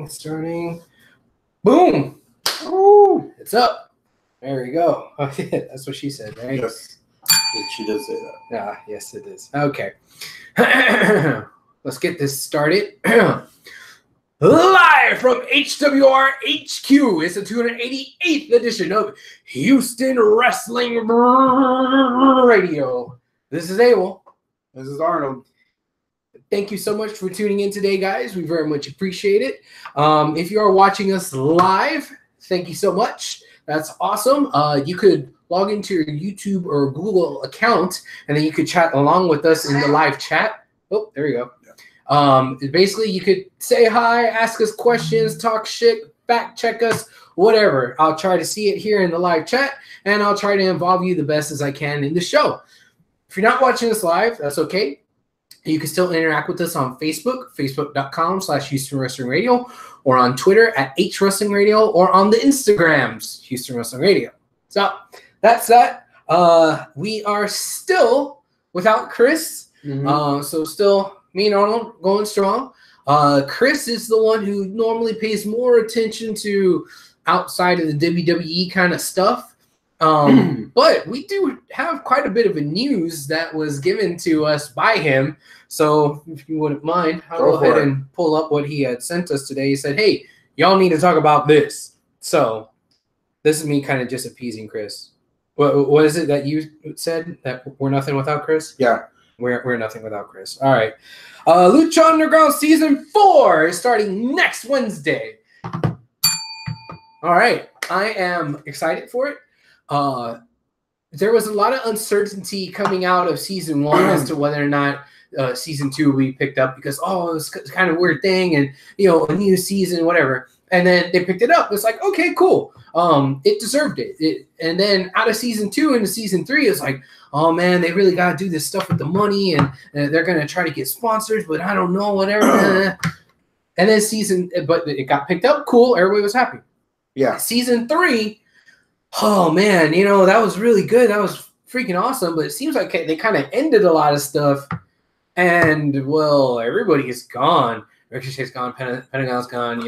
Starting. Boom. Ooh, it's up. There we go. Oh, yeah, that's what she said, right? Yes. She does say that. Ah, yes, it is. Okay. Let's get this started. Live from HWR HQ. It's the 288th edition of Houston Wrestling Radio. This is Abel. This is Arnold. Thank you so much for tuning in today, guys. We very much appreciate it. If you are watching us live, thank you so much. That's awesome. You could log into your YouTube or Google account, and then you could chat along with us in the live chat. Oh, there you go. Basically, you could say hi, ask us questions, talk shit, fact check us, whatever. I'll try to see it here in the live chat, and I'll try to involve you the best as I can in the show. If you're not watching us live, that's okay. You can still interact with us on Facebook, facebook.com/Houston Wrestling Radio, or on Twitter at HWrestling Radio, or on the Instagrams, Houston Wrestling Radio. So that's that. We are still without Chris. So still me and Arnold going strong. Chris is the one who normally pays more attention to outside of the WWE kind of stuff. But we do have quite a bit of a news that was given to us by him. So if you wouldn't mind, I'll go ahead and pull up what he had sent us today. He said, hey, y'all need to talk about this. So this is me kind of just appeasing Chris. What is it that you said, that we're nothing without Chris? Yeah. We're nothing without Chris. All right. Lucha Underground Season 4 is starting next Wednesday. All right. I am excited for it. There was a lot of uncertainty coming out of Season 1 as to whether or not Season 2 we picked up because, it's kind of a weird thing and, a new season, whatever. And then they picked it up. It's like, okay, cool. It deserved it. And then out of Season 2 into Season 3, it's like, oh, man, they really got to do this stuff with the money and they're going to try to get sponsors, but I don't know, whatever. And then but it got picked up. Cool. Everybody was happy. Yeah. Season 3, oh, man, that was really good. That was freaking awesome. But it seems like they kind of ended a lot of stuff. And, well, everybody is gone. Ricochet's gone. Pentagon's gone.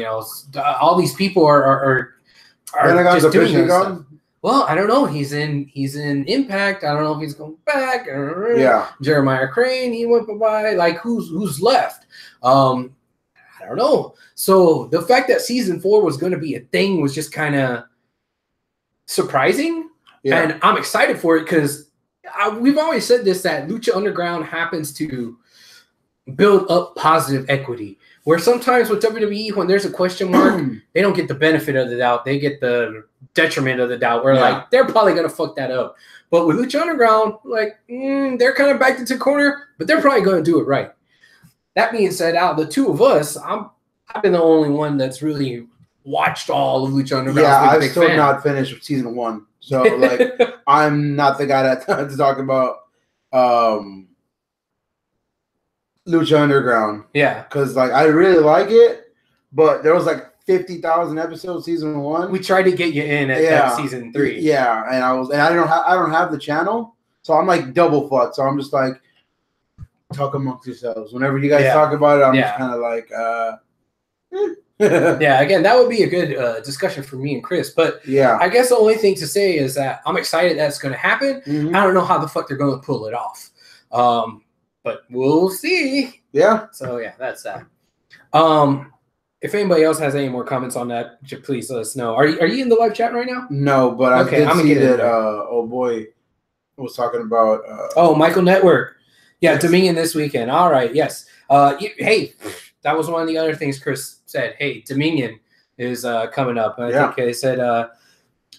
All these people are just doing this stuff. Well, I don't know. He's in Impact. I don't know if he's going back. Yeah. Jeremiah Crane, he went bye-bye. Like, who's left? I don't know. So the fact that Season 4 was going to be a thing was just kind of surprising. Yeah. And I'm excited for it because we've always said this, that Lucha Underground happens to build up positive equity. Where sometimes with WWE, when there's a question mark, they don't get the benefit of the doubt. They get the detriment of the doubt. Where like they're probably gonna fuck that up. But with Lucha Underground, like they're kind of backed into a corner, but they're probably gonna do it right. That being said, out of the two of us, I've been the only one that's really watched all of Lucha Underground. Yeah, I've still not finished Season 1, so like I'm not the guy that's to talk about Lucha Underground. Yeah, because like I really like it, but there was like 50,000 episodes Season 1. We tried to get you in at Season 3. Yeah, and I don't have the channel, so I'm like double fucked. So I'm just like, talk amongst yourselves. Whenever you guys talk about it, I'm just kind of like, yeah, again, that would be a good discussion for me and Chris. But yeah, I guess the only thing to say is that I'm excited that's going to happen. I don't know how the fuck they're going to pull it off. But we'll see. Yeah. So yeah, that's that. If anybody else has any more comments on that, please let us know. Are you in the live chat right now? No, but I did see that old boy was talking about Michael Network. Yeah, yes. Dominion this weekend. All right, yes. Hey, that was one of the other things Chris said. Hey, Dominion is coming up. I think they said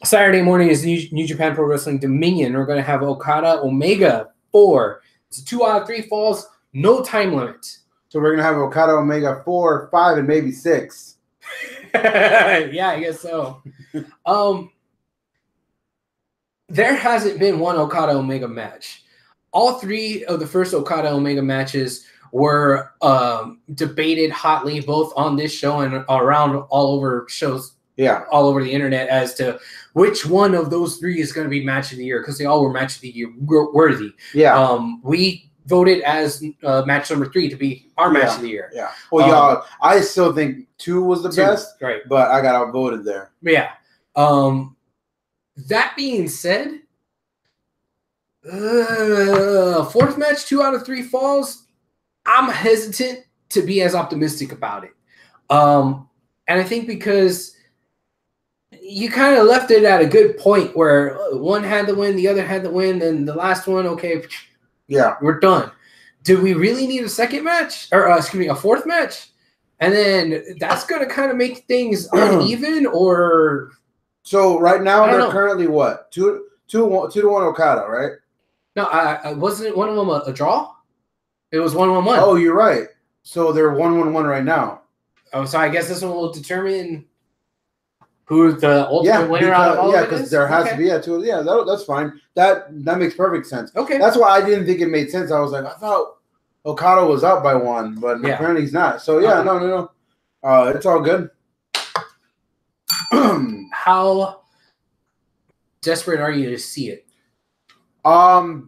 Saturday morning is New Japan Pro Wrestling Dominion. We're going to have Okada Omega 4. It's 2 out of 3 falls, no time limit. So we're going to have Okada Omega 4, 5, and maybe 6. Yeah, I guess so. There hasn't been one Okada Omega match. All 3 of the first Okada Omega matches were debated hotly, both on this show and around all over shows. Yeah, all over the internet as to which one of those 3 is going to be match of the year because they all were match of the year worthy. Yeah. We voted as match number 3 to be our match of the year. Yeah. Well, y'all, I still think 2 was the best, right? But I got outvoted there. Yeah. That being said, 4th match, 2 out of 3 falls. I'm hesitant to be as optimistic about it. And I think because you kind of left it at a good point where one had the win, the other had the win, and the last one, okay, yeah, we're done. Do we really need a second match? Or, a 4th match? And then that's going to kind of make things uneven, or... So right now they're currently what? 2-1 Okada, right? No, wasn't one of them a draw? It was 1-1-1. Oh, you're right. So they're 1-1-1 right now. Oh, so I guess this one will determine who the ultimate winner out of all of it is? Yeah, because there has to be a 2. Yeah, that's fine. That makes perfect sense. Okay. That's why I didn't think it made sense. I was like, I thought Okada was up by 1, but apparently he's not. So, yeah, no. It's all good. How desperate are you to see it?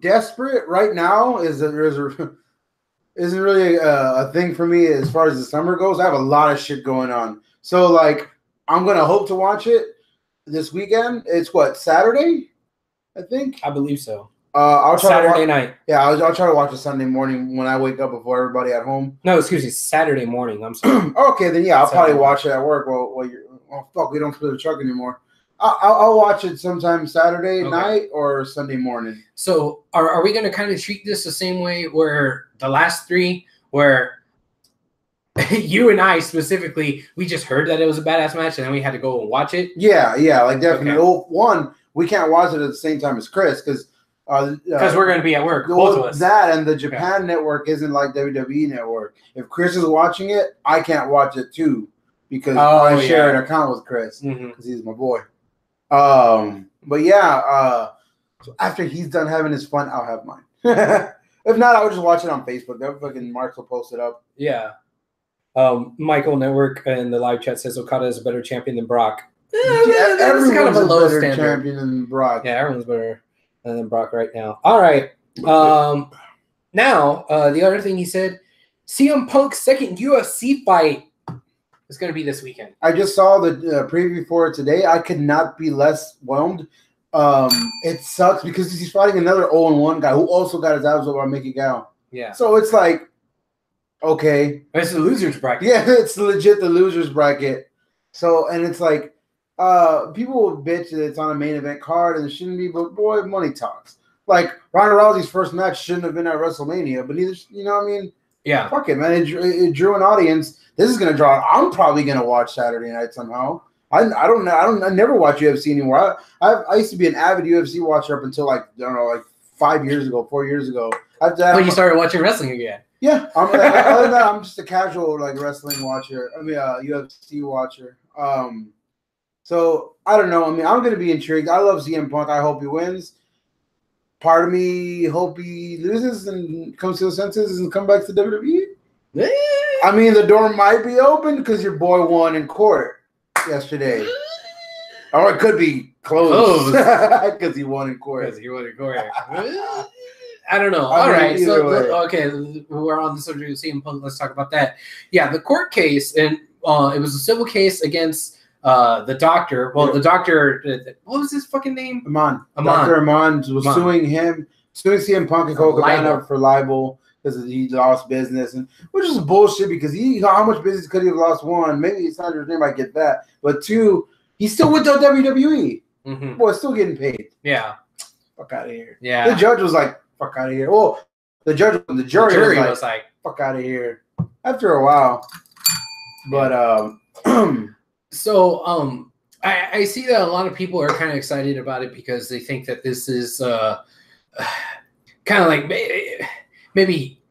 Desperate right now isn't really a thing for me as far as the summer goes. I have a lot of shit going on. So, like, I'm going to hope to watch it this weekend. It's what, Saturday, I think? I believe so. I'll try Saturday night. Yeah, I'll try to watch it Sunday morning when I wake up before everybody at home. No, excuse me, Saturday morning. I'm sorry. Okay, then yeah, I'll probably watch it at work. Well, fuck, we don't split a truck anymore. I'll watch it sometime Saturday night or Sunday morning. So are we going to kind of treat this the same way where the last 3, where you and I specifically, we just heard that it was a badass match and then we had to go and watch it? Yeah, like definitely. Okay. Well, one, we can't watch it at the same time as Chris because we're going to be at work, both of us. That and the Japan network isn't like WWE network. If Chris is watching it, I can't watch it too because I share an account with Chris because he's my boy. But yeah, so after he's done having his fun, I'll have mine. If not, I would just watch it on Facebook. That fucking Mark will post it up. Yeah. Michael Network in the live chat says Okada is a better champion than Brock. Everyone's kind of a low standard champion than Brock. Yeah, everyone's better than Brock right now. All right. Now, the other thing he said, CM Punk's second UFC fight is going to be this weekend. I just saw the preview for it today. I could not be less whelmed. It sucks because he's fighting another 0-1 guy who also got his abs over on Mickey Gao. Yeah. So it's like, okay. It's the loser's bracket. Yeah, it's legit the loser's bracket. So, and it's like, people will bitch that it's on a main event card and it shouldn't be, but boy, money talks. Like, Ronda Rousey's first match shouldn't have been at WrestleMania, but either, you know what I mean? Yeah. Fuck it, man. It drew an audience. This is going to draw. I'm probably going to watch Saturday night somehow. I don't know. I never watch UFC anymore. I used to be an avid UFC watcher up until like 4 years ago. But you started watching wrestling again. Yeah. Other than that, I'm just a casual like wrestling watcher. I mean, UFC watcher. So I don't know. I mean, I'm going to be intrigued. I love CM Punk. I hope he wins. Part of me hope he loses and comes to his senses and come back to WWE. I mean, the door might be open because your boy won in court yesterday. Or it could be closed because he won in court. I don't know. All right. So, okay, we're on the subject of CM Punk. Let's talk about that. Yeah, the court case, and it was a civil case against the doctor. Well, the doctor, what was his fucking name? Amon. Dr. Amon was suing CM Punk and Cole Cabana for libel because he lost business, and which is bullshit because how much business could he have lost? One, maybe it's not his name, I get that, but two, he's still with the WWE. Mm-hmm. Boy, still getting paid. Yeah. Fuck out of here. Yeah. The judge was like, fuck out of here. Oh, the jury was like, fuck out of here. After a while. But so I see that a lot of people are kind of excited about it because they think that this is kind of like maybe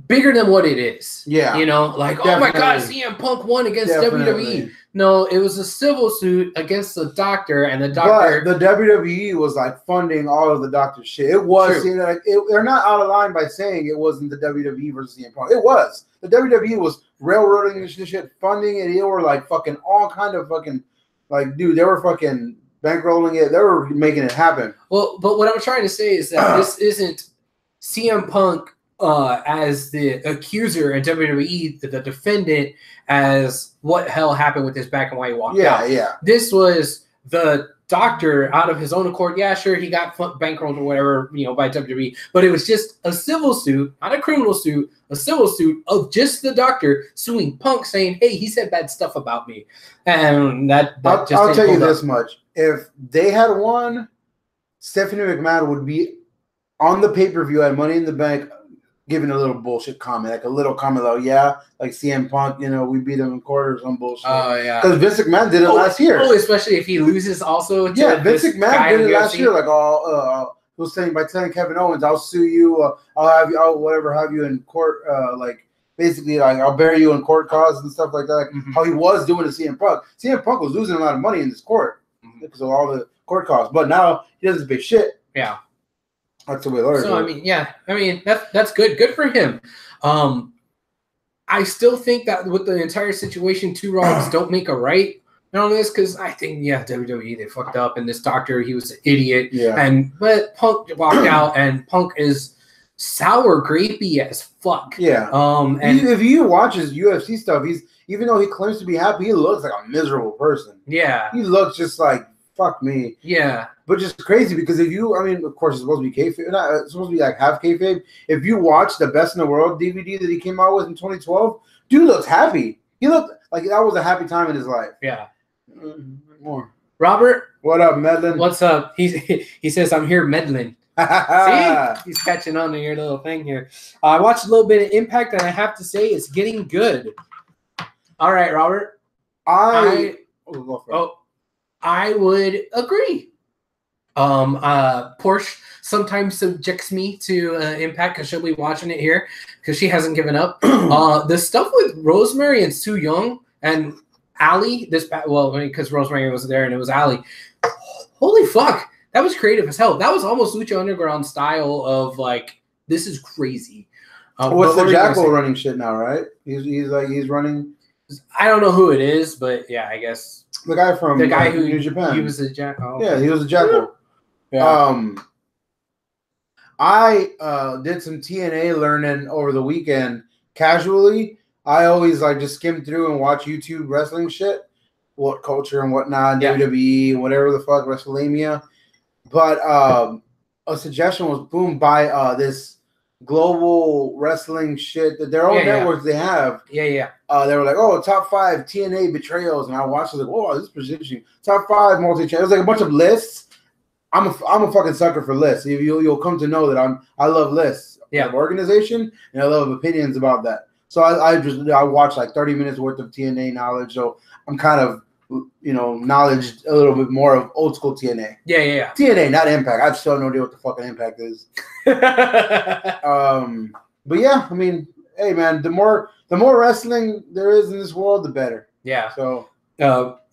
bigger than what it is. Yeah. You know, like, definitely. Oh my God, CM Punk won against WWE. No, it was a civil suit against the doctor, and the doctor. But the WWE was like funding all of the doctor's shit. It was, you know, they're not out of line by saying it wasn't the WWE versus CM Punk. It was. The WWE was railroading this shit, funding it. They were like fucking all kind of fucking, like, dude, they were fucking bankrolling it. They were making it happen. Well, but what I'm trying to say is that this isn't CM Punk as the accuser and WWE, the defendant, as what hell happened with his back and why he walked out. Yeah. This was the doctor out of his own accord. Yeah, sure, he got bankrolled or whatever, by WWE, but it was just a civil suit, not a criminal suit, a civil suit of just the doctor suing Punk, saying, "Hey, he said bad stuff about me," and that I'll just tell you this much: if they had won, Stephanie McMahon would be on the pay-per-view at Money in the Bank, giving a little bullshit comment, like a little comment, like CM Punk, we beat him in court or some bullshit. Oh yeah, because Vince McMahon did it last year. Oh, especially if he loses also. Vince McMahon did it last year. Like he was saying by telling Kevin Owens, "I'll sue you. I'll have you in court. Basically, I'll bury you in court cause and stuff like that." Like how he was doing to CM Punk. CM Punk was losing a lot of money in this court because of all the court costs, but now he does this big shit. Yeah. That's the way lawyers So that's good. Good for him. I still think that with the entire situation, two wrongs don't make a right on this, because I think WWE, they fucked up, and this doctor, he was an idiot. Yeah. But Punk walked out, and Punk is sour grapey as fuck. Yeah. And if you watch his UFC stuff, even though he claims to be happy, he looks like a miserable person. Yeah. He looks just like fuck me. Yeah. But just crazy because of course it's supposed to be kayfabe. It's supposed to be like half kayfabe. If you watch the Best in the World DVD that he came out with in 2012, dude looks happy. He looked like that was a happy time in his life. Yeah. More. Robert, what up, Medlin? What's up? He says I'm here meddling. See, he's catching on to your little thing here. I watched a little bit of Impact, and I have to say it's getting good. All right, Robert. I would agree. Porsche sometimes subjects me to Impact because she'll be watching it here because she hasn't given up. The stuff with Rosemary and Su Yung and Ali, because Rosemary was there and it was Ali. Holy fuck, that was creative as hell. That was almost Lucha Underground style of this is crazy. What's the Jackal running shit now, right? He's running. I don't know who it is, but yeah, I guess the guy from who New Japan. He was a Jackal. Yeah, he was a Jackal. Yeah. I did some TNA learning over the weekend casually. I always just skim through and watch YouTube wrestling shit, what culture and whatnot, WWE, whatever the fuck, WrestleMania. But a suggestion was boom by this global wrestling shit that their own networks they have. They were like, oh, top 5 TNA betrayals, and I watched it like, oh, this position, top 5 multi-channel. It was like a bunch of lists. I'm a fucking sucker for lists. You'll come to know that I love lists of organization, and I love opinions about that. So I watched 30 minutes worth of TNA knowledge. So I'm kind of knowledge a little bit more of old school TNA. Yeah. TNA, not Impact. I still have no idea what the fucking Impact is. But yeah, hey man, the more wrestling there is in this world, the better. Yeah. So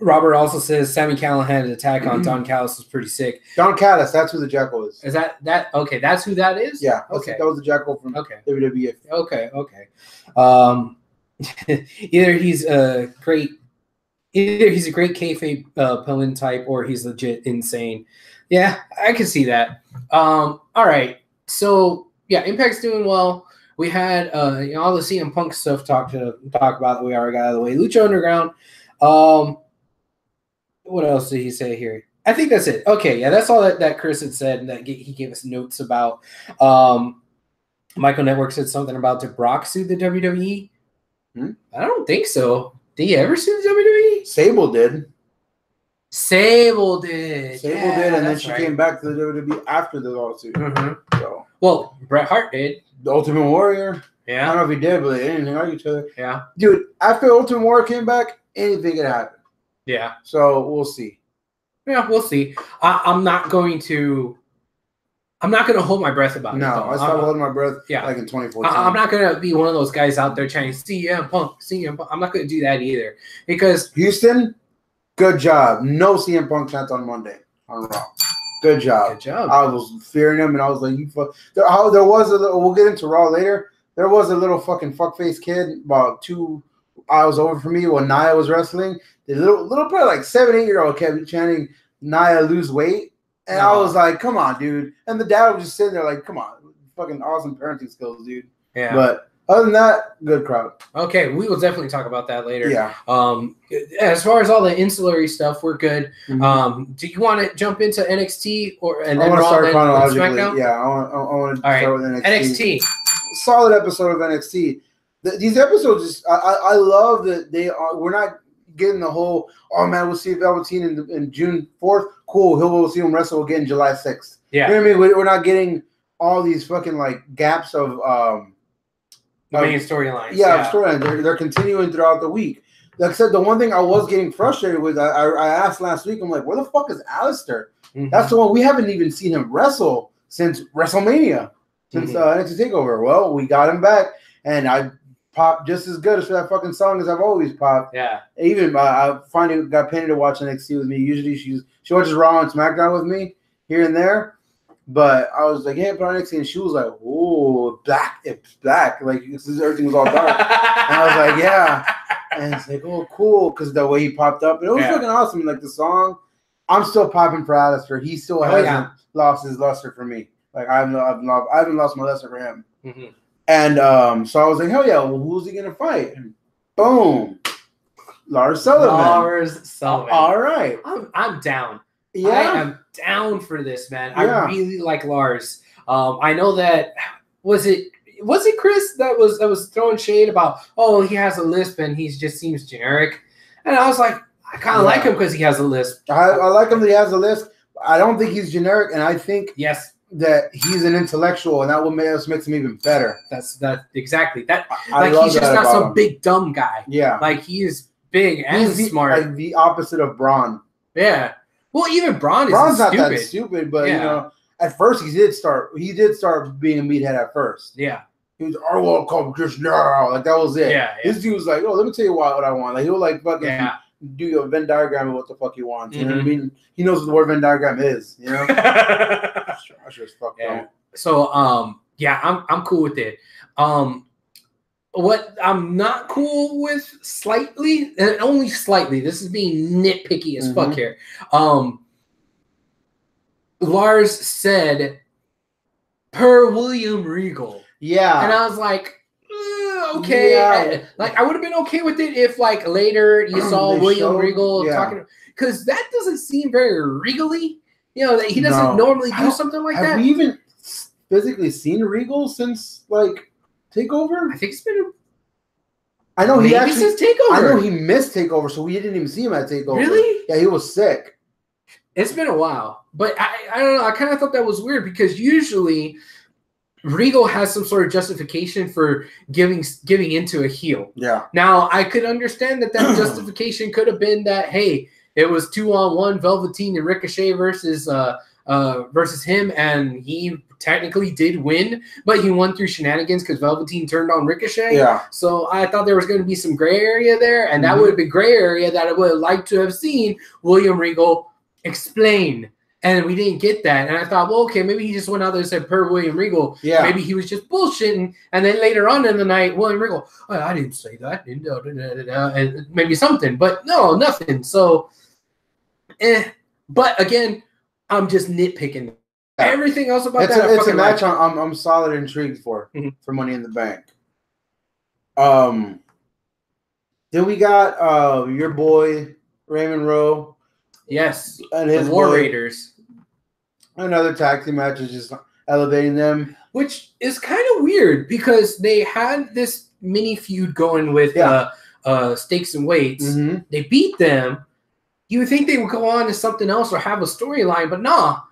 Robert also says Sami Callihan's attack on Don Callis was pretty sick. Don Callis, that's who the Jackal is. Is that okay? That's who that is. Yeah. Okay. That was the Jackal from WWE. Okay. Either he's a great kayfabe villain type, or he's legit insane. Yeah, I can see that. All right. So yeah, Impact's doing well. We had all the CM Punk stuff talk about that we already got out of the way. Lucha Underground. What else did he say here? I think that's it. Okay, yeah, that's all that Chris had said, and that he gave us notes about. Michael Network said something about did Brock sue the WWE? I don't think so. Did he ever sue the WWE? Sable did. Sable did, and then she came back to the WWE after the lawsuit. So, well, Bret Hart did. The Ultimate Warrior. Yeah. I don't know if he did, but they didn't like each other. Yeah. Dude, after Ultimate Warrior came back, anything could happen. Yeah. So we'll see. Yeah, we'll see. I'm not going to hold my breath about it. No, I stopped holding my breath like in 2014. I'm not going to be one of those guys out there chanting CM Punk. I'm not going to do that either. Because Houston, good job. No CM Punk chants on Monday on Raw. Good job. I was fearing him, and I was like, "You fuck." There was a little. We'll get into Raw later. There was a little fucking fuckface kid about 2 hours over from me when Nia was wrestling. The little probably 7, 8-year-old kept chanting Nia lose weight, and I was like, "Come on, dude!" And the dad was just sitting there like, "Come on, fucking awesome parenting skills, dude. Yeah. But other than that, good crowd. Okay, we will definitely talk about that later. Yeah. As far as all the ancillary stuff, we're good. Mm-hmm. Do you want to jump into NXT and I then want to Raw start and chronologically. SmackDown? Yeah, I want to start with NXT. NXT. Solid episode of NXT. These episodes, I love that they are. We're not getting the whole, oh man, we'll see Velveteen in June 4th. Cool, we'll see him wrestle again July 6th. Yeah. You know what I mean? We're not getting all these fucking like gaps of the main storylines. Yeah, storylines. They're continuing throughout the week. Like I said, the one thing I was getting frustrated with, I asked last week, I'm like, where the fuck is Alistair? Mm-hmm. That's the one we haven't even seen him wrestle since WrestleMania, since NXT TakeOver. Well, we got him back, and I popped just as good as for that fucking song as I've always popped. Yeah. Even I finally got Penny to watch NXT with me. Usually she watches Raw and SmackDown with me here and there. But I was like, hey, put on NXT, and she was like, oh, black, it's black. Like, everything was all dark. And I was like, yeah. And it's like, oh, cool, because the way he popped up. And it was fucking awesome. Like, the song, I'm still popping for Alistair. He still hasn't lost his luster for me. Like, I haven't lost my luster for him. Mm-hmm. And so I was like, hell yeah, well, who's he going to fight? And boom. Lars Sullivan. All right. I'm down. Yeah. I am down for this, man. Yeah. I really like Lars. I know that was it Chris that was throwing shade about, oh, he has a lisp and he just seems generic. And I was like, I kind of like him because he has a lisp. I like him that he has a lisp. I don't think he's generic, and I think that he's an intellectual, and that what makes him even better. That's exactly that. Like, he's just not some big dumb guy. Yeah, like he is big and smart. Like the opposite of Braun. Yeah. Well, even Braun's not that stupid, but you know, at first he did start being a meathead at first. Yeah. He was, I will come just now. Like, that was it. Yeah. This dude was like, oh, let me tell you what I want. Like, he'll like fucking do a Venn diagram of what the fuck he wants. You know what I mean? He knows what the word Venn diagram is, you know? I sure as fuck don't. So I'm cool with it. What I'm not cool with slightly, and only slightly, this is being nitpicky as fuck here. Lars said, per William Regal. Yeah. And I was like, okay. Yeah. Like, I would have been okay with it if, like, later you saw William Regal talking, because that doesn't seem very regally. You know, that he doesn't normally do something like that. Have we even physically seen Regal since, like, TakeOver? I think it's been I know he actually since TakeOver. I know he missed TakeOver, so we didn't even see him at TakeOver. Really? Yeah, he was sick. It's been a while, but I don't know. I kind of thought that was weird because usually Regal has some sort of justification for giving into a heel. Yeah. Now I could understand that justification could have been that, hey, it was 2-on-1 Velveteen and Ricochet versus him, and he technically did win, but he won through shenanigans because Velveteen turned on Ricochet. Yeah. So I thought there was going to be some gray area there, and that would have been gray area that I would have liked to have seen William Regal explain. And we didn't get that. And I thought, well, okay, maybe he just went out there and said, per William Regal. Yeah. Maybe he was just bullshitting. And then later on in the night, William Regal, oh, I didn't say that. And maybe something. But no, nothing. So, But again, I'm just nitpicking. Everything else about that. It's a match I'm solid intrigued for Money in the Bank. Then we got your boy, Raymond Rowe. Yes, and his War Raiders. Another tag team match is just elevating them, which is kind of weird because they had this mini feud going with Stakes and Weights. They beat them. You would think they would go on to something else or have a storyline, but nah.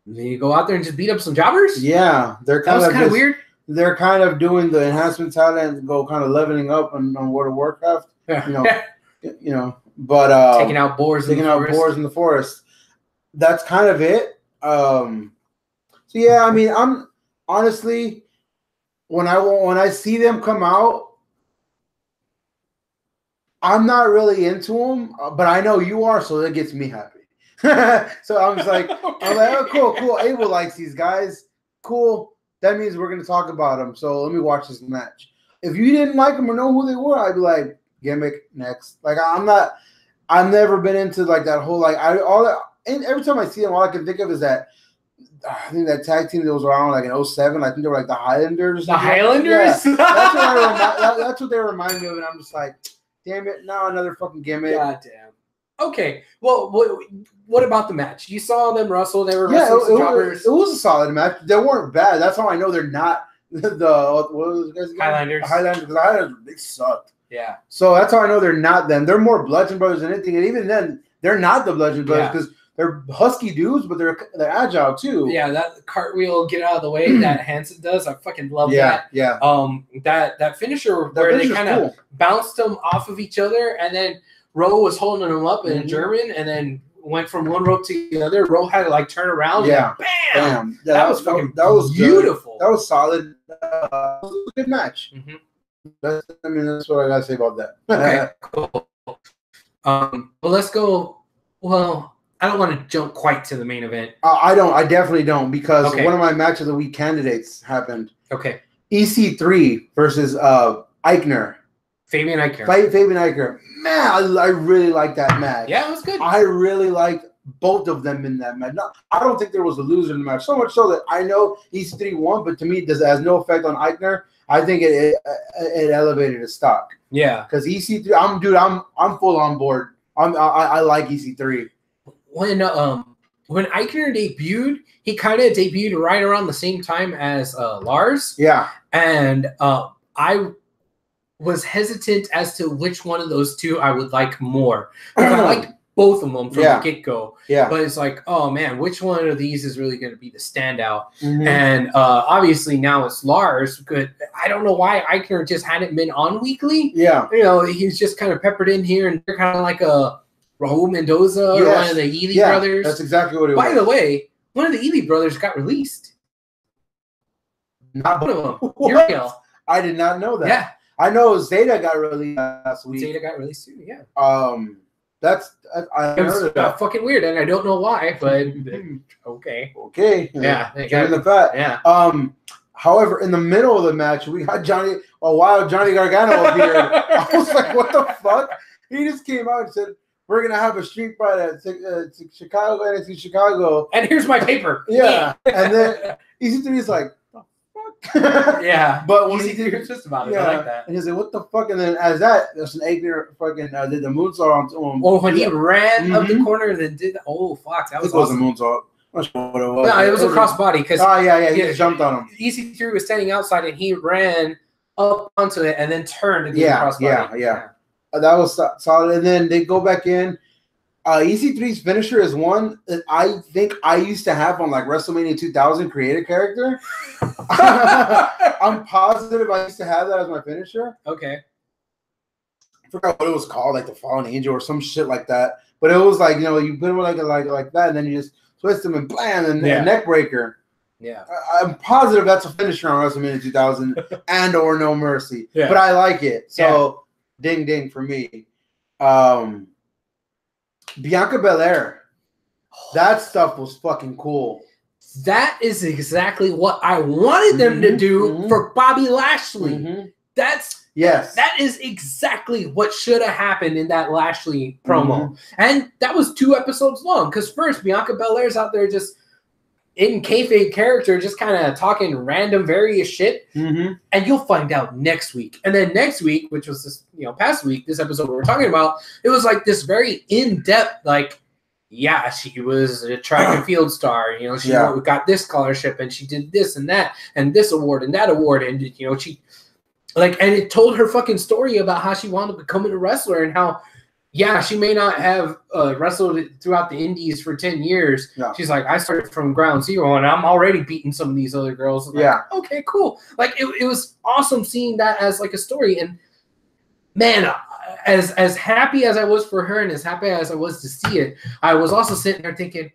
They go out there and just beat up some jobbers. Yeah, they're kind of weird. They're kind of doing the enhancement talent and go kind of leveling up on World of Warcraft. Yeah. You know. But taking out boars in the forest. That's kind of it. So yeah, I mean, I'm honestly when I see them come out, I'm not really into them, but I know you are, so that gets me happy. So I'm just like, I'm like, oh, cool. Abel likes these guys. Cool. That means we're gonna talk about them. So let me watch this match. If you didn't like them or know who they were, I'd be like, gimmick next. Like I've never been into like that whole like and every time I see them, all I can think of is that I think that tag team that was around like in 07. I think they were like the Highlanders. The Highlanders? Yeah. That's what they remind me of, and I'm just like, damn it, now another fucking gimmick. God damn. Okay, well, what about the match? You saw them wrestle. They were wrestling some jobbers. It was a solid match. They weren't bad. That's how I know they're not the what was the guys' name? Highlanders. Highlanders. The Highlanders, they sucked. Yeah. So that's how I know they're not them. They're more Bludgeon Brothers than anything. And even then, they're not the Bludgeon Brothers because they're husky dudes, but they're agile too. Yeah, that cartwheel, get out of the way that Hanson does. I fucking love that. Yeah. That finisher where they kind of bounced them off of each other, and then Rowe was holding them up in German, and then went from one rope to the other. Rowe had to like turn around. Yeah. Bam. Yeah, that was beautiful. That was solid. It was a good match. Mm-hmm. That's what I gotta say about that. Okay, cool. Well, let's go. Well, I don't want to jump quite to the main event. I don't. I definitely don't because one of my match of the week candidates happened. Okay. EC3 versus Eichner. Fabian Eichner. Fabian Eichner. Man, I really like that match. Yeah, it was good. I really liked both of them in that match. No, I don't think there was a loser in the match. So much so that I know EC3 won, but to me, this has no effect on Eichner. I think it elevated his stock. Yeah. Because EC3, I'm full on board. I like EC3. When Eichner debuted, he kind of debuted right around the same time as Lars. Yeah. And I was hesitant as to which one of those two I would like more. I liked both of them from the get-go. Yeah. But it's like, oh, man, which one of these is really going to be the standout? Mm-hmm. And obviously now it's Lars. Good. I don't know why Eichner just hadn't been on weekly. Yeah. You know, he's just kind of peppered in here, and they're kind of like a Raul Mendoza or one of the Ely brothers. That's exactly what it was. By the way, one of the Ely brothers got released. Not one of them. Uriel. I did not know that. Yeah. I know Zeta got released last week. Zeta got released too, yeah. I heard of that. Fucking weird, and I don't know why, but okay. Okay. Yeah. Given the fact. Yeah. However, in the middle of the match, we had Johnny Gargano appeared. I was like, what the fuck? He just came out and said, we're going to have a street fight at Chicago, NXT Chicago. And here's my paper. Yeah. And then EC3 is like, yeah, but when he was just about it, I like that. And he's like, "What the fuck?" And then as there's an Eichner fucking did the moonsault onto him. Oh, when he ran up the corner and then did fuck, that was awesome. Wasn't moonsault. I'm not sure what it was. No, it was a crossbody because he just jumped on him. EC3 was standing outside and he ran up onto it and then turned and did the crossbody. Yeah. That was solid. And then they go back in. EC3's finisher is one that I think I used to have on like WrestleMania 2000 creative character. I'm positive I used to have that as my finisher. Okay. I forgot what it was called, like the Fallen Angel or some shit like that. But it was like, you put him like that, and then you just twist him and blam, and neck breaker. Yeah. I'm positive that's a finisher on WrestleMania 2000 and or No Mercy. Yeah. But I like it. So ding ding for me. Bianca Belair. That stuff was fucking cool. That is exactly what I wanted them to do for Bobby Lashley. That is exactly what should have happened in that Lashley promo. And that was 2 episodes long. Because first, Bianca Belair's out there just in kayfabe character, just kind of talking random various shit. And you'll find out next week. And then next week, which was this, past week, this episode we were talking about, it was like this very in-depth, like, yeah, she was a track and field star. She got this scholarship and she did this and that and this award and that award. And, she and it told her fucking story about how she wanted to become a wrestler and how, she may not have wrestled throughout the indies for 10 years. Yeah. She's like, I started from ground zero and I'm already beating some of these other girls. Like, okay, cool. Like it was awesome seeing that as like a story. And man, as happy as I was for her and as happy as I was to see it, I was also sitting there thinking,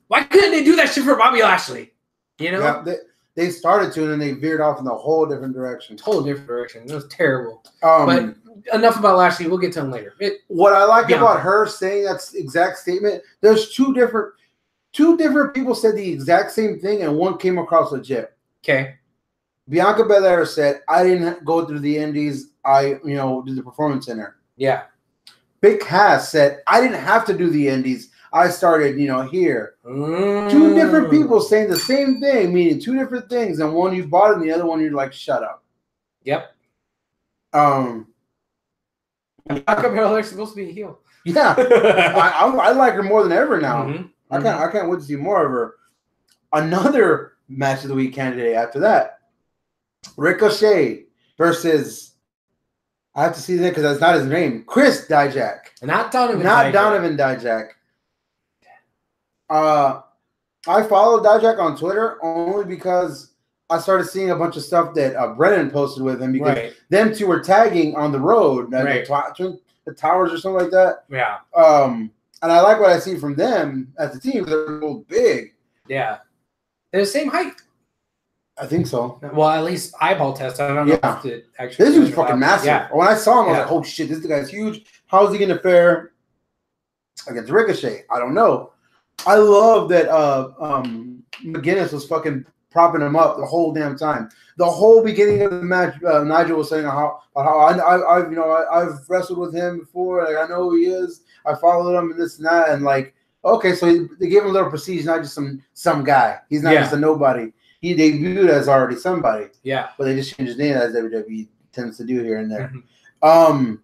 why couldn't they do that shit for Bobby Lashley? Yeah, they started to, and then they veered off in a whole different direction. It was terrible. But enough about Lashley. We'll get to him later. What I like about her saying that exact statement, there's two different people said the exact same thing, and one came across legit. Okay. Bianca Belair said, I didn't go through the indies. I, did the Performance Center. Yeah. Big Cass said, I didn't have to do the indies. I started, here. Two different people saying the same thing, meaning two different things, and one you bought it, and the other one you're like, shut up. Yep. How come Heather's supposed to be a heel? Yeah, I like her more than ever now. Mm-hmm. I can't wait to see more of her. Another match of the week candidate after that, Ricochet versus. I have to see that because that's not his name. Chris Dijak. Not Donovan. Not Donovan Dijak. I followed Dijak on Twitter only because I started seeing a bunch of stuff that Brennan posted with him because them two were tagging on the road, the towers or something like that. Yeah. And I like what I see from them as a team. They're a little big. Yeah. They're the same height. I think so. Well, at least eyeball test. I don't know if it actually. This dude's fucking massive. Yeah. When I saw him, I was like, "Oh shit, this guy's huge. How is he gonna fare against Ricochet?" I don't know. I love that McGuinness was fucking propping him up the whole damn time. The whole beginning of the match, Nigel was saying how I've wrestled with him before. Like I know who he is. I followed him and this and that. And like, okay, so they gave him a little prestige. Not just some guy. He's not just a nobody. He debuted as already somebody. Yeah. But they just changed his name as WWE tends to do here and there. Mm-hmm.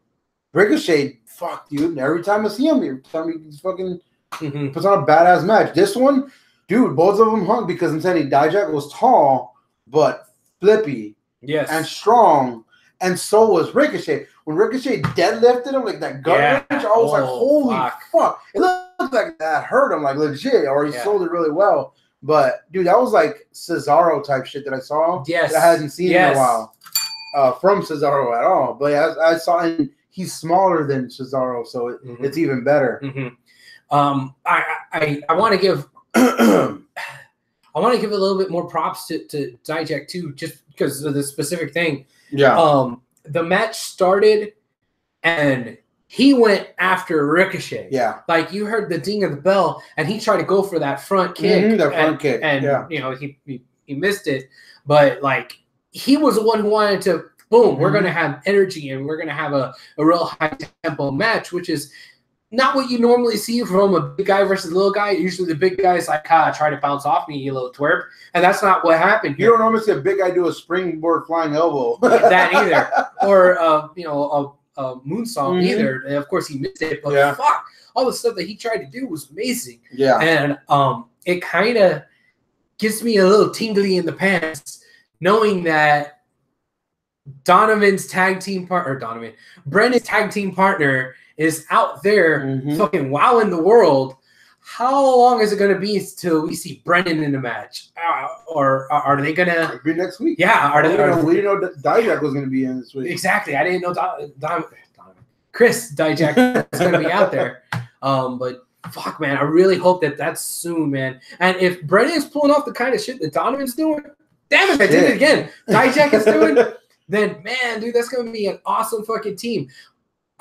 Ricochet, fuck, dude. Every time I see him, he fucking puts on a badass match. This one, dude, both of them hung because I'm saying Dijak was tall, but flippy. Yes. And strong. And so was Ricochet. When Ricochet deadlifted him, like that gut wrench, I was like, holy fuck. It looked like that hurt him, like legit, or he sold it really well. But dude, that was like Cesaro type shit that I saw. Yes, that I hadn't seen in a while from Cesaro at all. But yeah, I saw, and he's smaller than Cesaro, so it's even better. I want to give I want to give a little bit more props to Dijak too, just because of the specific thing. Yeah. The match started, and he went after Ricochet. Yeah. Like, you heard the ding of the bell, and he tried to go for that front kick. And you know, he missed it. But, like, he was the one who wanted to, boom, we're going to have energy, and we're going to have a real high-tempo match, which is not what you normally see from a big guy versus a little guy. Usually the big guy's like, try to bounce off me, you little twerp. And that's not what happened here. You don't normally see a big guy do a springboard flying elbow. That either. Or, you know, a moonsault either. And of course he missed it, but fuck, all the stuff that he tried to do was amazing. Yeah. And it kind of gives me a little tingly in the pants knowing that Brendan's tag team partner is out there fucking wowing the world. How long is it going to be till we see Brendan in the match? Or are they going to be next week? Yeah. We didn't know Dijak was going to be in this week. Exactly. I didn't know Chris Dijak is going to be out there. But fuck, man, I really hope that that's soon, man. And if Brendan is pulling off the kind of shit that Donovan's doing, damn it, I did it again. Dijak is doing, then man, dude, that's going to be an awesome fucking team.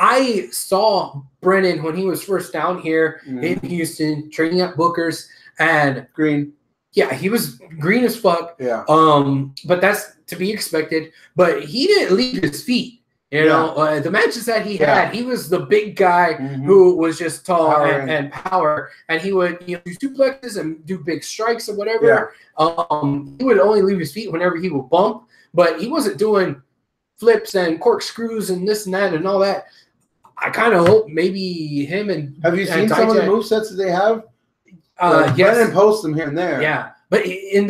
I saw Brennan when he was first down here in Houston, training at Booker's, and green. Yeah, he was green as fuck. Yeah. But that's to be expected. But he didn't leave his feet. You know, the matches that he had, he was the big guy who was just tall and power, and he would do suplexes and do big strikes or whatever. Yeah. He would only leave his feet whenever he would bump, but he wasn't doing flips and corkscrews and this and that and all that. I kind of hope maybe him and have you seen some of the movesets that they have? Yes, Brennan posts them here and there. Yeah, but in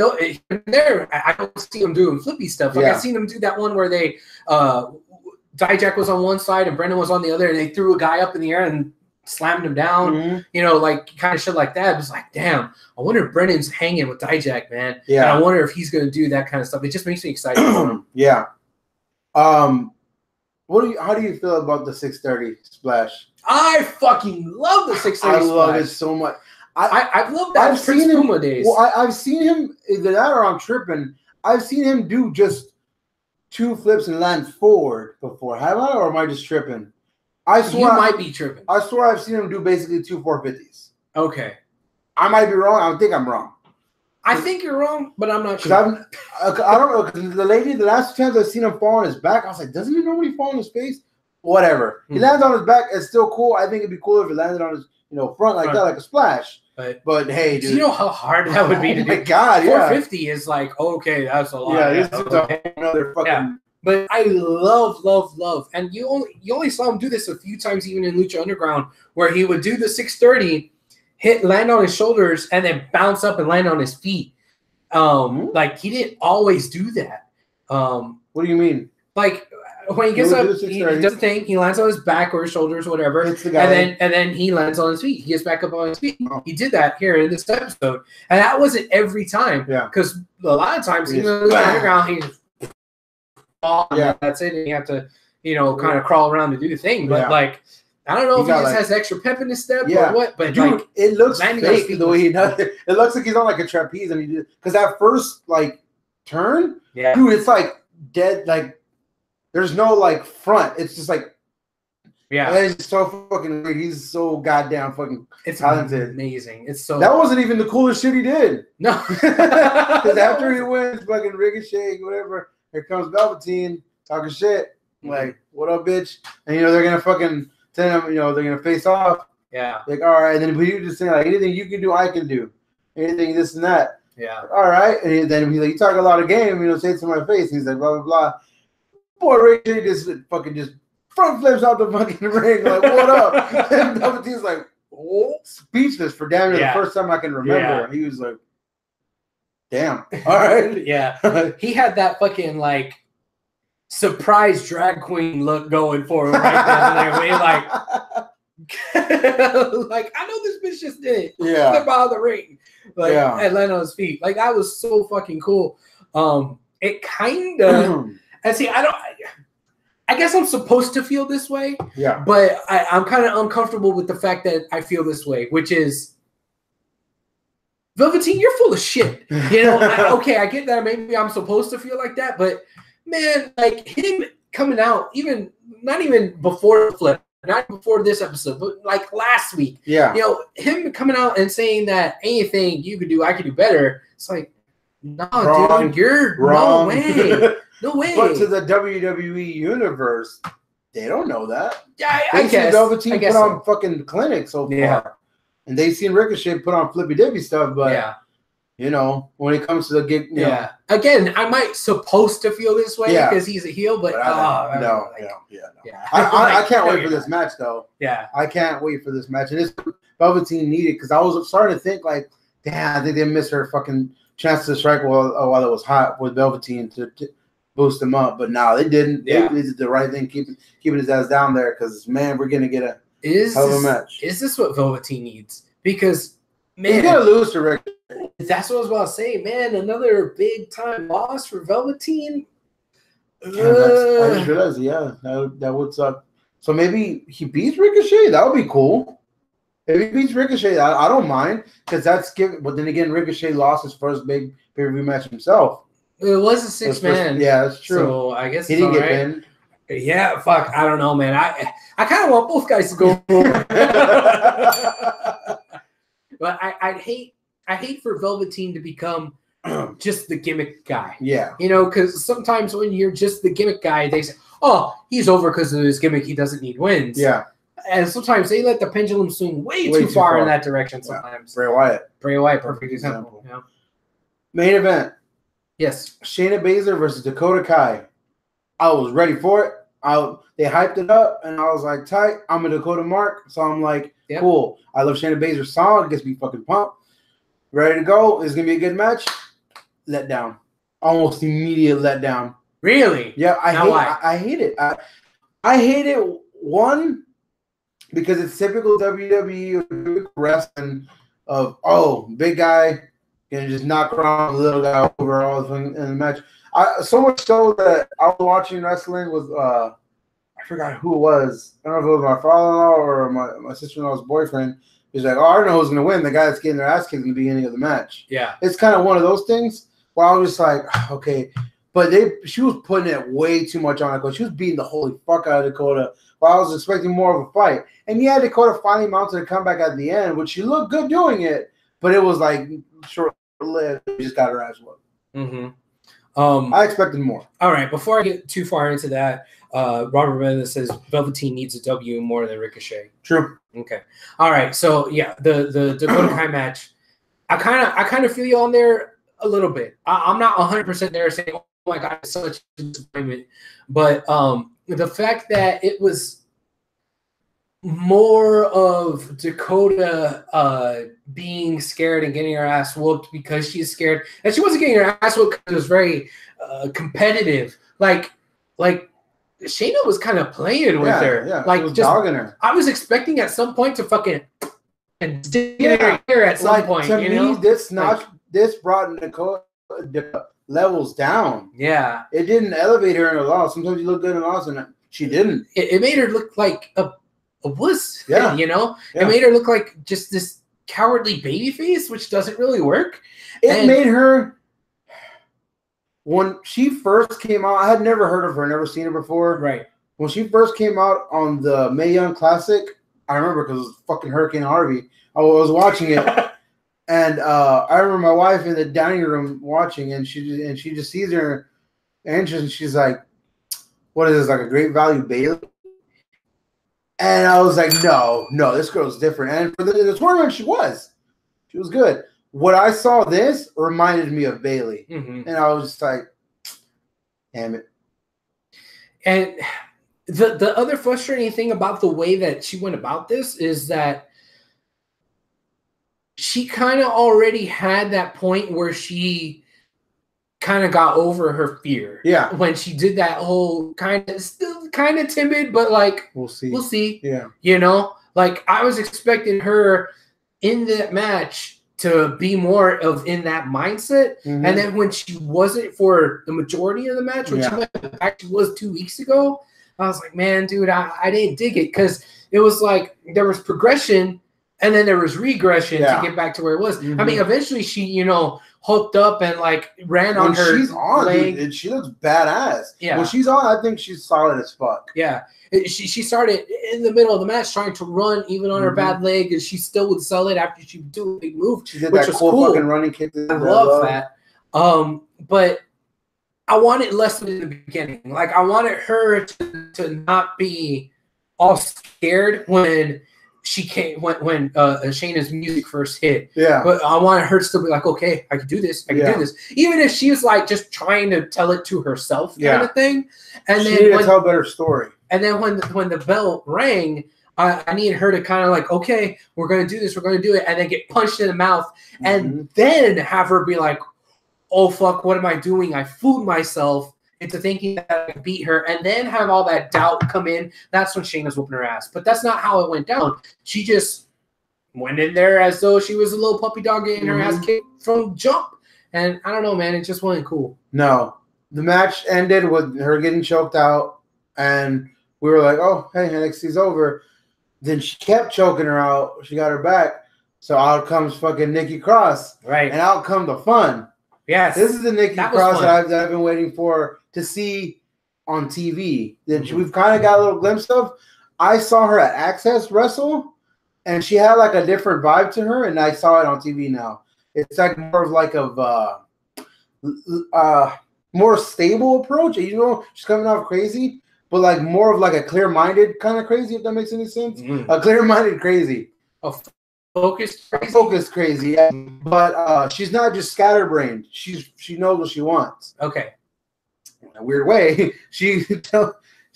there, I don't see them doing flippy stuff. Like I've seen them do that one where they Dijak was on one side and Brendan was on the other, and they threw a guy up in the air and slammed him down. You know, like kind of shit like that. It was like, damn, I wonder if Brendan's hanging with Dijak, man. Yeah, and I wonder if he's going to do that kind of stuff. It just makes me excited for him. Yeah. How do you feel about the 630 splash? I fucking love the 630 splash. I love it so much. I've loved that since Puma days. Well, I've seen him, either that or I'm tripping. I've seen him do just 2 flips and land forward before. Have I, or am I just tripping? You might be tripping. I swear I've seen him do basically 2 450s. Okay. I might be wrong. I think I'm wrong. I think you're wrong, but I'm not sure. I don't know. Cause the last 2 times I've seen him fall on his back, I was like, doesn't he normally fall on his face? whatever. He lands on his back. It's still cool. I think it'd be cooler if it landed on his front like that, like a splash. But hey, dude, do you know how hard that would be to do? Oh my God, 450 is like, okay, that's a lot. Yeah, this is another fucking. Yeah. But I love, and you only saw him do this a few times, even in Lucha Underground, where he would do the 630, land on his shoulders, and then bounce up and land on his feet. Like he didn't always do that. What do you mean? Like when he gets up, he does the thing. He lands on his back or his shoulders, whatever, and then he lands on his feet. He gets back up on his feet. Oh. He did that here in this episode, and that wasn't every time. Yeah, because a lot of times, even in the underground, he just that's it, and you have to, kind of crawl around to do the thing. But like, I don't know if he just has extra pep in his step or what. But dude, like, it looks fake the way he does it. It looks like he's on like a trapeze, and he did because that first like turn, dude, it's like dead like. There's no like front. It's just like, it's so fucking weird. He's so goddamn fucking talented. Amazing. It's so. That wasn't even the coolest shit he did. No, because after he wins, fucking Ricochet, whatever. Here comes Velveteen talking shit. Like, what up, bitch? And they're gonna fucking tell him, they're gonna face off. Yeah. Like, all right. And then he just saying like, anything you can do, I can do. Anything this and that. Yeah. All right. And then he's like, you talk a lot of game, say it to my face. And he's like, blah blah blah. Boy, Ricochet just front flips out the fucking ring. Like, what up? And Velveteen's like, speechless for damn near the first time I can remember. Yeah. He was like, damn. All right. Yeah. He had that fucking like surprise drag queen look going for him right there. Like, I know this bitch just did it. Yeah. Flip out of the ring. Like, and land on his feet. Like, that was so fucking cool. It kind of. And see, I guess I'm supposed to feel this way. Yeah. But I'm kind of uncomfortable with the fact that I feel this way, which is, Velveteen, you're full of shit. Okay, I get that. Maybe I'm supposed to feel like that, but man, like him coming out, not even before the flip, not before this episode, but like last week. Yeah. Him coming out and saying that anything you could do, I could do better. It's like, no, dude, you're wrong. No way. No way. But to the WWE universe, they don't know that. Yeah, I guess. Velveteen put on fucking clinic so far. Yeah. And they've seen Ricochet put on flippy dippy stuff, but when it comes to the gig, Again, I might supposed to feel this way because he's a heel, but no. I can't wait for this match though. Yeah. I can't wait for this match. And it's Velveteen needed because I was starting to think like, damn, I think they missed her fucking chance to strike while it was hot with Velveteen to boost him up, but no, they didn't. They did the right thing, keeping his ass down there because man, we're gonna get a hell of a match. Is this what Velveteen needs? Because man, he's gonna lose to Rick. That's what I was about to say, man. Another big time loss for Velveteen. I just realized, that would suck. So maybe he beats Ricochet. That would be cool. If he beats Ricochet, I don't mind because that's given. But then again, Ricochet lost his first big pay-per-view match himself. It was a 6-man. Yeah, that's true. So I guess he didn't get pinned. Yeah, fuck. I don't know, man. I kind of want both guys to go. But I hate for Velveteen to become just the gimmick guy. Yeah. Because sometimes when you're just the gimmick guy, they say, "Oh, he's over because of his gimmick. He doesn't need wins." Yeah. And sometimes they let the pendulum swing way too far in that direction. Sometimes. Yeah. Bray Wyatt, perfect example. Yeah. Main event. Yes. Shayna Baszler versus Dakota Kai. I was ready for it. They hyped it up, and I was like, tight. I'm a Dakota mark, so I'm like, cool. I love Shayna Baszler's song. It gets me fucking pumped. Ready to go. It's going to be a good match. Let down. Almost immediate letdown. Really? Yeah, I hate it. I hate it, one, because it's typical WWE wrestling of, big guy, and just knock around the little guy over all in the match. So much so that I was watching wrestling with I forgot who it was. I don't know if it was my father-in-law or my sister-in-law's boyfriend. He's like, I don't know who's gonna win. The guy that's getting their ass kicked in the beginning of the match. Yeah, it's kind of one of those things where I was just like, okay, but she was putting it way too much on Dakota. She was beating the holy fuck out of Dakota. While I was expecting more of a fight, and Dakota finally mounted a comeback at the end, which she looked good doing it, but it was like short lived. She just got her ass whooped. Mm-hmm. I expected more. All right, before I get too far into that, Robert Ramirez says Velveteen needs a W more than Ricochet. True. Okay. All right. So yeah, the Dakota Kai match, I kind of feel you on there a little bit. I'm not 100% there saying, oh my God, it's such a disappointment, but the fact that it was more of Dakota being scared and getting her ass whooped because she's scared, and she wasn't getting her ass whooped because it was very competitive. Like Shayna was kind of playing with her, like just dogging her. I was expecting at some point to fucking and stick in her ear at some point. To you me, know? this brought Dakota levels down. Yeah, it didn't elevate her in a loss. Sometimes you look good in a loss, and she didn't. It made her look like a wuss. Yeah, you know, it made her look like just this cowardly baby face, which doesn't really work. It made her. When she first came out, I had never heard of her, never seen her before. Right. When she first came out on the Mae Young Classic, I remember because it was fucking Hurricane Harvey. I was watching it, and I remember my wife in the dining room watching, and she just sees her entrance, and she's like, "What is this? Like a Great Value Bailey?" And I was like, "No, this girl's different." And for the tournament, she was good. What I saw this reminded me of Bailey, and I was just like, "Damn it!" And the other frustrating thing about the way that she went about this is that she kind of already had that point where she kind of got over her fear. Yeah, when she did that whole still kind of timid, but like we'll see. Yeah, you know, like I was expecting her in that match to be more of in that mindset. And then when she wasn't for the majority of the match, when she went back, she was 2 weeks ago, I was like, man, dude, I didn't dig it, because it was like there was progression and then there was regression to get back to where it was. I mean, eventually she, you know, hooked up and like ran on her she's on, leg. Dude, she looks badass. Yeah. When she's on, I think she's solid as fuck. Yeah. She started in the middle of the match trying to run even on her bad leg, and she still would sell it after she would do a big move. She did that cool fucking running kick. I love that. But I wanted less in the beginning. Like I wanted her to not be all scared when she came when Shayna's music first hit. Yeah. But I wanted her to still be like, okay, I can do this. I can do this. Even if she was like just trying to tell it to herself kind of thing. And she then needed to tell a better story. And then when the bell rang, I needed her to kind of like, okay, we're going to do this. We're going to do it. And then get punched in the mouth. And then have her be like, oh, fuck, what am I doing? I fooled myself into thinking that I could beat her. And then have all that doubt come in. That's when Shayna's whooping her ass. But that's not how it went down. She just went in there as though she was a little puppy dog getting her ass kicked from jump. And I don't know, man. It just wasn't cool. No. The match ended with her getting choked out. And we were like, oh, hey, NXT's over. Then she kept choking her out. She got her back. So out comes fucking Nikki Cross. Right. And out come the fun. Yes. This is the Nikki Cross that I've been waiting for to see on TV. That we've kind of got a little glimpse of. I saw her at Access wrestle, and she had like a different vibe to her, and I saw it on TV now. It's like more of like more stable approach. You know, she's coming off crazy, but like more of like a clear-minded kind of crazy, if that makes any sense. A clear-minded crazy. A focused crazy. Focused crazy, yeah. But she's not just scatterbrained. She knows what she wants. Okay. In a weird way, she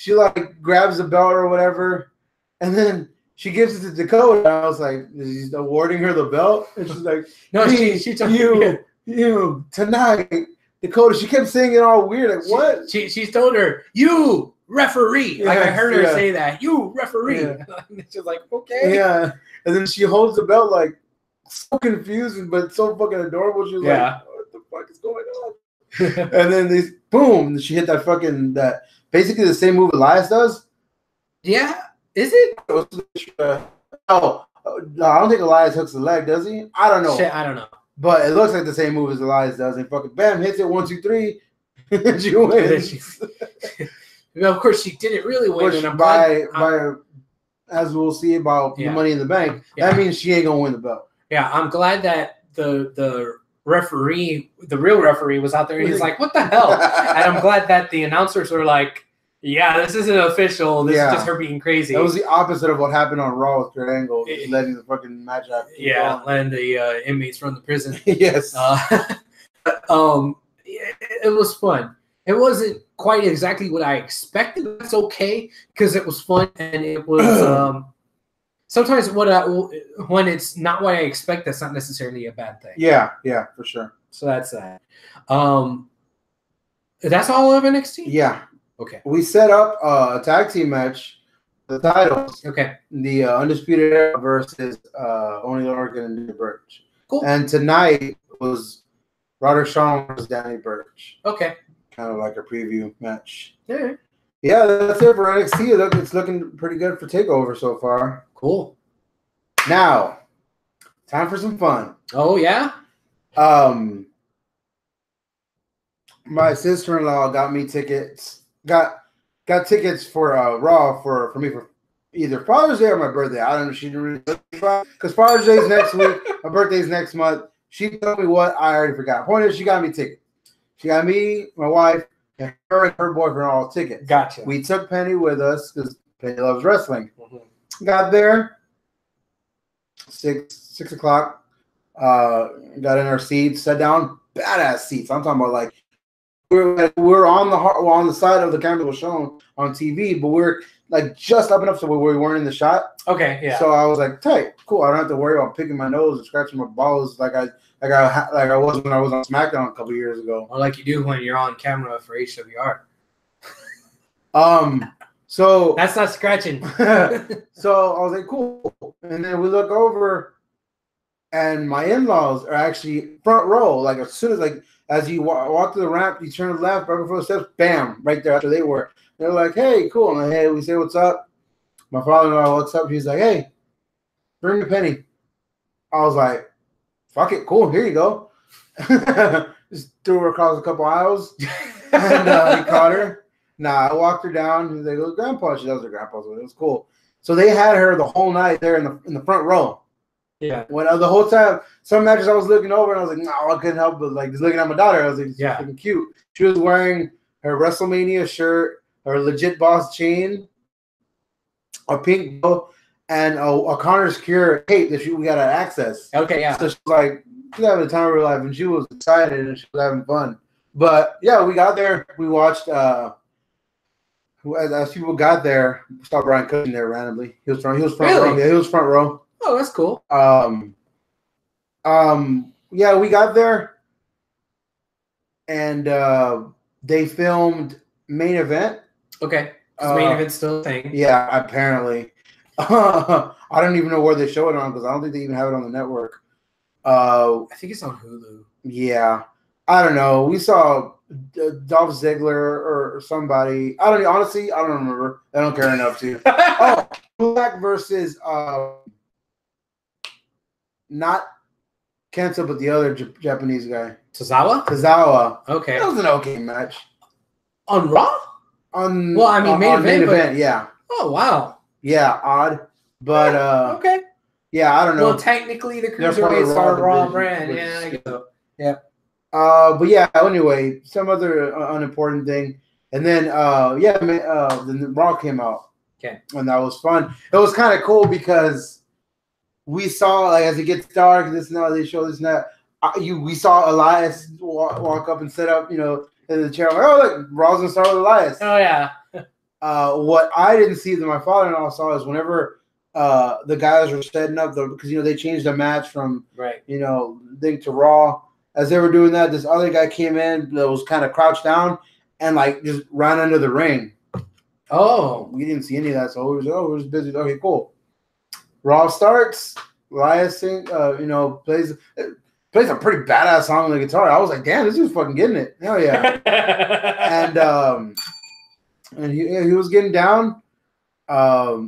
like grabs the belt or whatever, and then she gives it to Dakota. And I was like, he's awarding her the belt, and she's like, no, she told you tonight, Dakota. She kept saying it all weird. Like what? She told her, you referee. Like I heard her say that, you referee. Yeah. She's like, okay. Yeah. And then she holds the belt like so confused, but so fucking adorable. She's like, what the fuck is going on? And then boom, she hit that basically the same move Elias does. Yeah, is it? No, I don't think Elias hooks the leg, does he? I don't know. Shit, I don't know. But it looks like the same move as Elias does. And fucking bam, hits it 1, 2, 3, and she wins. Well, of course, she didn't really win. And by as we'll see about the Money in the Bank, that means she ain't gonna win the belt. Yeah, I'm glad that the referee, the real referee, was out there, and he's like, "What the hell?" And I'm glad that the announcers were like, "Yeah, this isn't official. This is just her being crazy." That was the opposite of what happened on Raw with Kurt Angle, just letting the fucking match happen. Yeah, letting the inmates from the prison. Yes. It was fun. It wasn't quite exactly what I expected. That's okay because it was fun, and it was. Sometimes when it's not what I expect, that's not necessarily a bad thing. Yeah, for sure. So that's that. That's all of NXT? Yeah. Okay. We set up a tag team match, the titles. Okay. The Undisputed Era versus Oney Lorcan and Danny Burch. Cool. And tonight was Roderick Strong versus Danny Burch. Okay. Kind of like a preview match. Yeah. Yeah, that's it for NXT. It's looking pretty good for TakeOver so far. Cool. Now, time for some fun. Oh, yeah? My sister-in-law got me tickets. Got tickets for Raw for me for either Father's Day or my birthday. I don't know. She didn't really because Father's Day is next week. My birthday's next month. She told me what I already forgot. Point is, she got me tickets. She got me, my wife, and her boyfriend all tickets. Gotcha. We took Penny with us because Penny loves wrestling. Mm-hmm. Got there 6 o'clock. Got in our seats, sat down, badass seats. I'm talking about like we're on the side of the camera was shown on TV, but we're like just up enough so we weren't in the shot. Okay, yeah. So I was like, tight, cool. I don't have to worry about picking my nose and scratching my balls like I was when I was on SmackDown a couple years ago. Or like you do when you're on camera for HWR. So that's not scratching. So I was like, cool. And then we look over, and my in-laws are actually front row. Like as soon as you walk to the ramp, you turn left right before the steps, bam, right there after they were. They're like, hey, cool. I'm like, hey, we say what's up. My father-in-law, what's up? He's like, hey, bring me Penny. I was like, fuck it, cool, here you go. Just threw her across a couple aisles, and he caught her. Nah, I walked her down. He's like, it was Grandpa. That was her grandpa, so it was cool. So they had her the whole night there in the front row. Yeah. When the whole time, some matches I was looking over, and I was like, no, I couldn't help but like just looking at my daughter. I was like, yeah, fucking cute. She was wearing her WrestleMania shirt, her legit boss chain, a pink bow, and a Connor's Cure tape that we got at Access. Okay, yeah. So she's like, she's having the time of her life, and she was excited and she was having fun. But yeah, we got there. We watched. As people got there, we saw Brian Cushing there randomly. He was front row. Yeah, he was front row. Oh, that's cool. Yeah, we got there, and they filmed Main Event. Okay, Main Event's still a thing. Yeah, apparently. I don't even know where they show it on because I don't think they even have it on the network. I think it's on Hulu. Yeah, I don't know. We saw Dolph Ziggler or somebody. I don't know. Honestly, I don't remember. I don't care enough to. Oh, Black versus not Kenta, but the other Japanese guy. Tozawa. Okay. That was an okay match. On Raw? Main event, yeah. Oh, wow. Yeah, odd. But okay. Yeah, I don't know. Well, technically the Cruiserweights are Raw brand. Yeah, I guess so. Yeah. But yeah, anyway, some other unimportant thing. And then then Raw came out. Okay. And that was fun. It was kind of cool because we saw, like, as it gets dark, this and that, they show this and that. We saw Elias walk up and set up, in the chair. I'm like, oh, look, Raw's going to start with Elias. Oh, yeah. What I didn't see that my father-in-law saw is whenever the guys were setting up, because, they changed the match from, thing to Raw. As they were doing that, this other guy came in that was kind of crouched down and, like, just ran under the ring. Oh. We didn't see any of that, so we was busy. Okay, cool. Raw starts. Elias plays a pretty badass song on the guitar. I was like, damn, this dude's fucking getting it. Hell yeah. and he was getting down.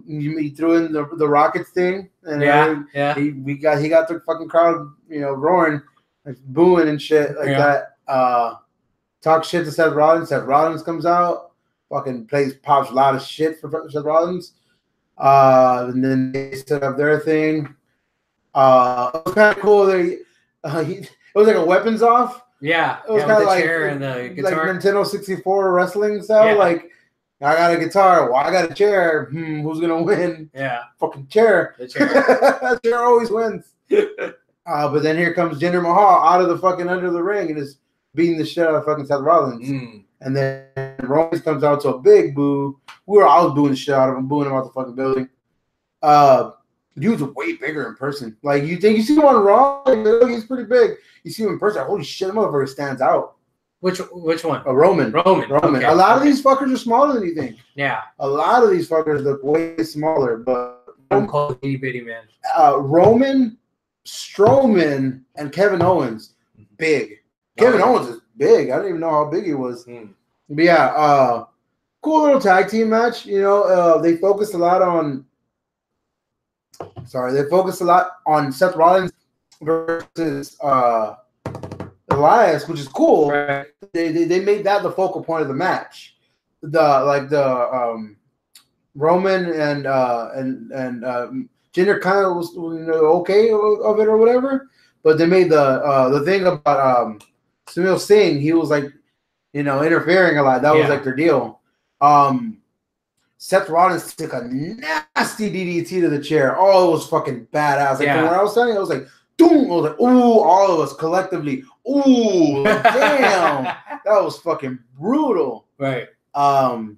He threw in the Rockets thing. And he got the fucking crowd, roaring, like booing and shit like that. Talk shit to Seth Rollins. Seth Rollins comes out, fucking pops a lot of shit for Seth Rollins. And then they set up their thing. It was kind of cool. It was like a weapons off. Yeah, it was yeah, kind of the like chair and the guitar. like Nintendo 64 wrestling style. Yeah. Like, I got a guitar. Well, I got a chair. Who's gonna win? Yeah, fucking chair. the chair. That chair always wins. But then here comes Jinder Mahal out of the fucking under the ring and is beating the shit out of fucking Seth Rollins. And then Rollins comes out to a big boo. I was booing the shit out of him, booing him out the fucking building. Dude's way bigger in person. Like, you see him on Raw, like, he's pretty big. You see him in person, holy shit, that motherfucker stands out. Which one? Roman. Okay. A lot of these fuckers are smaller than you think. Yeah. A lot of these fuckers look way smaller, but I'm called itty bitty man. Roman, Strowman, and Kevin Owens, big. Kevin Owens is big. I didn't even know how big he was. But yeah, cool little tag team match. You know, they focused a lot on Seth Rollins versus Elias, which is cool. Right. They made that the focal point of the match. Roman and Jinder kind of was okay of it or whatever, but they made the thing about Sunil Singh. He was like, interfering a lot. That was like their deal. Seth Rollins took a nasty DDT to the chair. Oh, it was fucking badass. Like, from where I was standing, I was like, doom. I was like, ooh, all of us collectively. Ooh, damn. That was fucking brutal. Right. And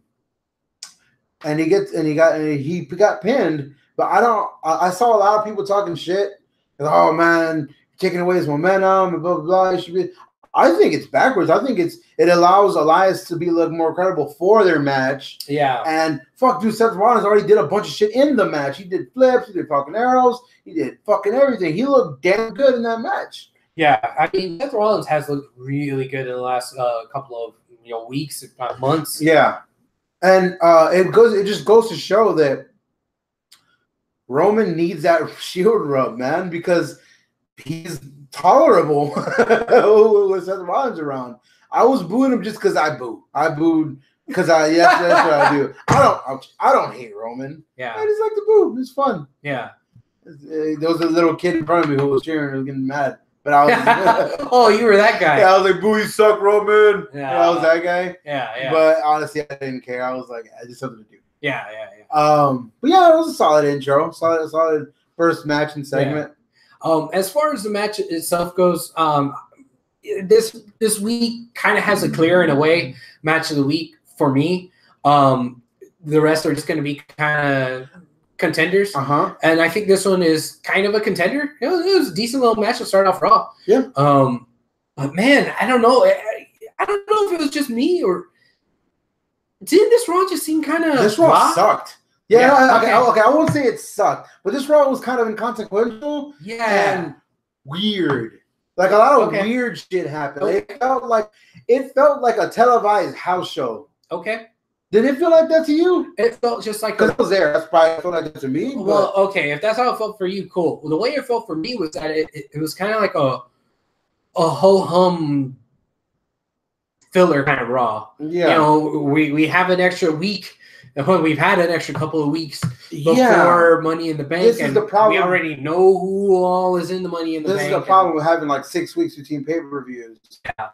he got pinned, but I saw a lot of people talking shit. Like, oh man, taking away his momentum and blah blah blah. It should be. I think it's backwards. I think it allows Elias to be a little more credible for their match. Yeah. And fuck, dude, Seth Rollins already did a bunch of shit in the match. He did flips, he did fucking arrows, he did fucking everything. He looked damn good in that match. Yeah, I mean, Seth Rollins has looked really good in the last couple of weeks, if not months. Yeah, and it just goes to show that Roman needs that shield rub, man, because he's tolerable with Seth Rollins around. I was booing him just because I boo. I booed because that's what I do. I don't hate Roman. Yeah, I just like to boo. It's fun. Yeah, there was a little kid in front of me who was cheering and was getting mad. But I was oh, you were that guy. Yeah, I was like, boo, you suck, Roman. Yeah, I was that guy. Yeah, yeah. But honestly, I didn't care. I was like, I just something to do. Yeah, yeah, yeah. But yeah, it was a solid intro. Solid first match and segment. Yeah. As far as the match itself goes, this week kind of has a clear, in a way, match of the week for me. The rest are just going to be kind of contenders. And I think this one is kind of a contender. It was a decent little match to start off Raw. Yeah. But man, I don't know. I don't know if it was just me or didn't this Raw just seem kind of this Raw sucked. Yeah, okay. I won't say it sucked, but this Raw was kind of inconsequential. Yeah. And weird. Like a lot of weird shit happened. Okay. It felt like a televised house show. Okay. Did it feel like that to you? It felt just like because I was there. That's probably it felt like that to me. Well, okay, if that's how it felt for you, cool. Well, the way it felt for me was that it was kind of like a ho hum filler kind of Raw. Yeah, we have an extra week. We've had an extra couple of weeks before Money in the Bank. This is the problem. We already know who all is in the Money in the Bank. This is the problem with having like 6 weeks between pay-per-views. Yeah.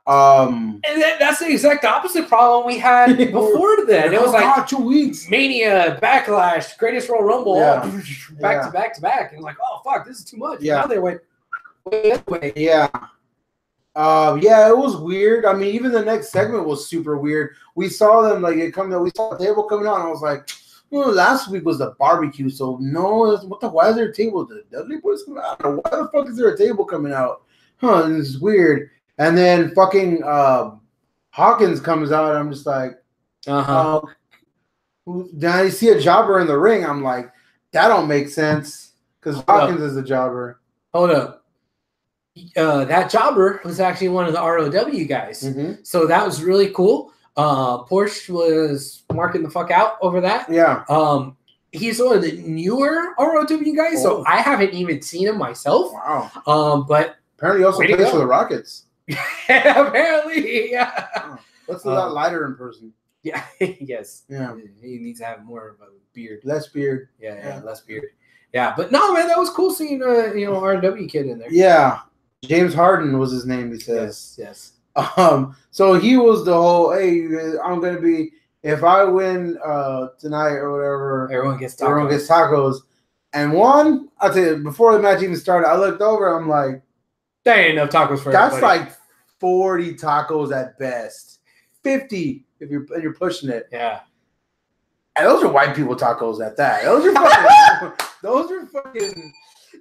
And that's the exact opposite problem we had before then. It was like 2 weeks. Mania, Backlash, Greatest Royal Rumble, back to back to back. And like, oh fuck, this is too much. Yeah. Now they went that way. Yeah. Yeah, it was weird. I mean, even the next segment was super weird. We saw them we saw the table coming out, and I was like, last week was the barbecue, so no, why is there a table? The Dudley Boys coming out? Why the fuck is there a table coming out? This is weird. And then fucking Hawkins comes out, and I'm just like, then I see a jobber in the ring. I'm like, that don't make sense because Hawkins is a jobber. Hold up. That jobber was actually one of the ROW guys. So that was really cool. Porsche was marking the fuck out over that. Yeah. He's one of the newer ROW guys, so I haven't even seen him myself. Wow. But apparently he also plays for the Rockets. Apparently, yeah. Oh, let's do that lighter in person. Yeah. Yes. Yeah. He needs to have more of a beard. Less beard. Yeah, less beard. Yeah, but no, man, that was cool seeing ROW kid in there. Yeah. James Harden was his name. He says. Yes. So he was the whole. Hey, I'm gonna be if I win tonight or whatever. Everyone gets tacos. Everyone gets tacos. And one, I'll tell you, before the match even started, I looked over. I'm like, there ain't enough tacos for that's everybody. like 40 tacos at best, 50 if you're pushing it. Yeah. And those are white people tacos at that. Those are fucking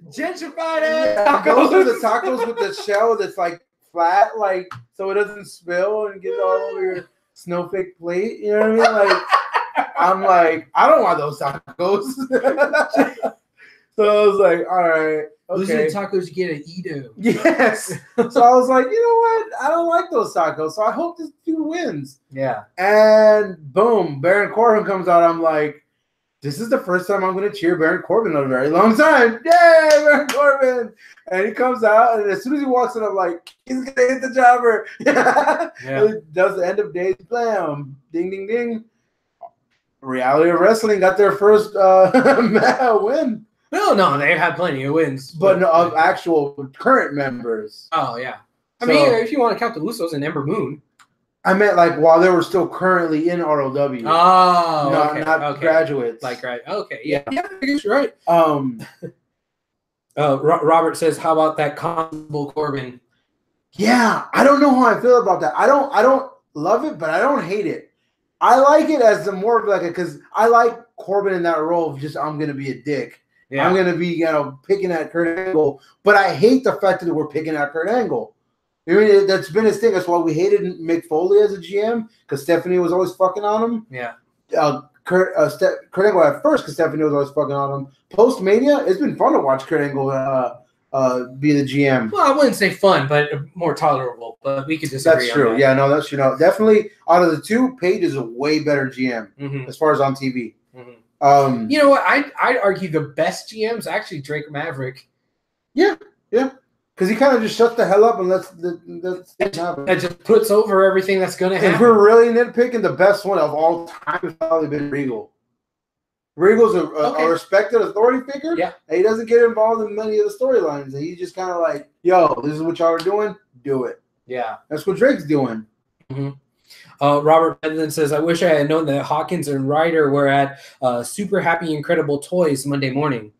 gentrified ass tacos. Those are the tacos with the shell that's like flat, like so it doesn't spill and get all over your snowflake plate. You know what I mean? Like I'm like, I don't want those tacos. So I was like, all right. Those are the tacos you get at Edo. Yes. So I was like, you know what? I don't like those tacos. So I hope this dude wins. Yeah. And boom, Baron Corbin comes out. I'm like, this is the first time I'm going to cheer Baron Corbin in a very long time. Yay, Baron Corbin. And he comes out. And as soon as he walks in, I'm like, he's going to hit the jobber. Yeah. He does the end of days. Blam. Ding, ding, ding. Reality of Wrestling got their first win. No, they've had plenty of wins. But no, of actual current members. Oh, yeah. I mean, if you want to count the Usos and Ember Moon. I meant like while they were still currently in ROW. Oh, not graduates. Like, right. Okay, yeah. Yeah, I guess you're right. Robert says, how about that Constable Corbin? Yeah, I don't know how I feel about that. I don't love it, but I don't hate it. I like it as the more of like a, because I like Corbin in that role of just I'm gonna be a dick. Yeah. I'm gonna be picking at Kurt Angle, but I hate the fact that we're picking at Kurt Angle. I mean, that's been his thing. That's why we hated Mick Foley as a GM because Stephanie was always fucking on him. Yeah. Kurt Angle at first because Stephanie was always fucking on him. Post Mania, it's been fun to watch Kurt Angle be the GM. Well, I wouldn't say fun, but more tolerable. But we could disagree. That's true. On that. Yeah, no, that's definitely out of the two, Paige is a way better GM as far as on TV. Mm-hmm. You know what? I'd argue the best GM's actually Drake Maverick. Yeah. Because he kind of just shuts the hell up and lets things happen. That just puts over everything that's going to happen. If we're really nitpicking, the best one of all time has probably been Regal. Regal's a respected authority figure. Yeah. And he doesn't get involved in many of the storylines. And he's just kind of like, yo, this is what y'all are doing. Do it. Yeah. That's what Drake's doing. Mm-hmm. Robert Bedlin says, I wish I had known that Hawkins and Ryder were at Super Happy Incredible Toys Monday morning.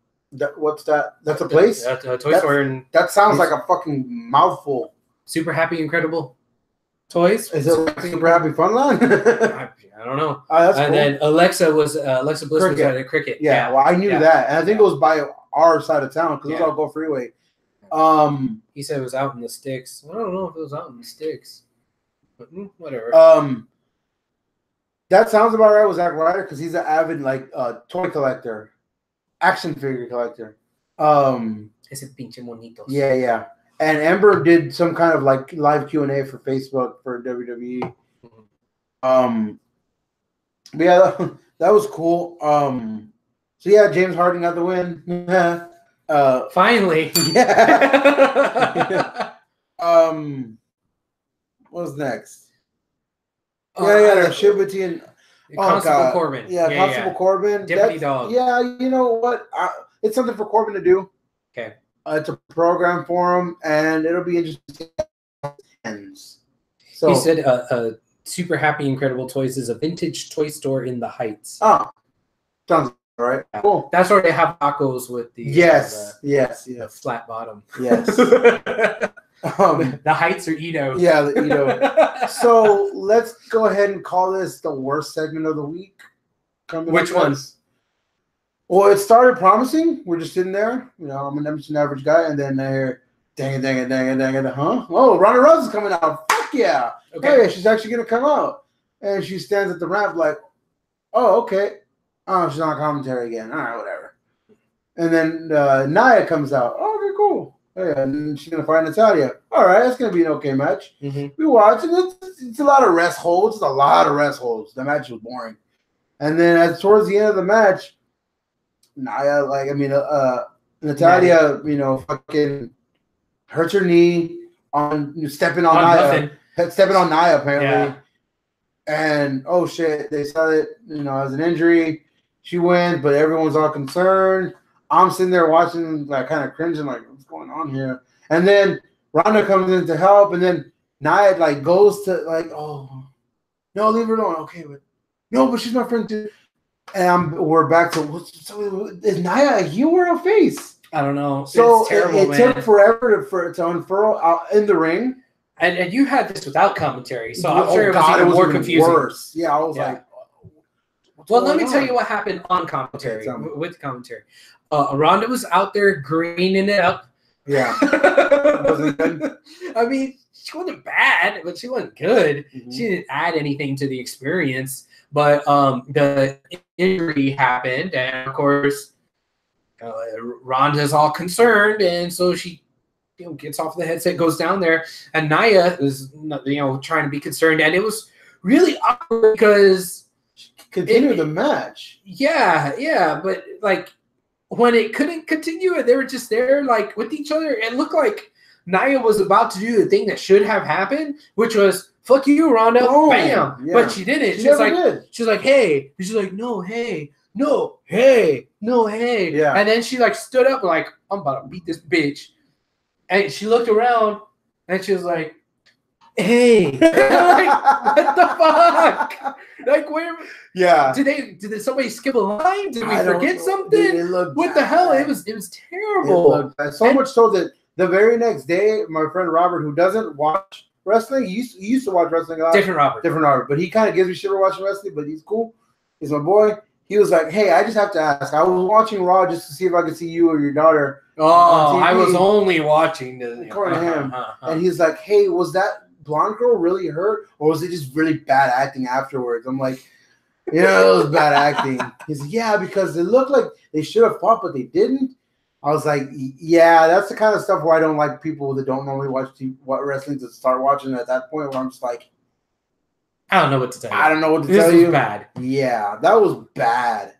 What's that? That's a place? That's a toy store. That sounds like a fucking mouthful. Super Happy Incredible Toys? Is it like Super Happy Funland? I don't know. That's and cool. then Alexa Bliss was at a Cricket. Yeah, well, I knew that. And I think it was by our side of town because it was all Go Freeway. He said it was out in the sticks. I don't know if it was out in the sticks. But, whatever. That sounds about right with Zack Ryder because he's an avid toy collector, action figure collector. Ese pinche monitos. Yeah. And Ember did some kind of like live Q&A for Facebook for WWE. But yeah, that was cool. So yeah, James Harden got the win. Finally. Yeah. What was next? The Shibati and Constable Corbin. Yeah, Constable Corbin. Deputy Dog. Yeah, you know what? It's something for Corbin to do. Okay. It's a program for him, and it'll be interesting. So he said, Super Happy Incredible Toys is a vintage toy store in the Heights. Oh, sounds all right. Cool. That's where they have tacos with the the flat bottom. Yes. The Heights or Edo. Yeah, the Edo. So let's go ahead and call this the worst segment of the week. Which one? Well, it started promising. We're just sitting there. I'm an average guy, and then I hear dang it, huh? Oh, Ramirez is coming out. Fuck yeah. Okay. Hey, she's actually gonna come out. And she stands at the ramp like, oh, okay. Oh, she's on commentary again. All right, whatever. And then Nia comes out. Oh, okay, cool. Oh, yeah, and she's gonna fight Natalia. All right, that's gonna be an okay match. Mm-hmm. We watch it. It's a lot of rest holds. It's a lot of rest holds. The match was boring. And then towards the end of the match, Nia, Natalia, fucking hurts her knee on stepping on Nia. Stepping on Nia, apparently. Yeah. And, oh, shit, they saw it, as an injury. She wins, but everyone's all concerned. I'm sitting there watching, kind of cringing, what's going on here? And then Ronda comes in to help, and then Nia like goes to like, oh no, leave her alone. Okay, but no, but she's my friend too. And we're back to so is Nia a heel or a face? I don't know. So it's terrible, it took forever to unfurl out in the ring. And you had this without commentary, so I'm sure it was even more confusing. Worse. Yeah, I was like, well, let me tell you what happened on commentary, with commentary. Ronda was out there greening it up. Yeah. Wasn't good. I mean, she wasn't bad, but she wasn't good. Mm-hmm. She didn't add anything to the experience. But the injury happened, and, of course, Ronda's all concerned, and so she gets off the headset, goes down there, and Nia is trying to be concerned, and it was really awkward because continue the match. Yeah, but like when it couldn't continue, and they were just there like with each other, it looked like Nia was about to do the thing that should have happened, which was "fuck you, Ronda," bam. Yeah. But she didn't. She's like, "Hey," she's like, "No, hey." No, hey, no, hey. Yeah. And then she like stood up like, I'm about to beat this bitch. And she looked around and she was like, hey. Like, what the fuck? Like, where? Yeah. Did somebody skip a line? Did we forget something? What the hell? It was terrible. So much so that the very next day, my friend Robert, who doesn't watch wrestling, he used to watch wrestling a lot. Different Robert. But he kind of gives me shit for watching wrestling, but he's cool. He's my boy. He was like, hey, I just have to ask. I was watching Raw just to see if I could see you or your daughter. Oh, I was only watching according to him. And he's like, hey, was that blonde girl really hurt? Or was it just really bad acting afterwards? I'm like, it was bad acting. He's like, yeah, because it looked like they should have fought, but they didn't. I was like, yeah, that's the kind of stuff where I don't like people that don't normally watch wrestling to start watching at that point where I'm just like, I don't know what to tell you. I don't know what to tell you. This was bad. Yeah, that was bad.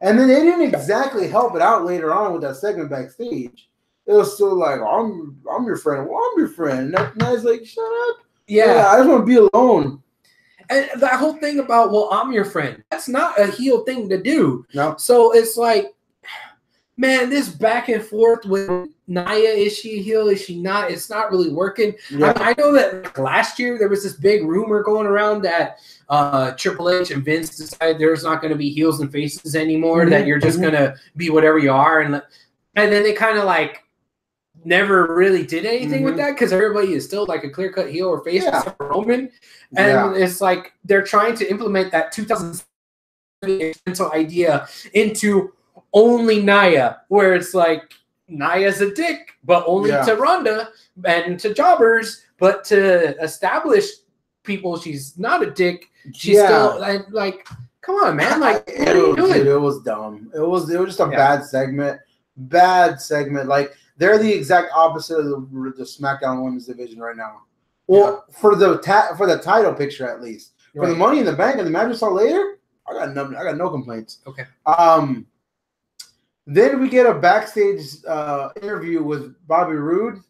And then they didn't exactly help it out later on with that segment backstage. It was still like, I'm your friend. Well, I'm your friend. And I was like, shut up. Yeah, I just want to be alone. And that whole thing about, well, I'm your friend. That's not a heel thing to do. No. So it's like, man, this back and forth with Nia, is she a heel? Is she not? It's not really working. Yeah. I know that last year there was this big rumor going around that Triple H and Vince decided there's not going to be heels and faces anymore, that you're just going to be whatever you are. And then they kind of like never really did anything with that because everybody is still like a clear-cut heel or face except for Roman. And it's like they're trying to implement that 2007 idea into only Nia, where it's like Nia's a dick, but only to Ronda and to jobbers, but to established people, she's not a dick. She's still like, come on, man! Like, what are you doing? It was dumb. It was just a bad segment. Bad segment. Like they're the exact opposite of the SmackDown Women's Division right now. Well, for the title picture at least. For the Money in the Bank and the match we saw later, I got no complaints. Okay. Then we get a backstage interview with Bobby Roode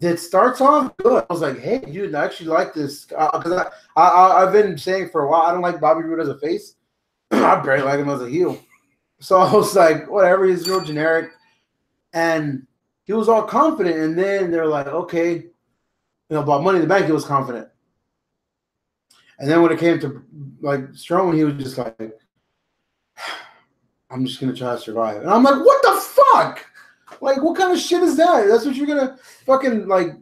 that starts off good. I was like, hey, dude, I actually like this. Because I've been saying for a while, I don't like Bobby Roode as a face. I barely like him as a heel. So I was like, whatever, he's real generic. And he was all confident. And then they're like, okay, about Money in the Bank, he was confident. And then when it came to like Strowman, he was just like, I'm just going to try to survive. And I'm like, what the fuck? Like, what kind of shit is that? That's what you're going to fucking, like,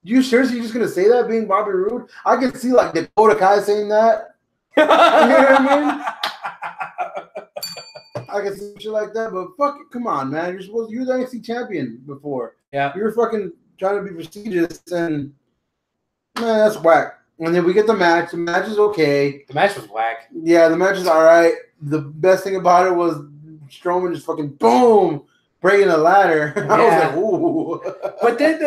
you seriously just going to say that being Bobby Roode? I can see, like, Dakota Kai saying that. You know what I mean? I can see shit like that, but fuck it, come on, man. You're the NXT champion before. Yeah. You're fucking trying to be prestigious, and, man, that's whack. And then we get the match. The match is okay. The match was whack. Yeah, the match is all right. The best thing about it was Strowman just fucking boom, breaking the ladder. Yeah. I was like, ooh. But then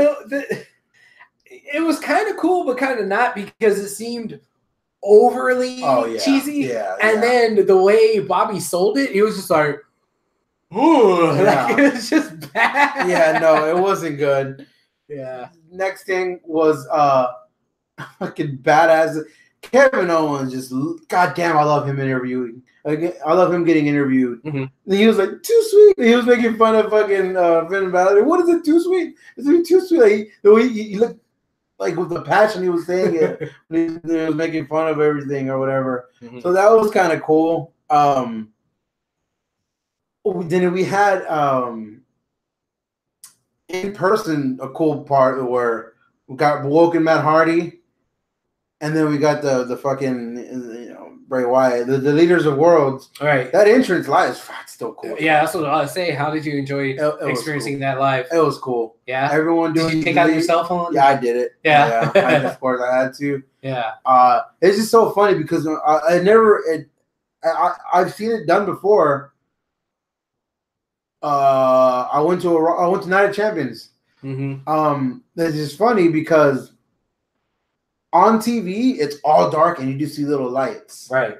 it was kind of cool, but kind of not because it seemed overly cheesy. Yeah, and then the way Bobby sold it, it was just like, ooh, like it was just bad. Yeah, no, it wasn't good. Yeah. Next thing was fucking badass Kevin Owens just, goddamn, I love him interviewing. I love him getting interviewed. Mm-hmm. And he was like, too sweet. He was making fun of fucking Finn Balor. What is it, too sweet? Is it too sweet? Like, the way he looked like with the passion he was saying it, when he was making fun of everything or whatever. Mm-hmm. So that was kind of cool. Then we had in person a cool part where we got Woken Matt Hardy, and then we got the fucking Bray Wyatt, the leaders of worlds. All right, that entrance live is still cool. Yeah, that's what I was saying. How did you enjoy experiencing that live? It was cool. Yeah, everyone doing. Did you take out your cell phone? Yeah, I did it. Yeah, of course I had to. Yeah. It's just so funny because I've seen it done before. I went to Night of Champions. Mm-hmm. It's just funny because on TV it's all dark and you just see little lights. Right.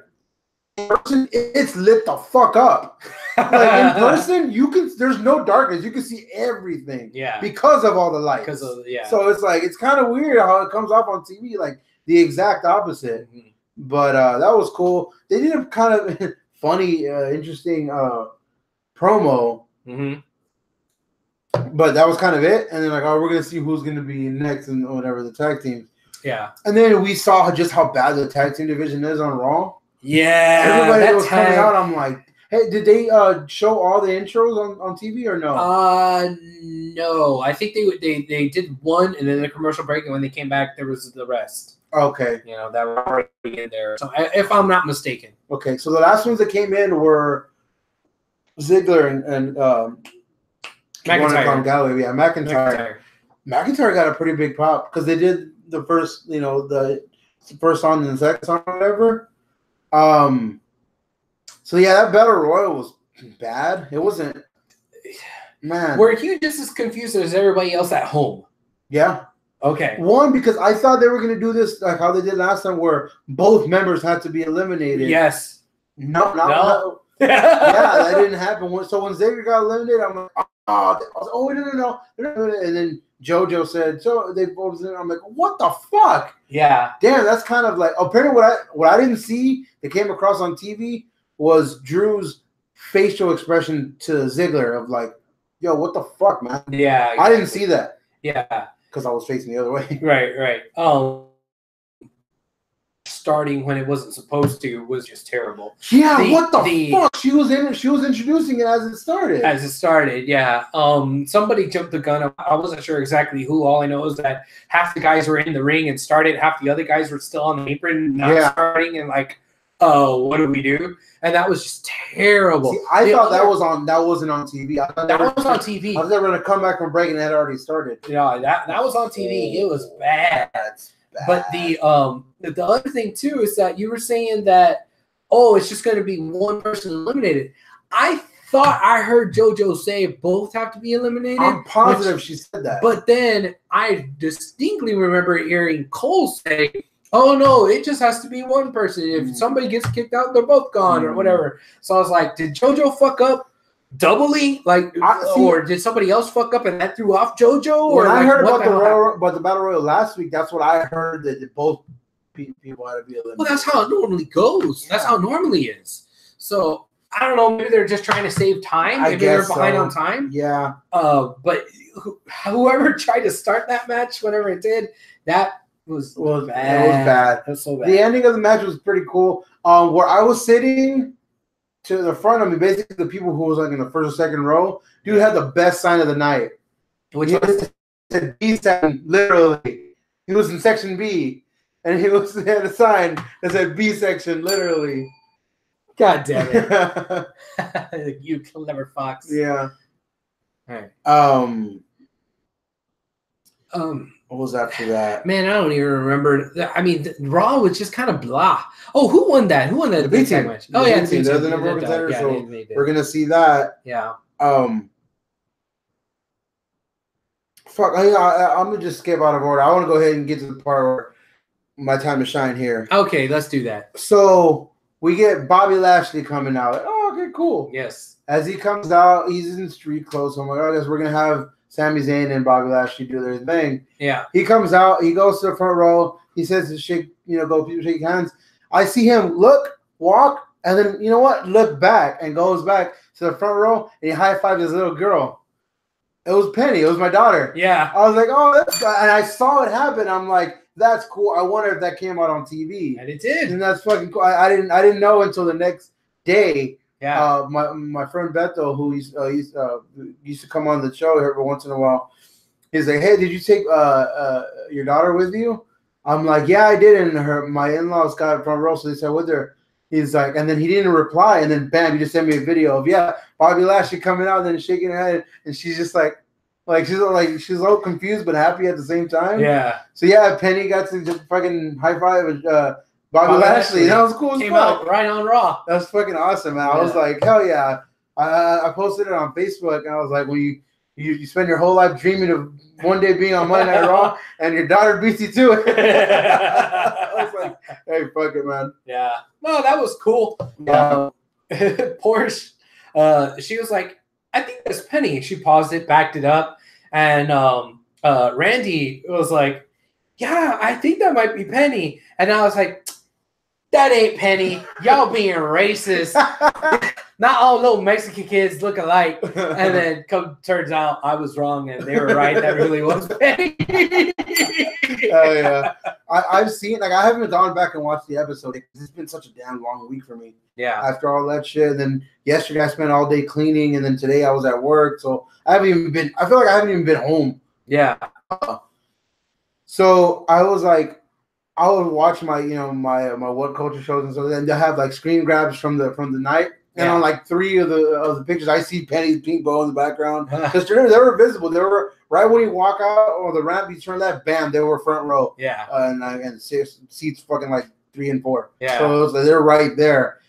In person, it's lit the fuck up. Like in person, there's no darkness. You can see everything. Yeah. Because of all the lights. So it's like it's kind of weird how it comes off on TV, like the exact opposite. Mm-hmm. But that was cool. They did a kind of funny, interesting promo. Mm-hmm. But that was kind of it. And then like, oh, we're gonna see who's gonna be next and whatever the tag team. Yeah. And then we saw just how bad the tag team division is on Raw. Yeah. Everybody that was coming out, I'm like, hey, did they show all the intros on TV or no? No. I think they did one and then the commercial break, and when they came back, there was the rest. Okay. That were already in there. So if I'm not mistaken. Okay. So the last ones that came in were Ziggler and McIntyre. Galloway. Yeah, McIntyre. McIntyre got a pretty big pop because they did the first, the first song and the second song or whatever. So yeah, that Battle Royal was bad. It wasn't. Man, were you just as confused as everybody else at home? Yeah. Okay. One, because I thought they were going to do this like how they did last time, where both members had to be eliminated. Yes. No. Yeah, that didn't happen. So when Xavier got eliminated, I'm like, oh, no. And then JoJo said, so they both said, I'm like, what the fuck? Yeah. Damn, that's kind of like, apparently what I didn't see that came across on TV was Drew's facial expression to Ziggler of like, yo, what the fuck, man? Yeah. Exactly. I didn't see that. Yeah. Because I was facing the other way. Right. Starting when it wasn't supposed to was just terrible. Yeah, what the fuck? She was introducing it as it started. Yeah. Somebody jumped the gun. I wasn't sure exactly who. All I know is that half the guys were in the ring and started, half the other guys were still on the apron, not starting, and like, oh, what do we do? And that was just terrible. See, I thought that wasn't on TV. I thought that was on TV. I was never gonna come back from break and it had already started. Yeah, that was on TV. It was bad. But the other thing too is that you were saying that, oh, it's just going to be one person eliminated. I thought I heard JoJo say both have to be eliminated. I'm positive she said that. But then I distinctly remember hearing Cole say, oh no, it just has to be one person. If somebody gets kicked out, they're both gone or whatever. So I was like, did JoJo fuck up doubly? Or did somebody else fuck up and that threw off JoJo? When I heard about the Battle Royal last week, that's what I heard, that both people had to be eliminated. Well, that's how it normally goes. Yeah. That's how it normally is. So I don't know. Maybe they're just trying to save time. Maybe they're behind on time. Yeah. But whoever tried to start that match, whatever it did, that was bad. It was bad. It was so bad. The ending of the match was pretty cool. Where I was sitting to the front of me, basically the people who was like in the first or second row, dude had the best sign of the night. Which was B section, literally. He was in section B, and he had a sign that said B section, literally. God damn it! You clever fox. Yeah. All right. What was after that? Man, I don't even remember. I mean, Raw was just kind of blah. Oh, who won that? Who won that? The B team match? Oh yeah, they're the number one contender, so we're gonna see that. Yeah. Fuck. I'm gonna just skip out of order. I want to go ahead and get to the part where my time to shine here. Okay, let's do that. So we get Bobby Lashley coming out. Oh, okay, cool. Yes. As he comes out, he's in street clothes. So I'm like, I guess we're gonna have Sami Zayn and Bobby Lashley do their thing. Yeah. He comes out. He goes to the front row. he says to shake, go people shake hands. I see him look, walk, and then you know what? Look back and goes back to the front row and he high fived his little girl. It was Penny. It was my daughter. Yeah. I was like, oh, that's and I saw it happen. I'm like, that's cool. I wonder if that came out on TV. And it did. And that's fucking cool. I didn't know until the next day. Yeah. My friend Beto, who used to come on the show every once in a while, he's like, hey, did you take your daughter with you? I'm like, yeah, I did. And my in-laws got front row, so they said with her. He's like, and then he didn't reply, and then bam, he just sent me a video of Bobby Lashley coming out, and then shaking her head, and she's just like she's all confused but happy at the same time. Yeah. So yeah, Penny got to just fucking high five with Bobby Lashley. That was cool as fuck. Came out right on Raw. That's fucking awesome, man. I was like, hell yeah. I posted it on Facebook, and I was like, when you spend your whole life dreaming of one day being on Monday Night Raw, and your daughter beats you to it. I was like, hey, fuck it, man. Yeah. No, that was cool. Yeah. Porsche, she was like, I think that's Penny. She paused it, backed it up, and Randy was like, yeah, I think that might be Penny. And I was like, that ain't Penny. Y'all being racist. Not all little Mexican kids look alike. And then turns out I was wrong and they were right. That really was Penny. Oh yeah. I've seen, I haven't gone back and watched the episode because it's been such a damn long week for me. Yeah. After all that shit. And then yesterday I spent all day cleaning, and then today I was at work. So I feel like I haven't even been home. Yeah. So I was like, I would watch my my What Culture shows, and so then they have like screen grabs from the night, and on like 3 of the pictures, I see Penny's pink bow in the background because they were visible. They were right when you walk out or the ramp, you turn left, bam, they were front row. Yeah, and seats fucking like 3 and 4. Yeah, so it was like, they're right there.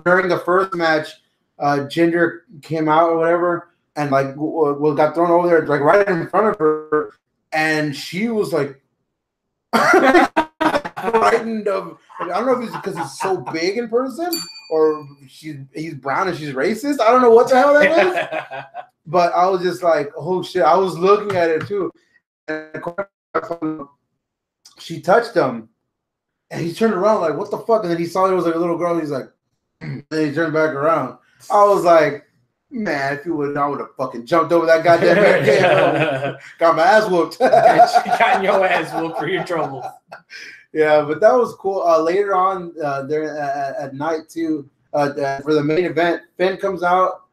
During the first match, Jinder came out or whatever, and like got thrown over there like right in front of her, and she was like. Frightened of, I don't know if it's because he's so big in person or he's brown and she's racist. I don't know what the hell that is. But I was just like, oh shit. I was looking at it too. And she touched him and he turned around like, what the fuck? And then he saw it was like a little girl. He's like, and then he turned back around. I was like, man, if you would, I would have fucking jumped over that goddamn barricade. Got my ass whooped. Got your ass whooped for your troubles. Yeah, but that was cool. Later on, there at night too, for the main event, Finn comes out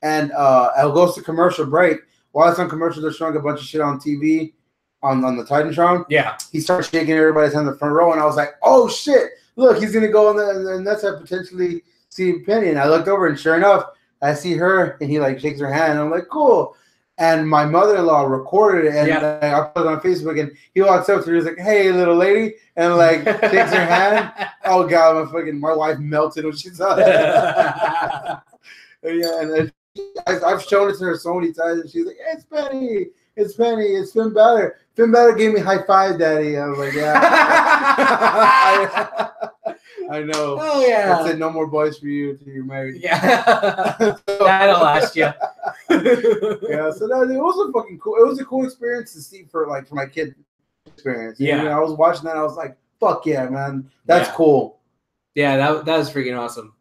and it goes to commercial break. While it's on commercial, they're showing a bunch of shit on TV on the Titantron. Yeah, he starts shaking everybody's hand in the front row, and I was like, "Oh shit! Look, he's gonna go and that's how potentially see Penny." And I looked over, and sure enough, I see her, and he like shakes her hand. And I'm like, "Cool." And my mother-in-law recorded it, and I put it on Facebook. And he walks up to her, he's like, "Hey, little lady," and like shakes her hand. Oh god, my wife melted when she saw that. Yeah, and then I've shown it to her so many times, and she's like, "It's Penny, it's Penny, it's Finn Balor. Finn Balor gave me high five, Daddy." I was like, "Yeah." I know. Oh yeah. I said no more boys for you until you're married. Yeah. That'll last you. Yeah. So it was a fucking cool. It was a cool experience to see for my kid experience. Yeah. I was watching that. I was like, "Fuck yeah, man, that's cool." Yeah, that was freaking awesome.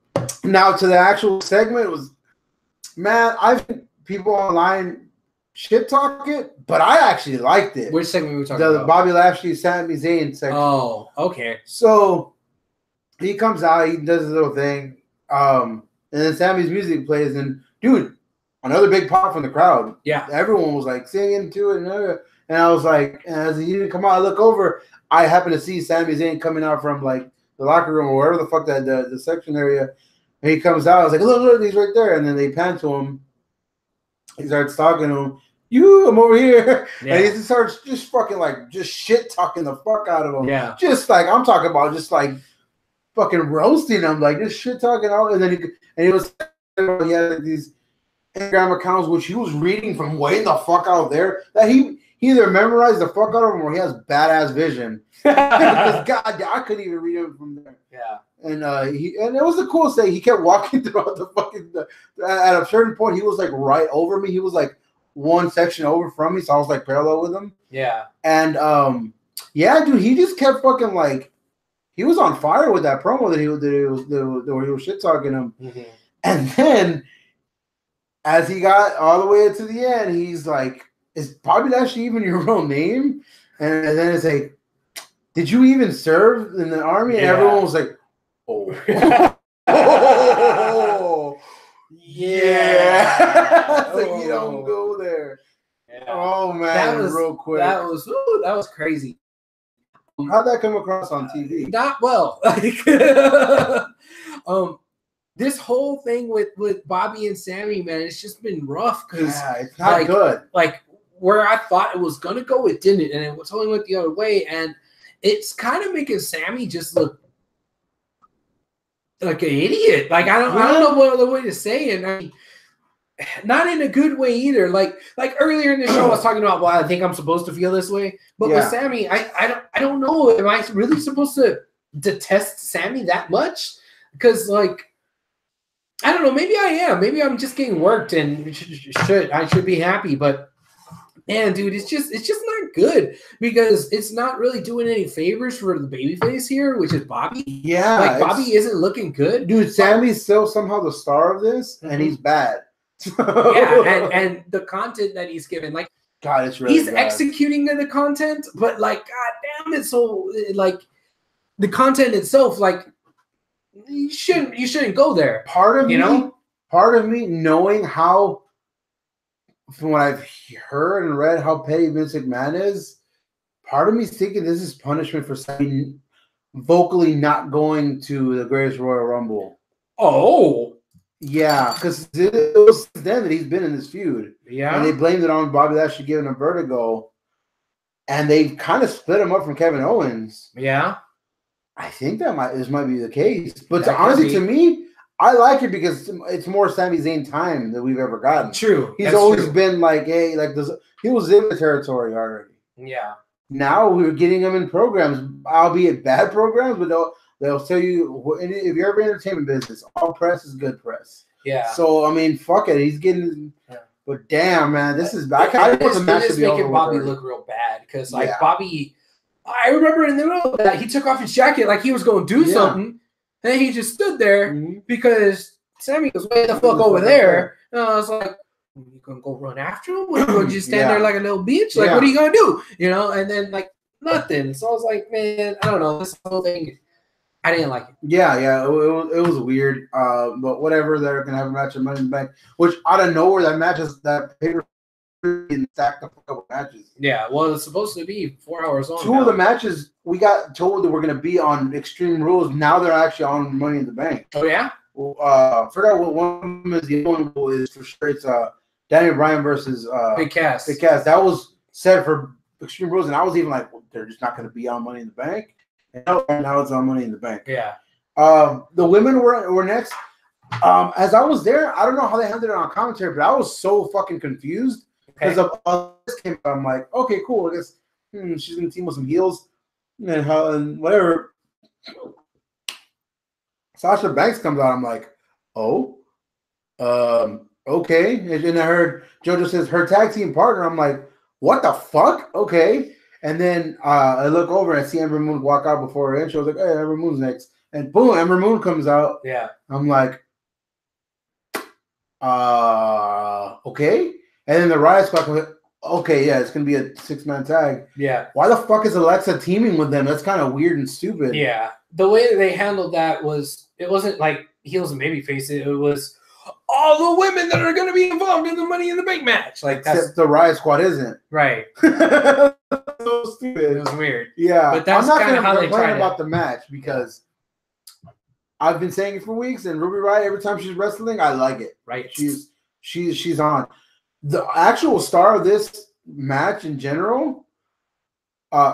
Now to the actual segment was, man, I've people online shit talk it, but I actually liked it. Which segment were we talking about? The Bobby Lashley, Sami Zayn section. Oh, okay. So he comes out, he does his little thing, and then Sammy's music plays, and dude, another big pop from the crowd. Yeah, everyone was like singing to it, and I was like, as he didn't come out, I look over, I happen to see Sami Zayn coming out from like the locker room or wherever the fuck that the section area, and he comes out. I was like, look, he's right there, and then they pan to him. He starts talking to him. I'm over here. Yeah. And he starts just fucking like just shit talking the fuck out of him. Yeah, just like I'm talking about, just like fucking roasting him, like this shit talking all, and then he had like these Instagram accounts which he was reading from way the fuck out there that he either memorized the fuck out of them or he has badass vision. Because god, I couldn't even read him from there. Yeah, and it was the coolest thing. He kept walking throughout the fucking. At a certain point, he was like right over me. He was like one section over from me, so I was like parallel with him. Yeah, and Yeah, dude, he just kept fucking like he was on fire with that promo where he was shit talking him, and then as he got all the way to the end, he's like, "Is Bobby Lashley even your real name?" And then it's like, "Did you even serve in the army?" And everyone was like, "Oh, oh, yeah." It's like, you don't go there. Yeah. Oh man, that was real quick. That was crazy. How'd that come across on TV? Not well. This whole thing with Bobby and Sammy, man, it's just been rough because it's not good. Like where I thought it was gonna go, it didn't, and it totally went the other way, and it's kind of making Sammy just look like an idiot. Like I don't know what other way to say it. I mean, not in a good way either. Like earlier in the show, I was talking about, well, I think I'm supposed to feel this way, but with Sammy, I don't know. Am I really supposed to detest Sammy that much? Because like, I don't know. Maybe I am. Maybe I'm just getting worked, and I should be happy. But man, dude, it's just not good because it's not really doing any favors for the babyface here, which is Bobby. Yeah, like Bobby isn't looking good, dude. Sammy's still somehow the star of this, and he's bad. Yeah, and the content that he's given, like, God, it's really he's bad. executing the content, but like, god damn it, so like the content itself, like, you shouldn't go there. Part of me knowing how, from what I've heard and read, how petty Vince McMahon is, part of me is thinking this is punishment for Sammy vocally not going to the Greatest Royal Rumble. Oh. Yeah, because it was then that he's been in this feud. Yeah. And they blamed it on Bobby Lashley giving him vertigo. And they kind of split him up from Kevin Owens. Yeah. I think this might be the case. But honestly, to me, I like it because it's more Sami Zayn time than we've ever gotten. True. He's always been like, hey, like this. He was in the territory already. Yeah. Now we're getting him in programs, albeit bad programs, but they'll tell you, if you're ever in the entertainment business, all press is good press. Yeah. So, I mean, fuck it. He's getting but damn, man, this is bad. This is making Bobby look real bad because, like, Bobby, I remember in the middle of that, he took off his jacket like he was going to do something, and he just stood there because Sammy was way the fuck over there. And I was like, you gonna go run after him? Or you gonna just stand there like a little bitch? Like, what are you gonna do? You know? And then, like, nothing. So I was like, man, I don't know. This whole thing, I didn't like it. Yeah, it was weird. But whatever, they're gonna have a match of Money in the Bank, which out of nowhere, that paper stacked up a couple matches. Yeah, well, it's supposed to be 4 hours long. Two of the matches we got told that were gonna be on Extreme Rules. Now they're actually on Money in the Bank. Oh yeah. Forgot what one is. The other one is for sure. It's Daniel Bryan versus Big Cass. Big Cass. That was set for Extreme Rules, and I was even like, well, they're just not going to be on Money in the Bank. And now it's on Money in the Bank. Yeah. The women were next. As I was there, I don't know how they handled it on commentary, but I was so fucking confused because of this came out. I'm like, okay, cool. I guess she's going to team with some heels and whatever. Sasha Banks comes out. I'm like, oh, okay. And then I heard JoJo says her tag team partner. I'm like, what the fuck? Okay. And then I look over and I see Ember Moon walk out before her intro. I was like, hey, Ember Moon's next. And boom, Ember Moon comes out. Yeah. I'm like, okay. And then the Riot Squad comes out. Okay, yeah, it's going to be a 6-man tag. Yeah. Why the fuck is Alexa teaming with them? That's kind of weird and stupid. Yeah. The way that they handled that was, it wasn't like heels and babyface. It was all the women that are going to be involved in the Money in the Bank match. Like, except the Riot Squad isn't. Right. So stupid. It was weird. Yeah. But that's kind of how they tried about the match because I've been saying it for weeks, and Ruby Riott, every time she's wrestling, I like it. Right. She's on. The actual star of this match in general,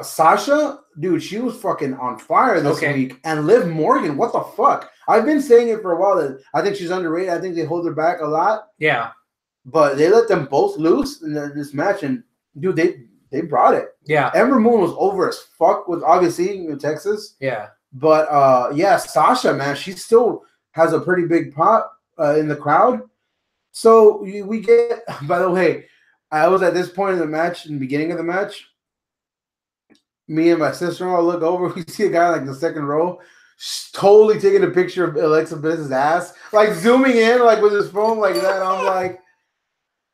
Sasha, dude, she was fucking on fire this week. And Liv Morgan, what the fuck? I've been saying it for a while that I think she's underrated. I think they hold her back a lot. Yeah. But they let them both loose in this match, and dude, they brought it. Yeah. Ember Moon was over as fuck with obviously in Texas. Yeah. But Sasha, man, she still has a pretty big pop in the crowd. So we get, by the way, I was at this point in the match, in the beginning of the match, me and my sister-in-law look over. We see a guy like in the second row, totally taking a picture of Alexa Bliss's ass, like zooming in, like with his phone, like that. I'm like,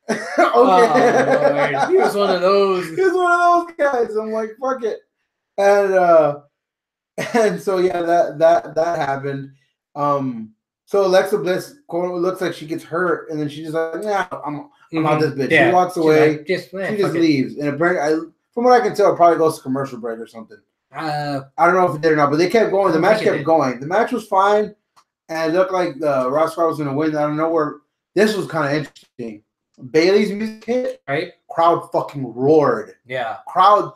okay. Oh, Lord. He was one of those. He was one of those guys. I'm like, fuck it. And so yeah, that happened. So Alexa Bliss looks like she gets hurt, and then she's just like, "Yeah, I'm out this bitch." Yeah. She walks away. Like, she just leaves, and apparently, from what I can tell, it probably goes to commercial break or something. I don't know if it did or not, but they kept going. The match kept going. The match was fine, and it looked like Raw Squad was going to win. I don't know where. This was kind of interesting. Bayley's music hit. Right. Crowd fucking roared. Yeah. Crowd.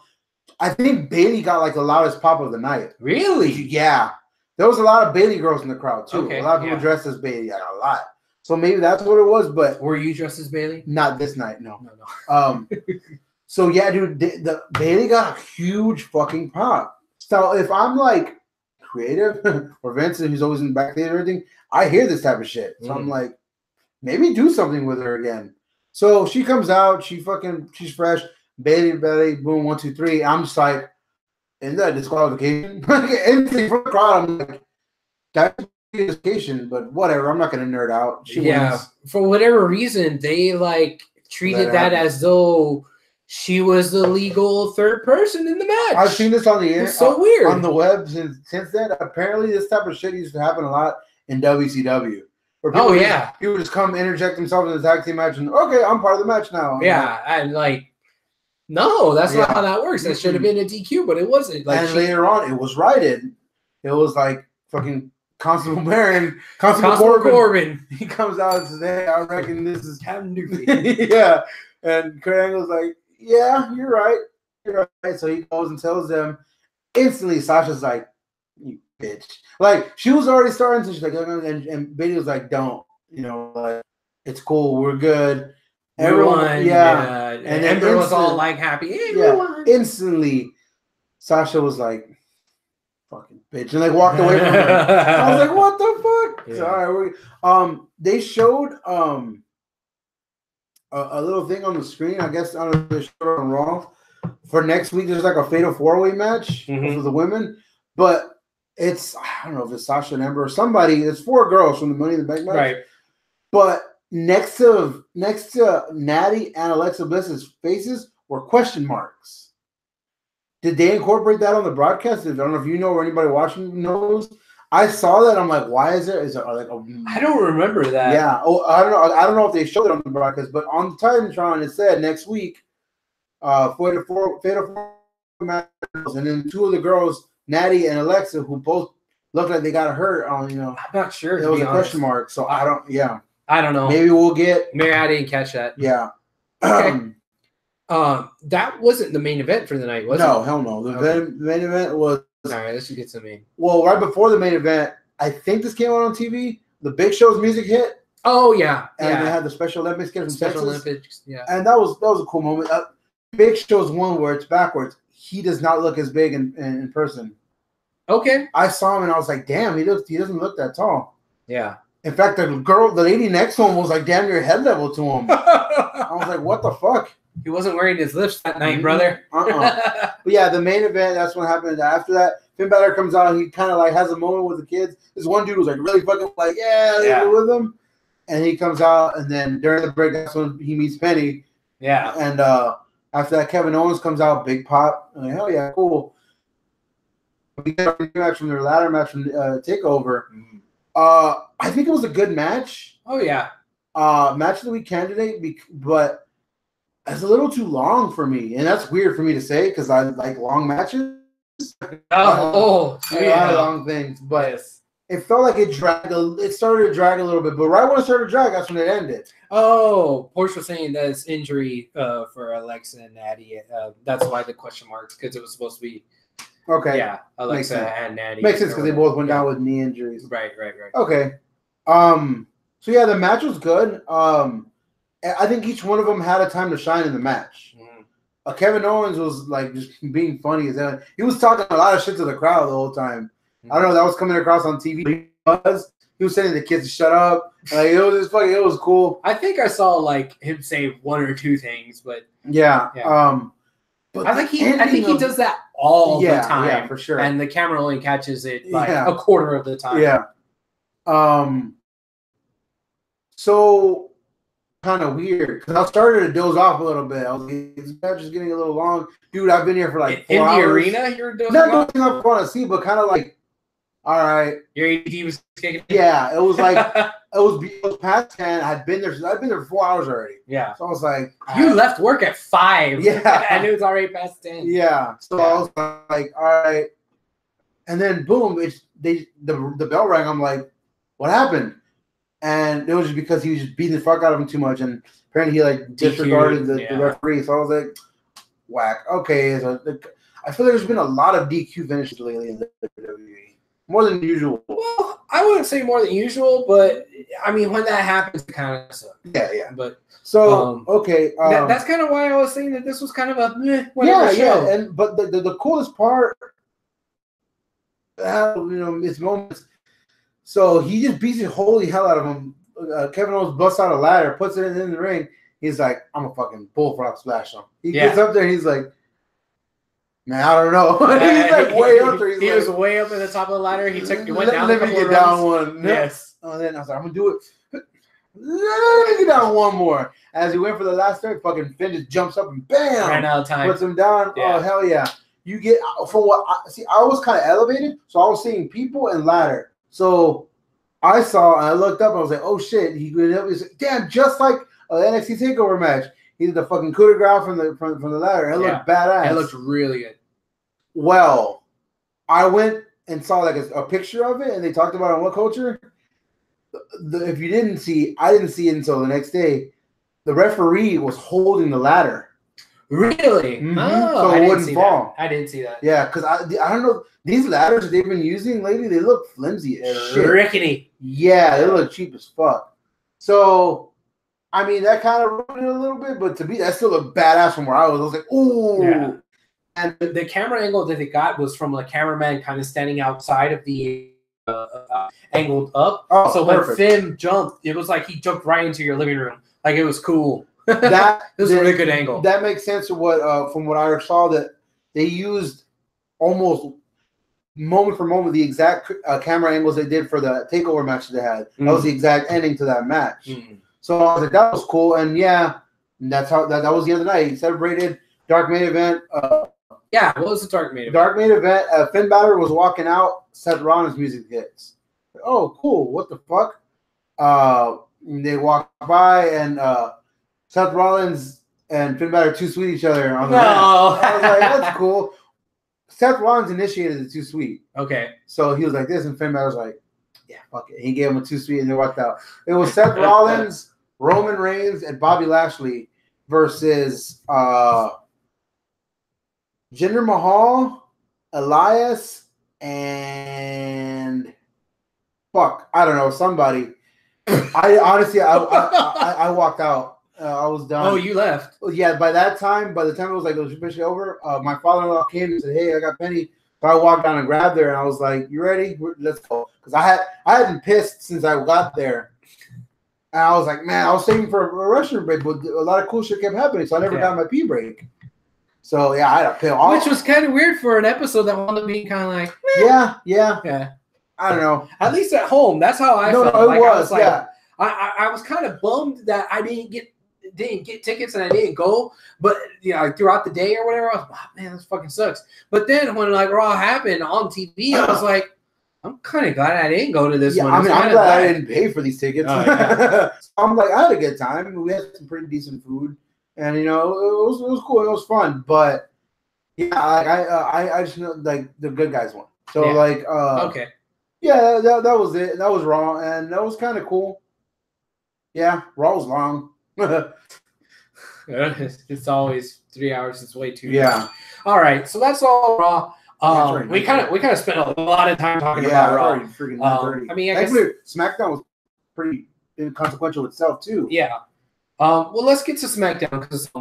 I think Bayley got like the loudest pop of the night. Really? Yeah. There was a lot of Bayley girls in the crowd too. Okay, a lot of people dressed as Bayley, like a lot. So maybe that's what it was. But were you dressed as Bayley? Not this night, no. So yeah, dude, the Bayley got a huge fucking pop. So if I'm like creative or Vincent, who's always in the backstage and everything, I hear this type of shit. So I'm like, maybe do something with her again. So she comes out, she's fresh. Bayley, boom, 1, 2, 3. I'm just like, isn't that disqualification? Anything from the crowd, I'm like, that's disqualification, but whatever. I'm not going to nerd out. She wins. For whatever reason, they like treated that as though she was the legal third person in the match. I've seen this on the internet. It's so weird. On the web since then. Apparently, this type of shit used to happen a lot in WCW. Where people just come interject themselves in the tag team match and, okay, I'm part of the match now. And like, no, that's not how that works. That should have been a DQ, but it wasn't. Like, and later on, it was righted. It was like fucking Constable Baron, Constable Corbin. He comes out and says, "Hey, I reckon this is Captain Newfie." Yeah, and Kurt Angle's like, "Yeah, you're right. You're right." So he goes and tells them. Instantly, Sasha's like, "You bitch!" Like she was already starting to. She's like, and Bayley was like, "Don't, like it's cool. We're good." Everyone, and everyone was all like happy. Instantly, Sasha was like, "Fucking bitch," and like walked away from her. I was like, "What the fuck?" Yeah. So, all right, they showed a little thing on the screen. I guess I don't know if they showed it on Raw for next week. There's like a fatal 4-way match for the women, but it's I don't know if it's Sasha and Ember or somebody. It's 4 girls from the Money in the Bank match, right? But next to Natty and Alexa Bliss's faces were question marks. Did they incorporate that on the broadcast? I don't know if you know or anybody watching knows. I saw that. I'm like, why is there? Is it like I don't remember that. Yeah. Oh, I don't know. I don't know if they showed it on the broadcast, but on the Titantron it said next week, fatal 4 matches, and then 2 of the girls, Natty and Alexa, who both looked like they got hurt on. I'm not sure. It was a question mark, so I don't. Yeah. I don't know. Maybe we'll get. Maybe I didn't catch that. Yeah. Okay. That wasn't the main event for the night, was it? No, hell no. The main event was. All right, let's get some main. Well, right before the main event, I think this came out on TV. The Big Show's music hit. Oh yeah, and they had the Special Olympics kid from Special Texas. Olympics, yeah. And that was a cool moment. Big Show's one where it's backwards. He does not look as big in person. Okay. I saw him and I was like, damn, he doesn't look that tall. Yeah. In fact, the lady next to him was like damn near head level to him. I was like, what the fuck? He wasn't wearing his lifts that night, brother. But yeah, the main event, that's what happened. After that, Finn Balor comes out. He kind of like has a moment with the kids. This one dude was like really fucking like, yeah. With him. And he comes out, and then during the break, that's when he meets Penny. Yeah. And after that, Kevin Owens comes out, big pop. I'm like, hell yeah, cool. We get a rematch from their ladder match from TakeOver. I think it was a good match. Oh yeah. Match of the week candidate, but it's a little too long for me, and that's weird for me to say because I like long matches. A lot of long things, but it felt like it dragged. It started to drag a little bit, but right when it started to drag, that's when it ended. Oh, Porsche was saying that it's injury for Alexa and Natty. That's why the question marks, because it was supposed to be. Okay. Yeah, Alexa and Natty. Makes sense because they both went down with knee injuries. Right. Okay. So yeah, the match was good. I think each one of them had a time to shine in the match. Kevin Owens was like just being funny as hell. He was talking a lot of shit to the crowd the whole time. I don't know if that was coming across on TV. He was telling the kids to shut up. Like it was just fucking. It was cool. I think I saw like him say 1 or 2 things, but yeah. But I think he does that all the time. Yeah, for sure. And the camera only catches it like a quarter of the time. Yeah. So kind of weird because I started to doze off a little bit. I was like, this match is getting a little long. Dude, I've been here for like 4 hours. In the arena, you're dozing off? Not dozing off on a seat, but kind of like, all right. Your ADD was kicking. Yeah, it was like it was past 10. I've been there for 4 hours already. Yeah. So I was like, you left work at 5. Yeah. And it was already past 10. Yeah. So I was like, all right. And then boom, the bell rang. I'm like, what happened? And it was just because he was just beating the fuck out of him too much, and apparently he like disregarded the referee. So I was like, whack. Okay. So I feel like there's been a lot of DQ finishes lately in the WWE. More than usual. Well, I wouldn't say more than usual, but I mean, when that happens, it kind of sucks. Yeah. But so okay, that's kind of why I was saying that this was kind of a show. Yeah. And but the coolest part, it's moments. So he just beats the holy hell out of him. Kevin Owens busts out a ladder, puts it in the ring. He's like, I'm a fucking bullfrog splash him. He gets up there and he's like, man, I don't know. He's like way up there. He was way up at the top of the ladder. He went down. Let me get down one. Yes. And then I was like, I'm gonna do it. Let me get down one more. As he went for the last third, fucking Finn just jumps up and bam, ran out of time. Puts him down. Yeah. Oh hell yeah! You get from what I was kind of elevated, so I was seeing people and ladder. So I saw and I looked up. And I was like, oh shit! He was like, damn, just like an NXT Takeover match. He did the fucking coup de grace from the ladder. It looked badass. It looked really good. Well, I went and saw like a picture of it, and they talked about it on What Culture. If you didn't see, I didn't see it until the next day. The referee was holding the ladder. Really? Mm-hmm. Oh, so it wouldn't fall. I didn't see that. Yeah, because I don't know, these ladders that they've been using lately, they look flimsy as shit. Rickety. Yeah, they look cheap as fuck. So, I mean, that kind of ruined it a little bit, but to me, that still looked badass from where I was. I was like, ooh. Yeah. And the camera angle that they got was from the cameraman kind of standing outside of the angled up. Oh, so perfect. when Finn jumped, it was like he jumped right into your living room. Like it was cool. That it was a really good angle. That makes sense to what from what I saw, that they used almost moment for moment the exact camera angles they did for the takeover match they had. That was the exact ending to that match. So I was like, that was cool. And yeah, that's how that was the other night. He celebrated dark main event. Yeah, what was the dark main event? Dark main event. Finn Balor was walking out. Seth Rollins' music hits. Oh, cool. What the fuck? They walk by, and Seth Rollins and Finn Balor too sweet each other on the mat. I was like, that's cool. Seth Rollins initiated the too sweet. Okay. So he was like this, and Finn Balor was like, yeah, fuck it. He gave him a too sweet, and they walked out. It was Seth Rollins, Roman Reigns, and Bobby Lashley versus Jinder Mahal, Elias, and I don't know, somebody. I honestly, I walked out. I was done. Oh, you left? Yeah. By the time it was like it was officially over, my father-in-law came and said, "Hey, I got Penny." So I walked down and grabbed her, and I was like, "You ready? Let's go." Because I hadn't pissed since I got there, and I was like, "Man, I was saving for a restroom break, but a lot of cool shit kept happening, so I never got my pee break." So yeah, I had a pill. Which was kind of weird for an episode that wanted to be kind of like, yeah. I don't know. At least at home, that's how I felt. No, it was. I was kind of bummed that I didn't get tickets and I didn't go. But throughout the day or whatever, I was like, oh, man, this fucking sucks. But then when like Raw happened on TV, I was like, I'm kind of glad I didn't go to this one. I mean, I'm glad I didn't pay for these tickets. Oh, yeah. So I'm like, I had a good time. We had some pretty decent food, and it was cool. It was fun. But yeah, I just know like the good guys won. So okay. Yeah, that was it. That was Raw, and that was kind of cool. Yeah, Raw was long. It's always 3 hours. It's way too long. All right, so that's all Raw. We kind of spent a lot of time talking about Raw. I mean, I guess SmackDown was pretty inconsequential itself too. Yeah. Well, let's get to SmackDown because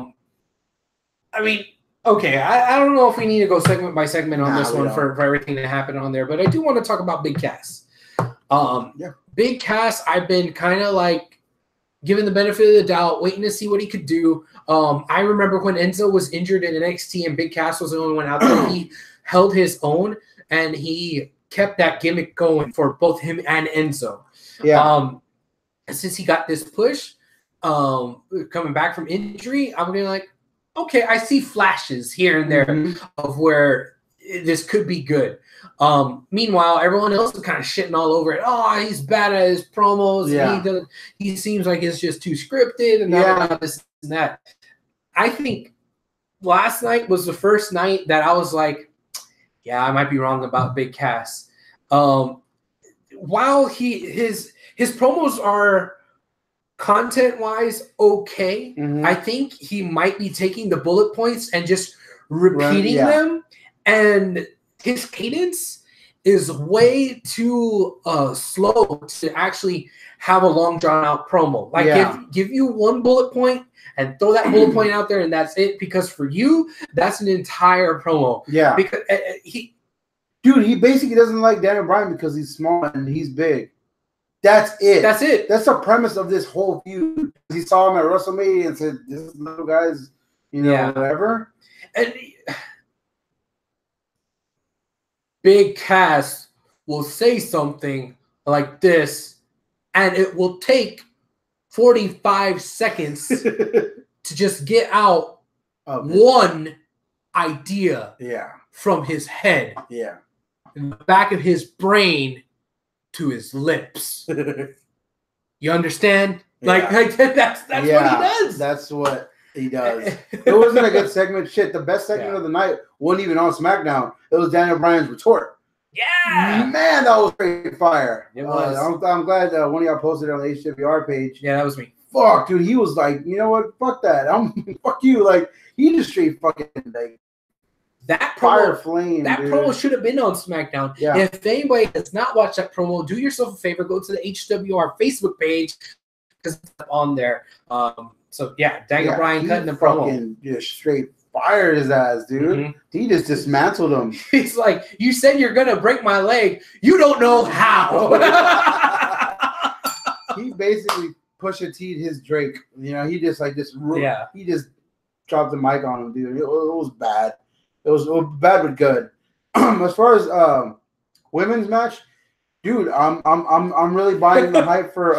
I mean. Okay, I don't know if we need to go segment by segment on this one for everything that happened on there, but I do want to talk about Big Cass. Big Cass, I've been kind of like giving the benefit of the doubt, waiting to see what he could do. I remember when Enzo was injured in NXT and Big Cass was the only one out there, he held his own and he kept that gimmick going for both him and Enzo. Yeah. And since he got this push, coming back from injury, I'm gonna like, okay, I see flashes here and there of where this could be good. Meanwhile, everyone else is kind of shitting all over it. Oh, he's bad at his promos. Yeah. He seems like it's just too scripted and this and that. I think last night was the first night that I was like, yeah, I might be wrong about Big Cass. While his promos are content-wise okay, I think he might be taking the bullet points and just repeating them, and his cadence is way too slow to actually have a long drawn-out promo. Like, give you one bullet point and throw that bullet point out there, and that's it. Because for you, that's an entire promo. Yeah, because he basically doesn't like Daniel Bryan because he's small and he's big. That's it. That's it. That's the premise of this whole feud. He saw him at WrestleMania and said, "This little guy's, whatever." And Big Cass will say something like this, and it will take 45 seconds to just get out one idea from his head, in the back of his brain to his lips. You understand? Like that's what he does. That's what he does. It wasn't a good segment. Shit, the best segment of the night wasn't even on SmackDown. It was Daniel Bryan's retort. Yeah, man, that was great fire. It was. I'm glad one of y'all posted it on the HWR page. Yeah, that was me. Fuck, dude, he was like, you know what? Fuck that. Fuck you. Like, he just straight fucking like that fire promo, flame. That dude. promo should have been on SmackDown. Yeah. If anybody has not watched that promo, do yourself a favor, go to the HWR Facebook page because it's on there. So yeah, Daniel Bryan cutting the promo. Just straight fired his ass, dude. He just dismantled him. He's like, you said you're gonna break my leg. You don't know how. He basically Pusha T'd his Drake. He just like this. He just dropped the mic on him, dude. It was bad. It was bad but good. As far as women's match, dude, I'm really buying the hype for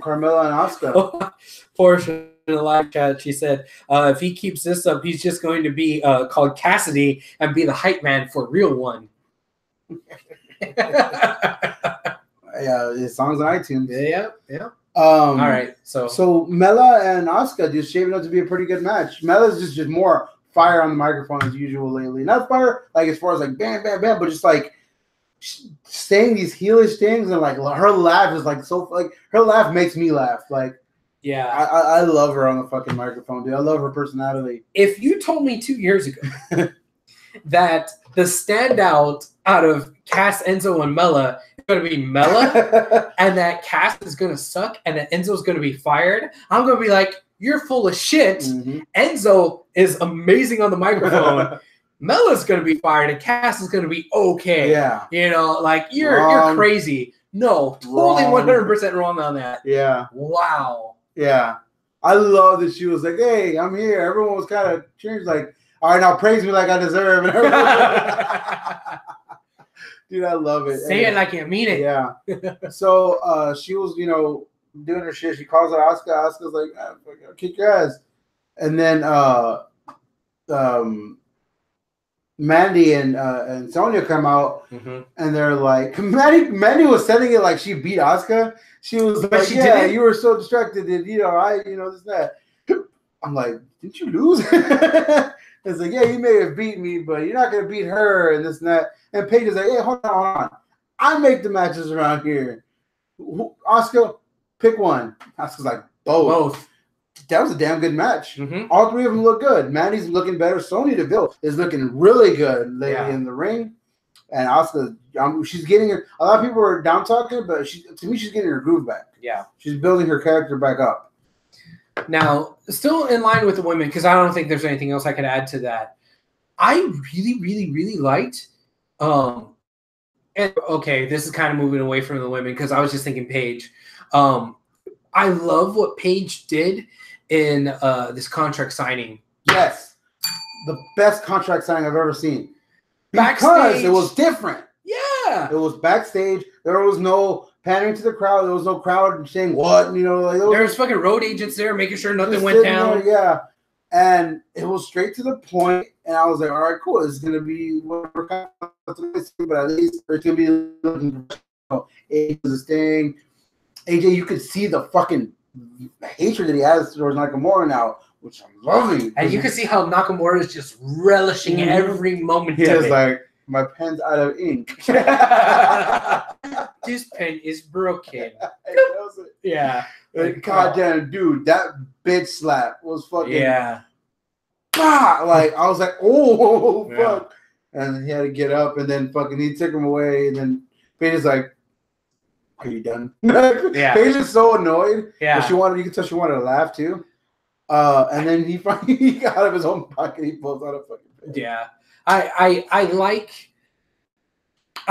Carmella and Asuka. Portia in the live chat, she said, if he keeps this up, he's just going to be called Cassidy and be the hype man for Real One. Yeah, his songs on iTunes. Yeah. All right, so Mella and Asuka just shaping up to be a pretty good match. Mella's just more fire on the microphone as usual lately. Not fire like as far as like bam, bam, bam, but just like saying these heelish things, and like her laugh is like so like her laugh makes me laugh. Like, yeah, I love her on the fucking microphone, dude. I love her personality. If you told me 2 years ago that the standout out of Cass, Enzo, and Mella is going to be Mella, and that Cass is going to suck, and that Enzo's going to be fired, I'm going to be like, you're full of shit. Enzo is amazing on the microphone. Mella's going to be fired, and Cass is going to be okay. Yeah. Like, you're crazy. No, totally 100% wrong on that. Yeah. Wow. Yeah. I love that she was like, hey, I'm here. Everyone was kind of cheering, like, all right, now praise me like I deserve. Dude, I love it. Say it like you mean it. Yeah. So she was, doing her shit. She calls out Asuka. Asuka's like, I'll kick your ass. And then Mandy and Sonya come out, and they're like, Mandy was setting it like she beat Asuka. She was like, yeah, you were so distracted, and this that. I'm like, didn't you lose? It's like, yeah, you may have beat me, but you're not gonna beat her, and this and that. And Paige is like, hey, hold on. I make the matches around here. Asuka, pick one. Asuka's like, both. That was a damn good match. All three of them look good. Mandy's looking better. Sonya Deville is looking really good lately in the ring. And Asuka, she's getting her. A lot of people are down talking, but to me, she's getting her groove back. Yeah. She's building her character back up. Now, still in line with the women, because I don't think there's anything else I could add to that. I really, really, really liked. And okay, this is kind of moving away from the women because I was just thinking Paige. I love what Paige did in this contract signing. Yes, the best contract signing I've ever seen. Because Backstage. it was different. Yeah. It was backstage. There was no pandering to the crowd. There was no crowd saying what, like there was fucking road agents there making sure nothing went down. There, yeah. And it was straight to the point, and I was like, all right, cool. This is gonna be whatever kind of, but at least it's gonna be AJ was a Sting. AJ, you could see the fucking hatred that he has towards Nakamura now, which I'm loving. And you can see how Nakamura is just relishing every moment. He is like, my pen's out of ink. This pen is broken. Yeah. Like, goddamn, dude, that bitch slap was fucking. Yeah. Bah! Like, I was like, oh, fuck. And he had to get up, and then fucking he took him away, and then Paige is like, are you done? Yeah. Paige is so annoyed. Yeah. But you could tell she wanted to laugh too. And then he got out of his own pocket, he pulls out a fucking pen. Yeah. I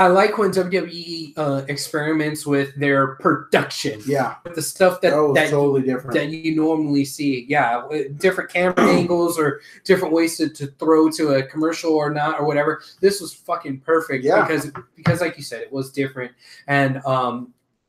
like when WWE experiments with their production. Yeah. The stuff that totally different that you normally see. Yeah. Different camera angles or different ways to throw to a commercial or not or whatever. This was fucking perfect. Yeah. Because like you said, it was different. And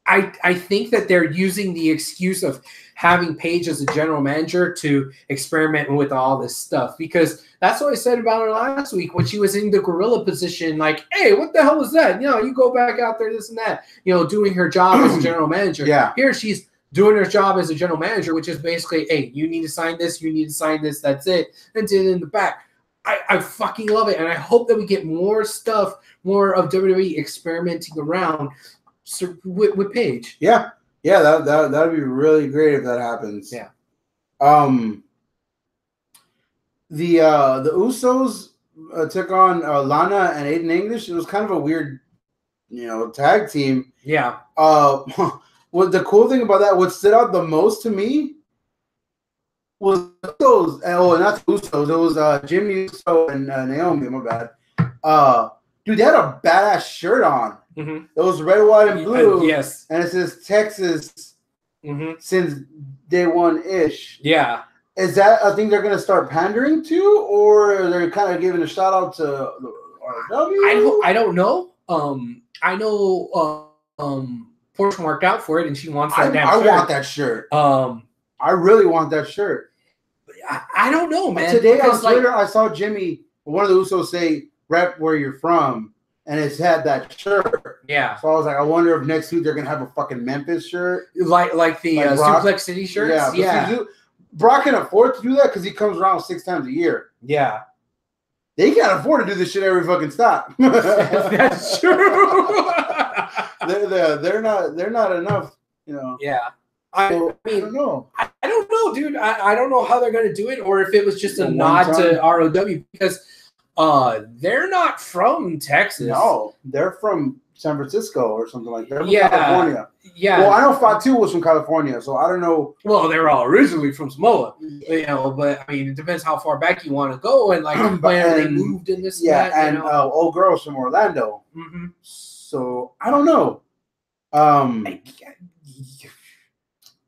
I think that they're using the excuse of having Paige as a general manager to experiment with all this stuff, because that's what I said about her last week when she was in the gorilla position. Like, hey, what the hell was that? You go back out there, this and that, doing her job as a general manager. Yeah. Here she's doing her job as a general manager, which is basically, hey, you need to sign this, you need to sign this, that's it. And did it in the back. I fucking love it. And I hope that we get more stuff, more of WWE experimenting around with Paige. Yeah. Yeah, that'd be really great if that happens. Yeah. The Usos took on Lana and Aiden English. It was kind of a weird, tag team. Yeah. What the cool thing about that, what stood out the most to me was Usos. Oh, not the Usos. It was Jimmy Uso and Naomi. My bad. Dude, they had a badass shirt on. Mm-hmm. It was red, white, and blue. Yes. And it says Texas since day one-ish. Yeah. Is that a thing they're going to start pandering to, or they're kind of giving a shout-out to the RW? I don't know. I know Porsche marked out for it, and she wants that damn shirt. I want that shirt. I really want that shirt. I don't know, man. Today on Twitter, I saw one of the Usos say, rep where you're from. And it's had that shirt. Yeah. So I was like, I wonder if next week they're gonna have a fucking Memphis shirt, like the Suplex City shirts. Yeah. Brock can afford to do that because he comes around 6 times a year. Yeah. They can't afford to do this shit every fucking stop. That's true. they're not enough. Yeah. I don't know. I don't know, dude. I don't know how they're gonna do it, or if it was just a nod to ROW, because. They're not from Texas. No, they're from San Francisco or something like that. They're from California. Yeah. Well, I know Fatu was from California, so I don't know. Well, they were all originally from Samoa, but I mean, it depends how far back you want to go and like where they moved in this. Yeah, and old girls from Orlando. Mm-hmm. So I don't know. I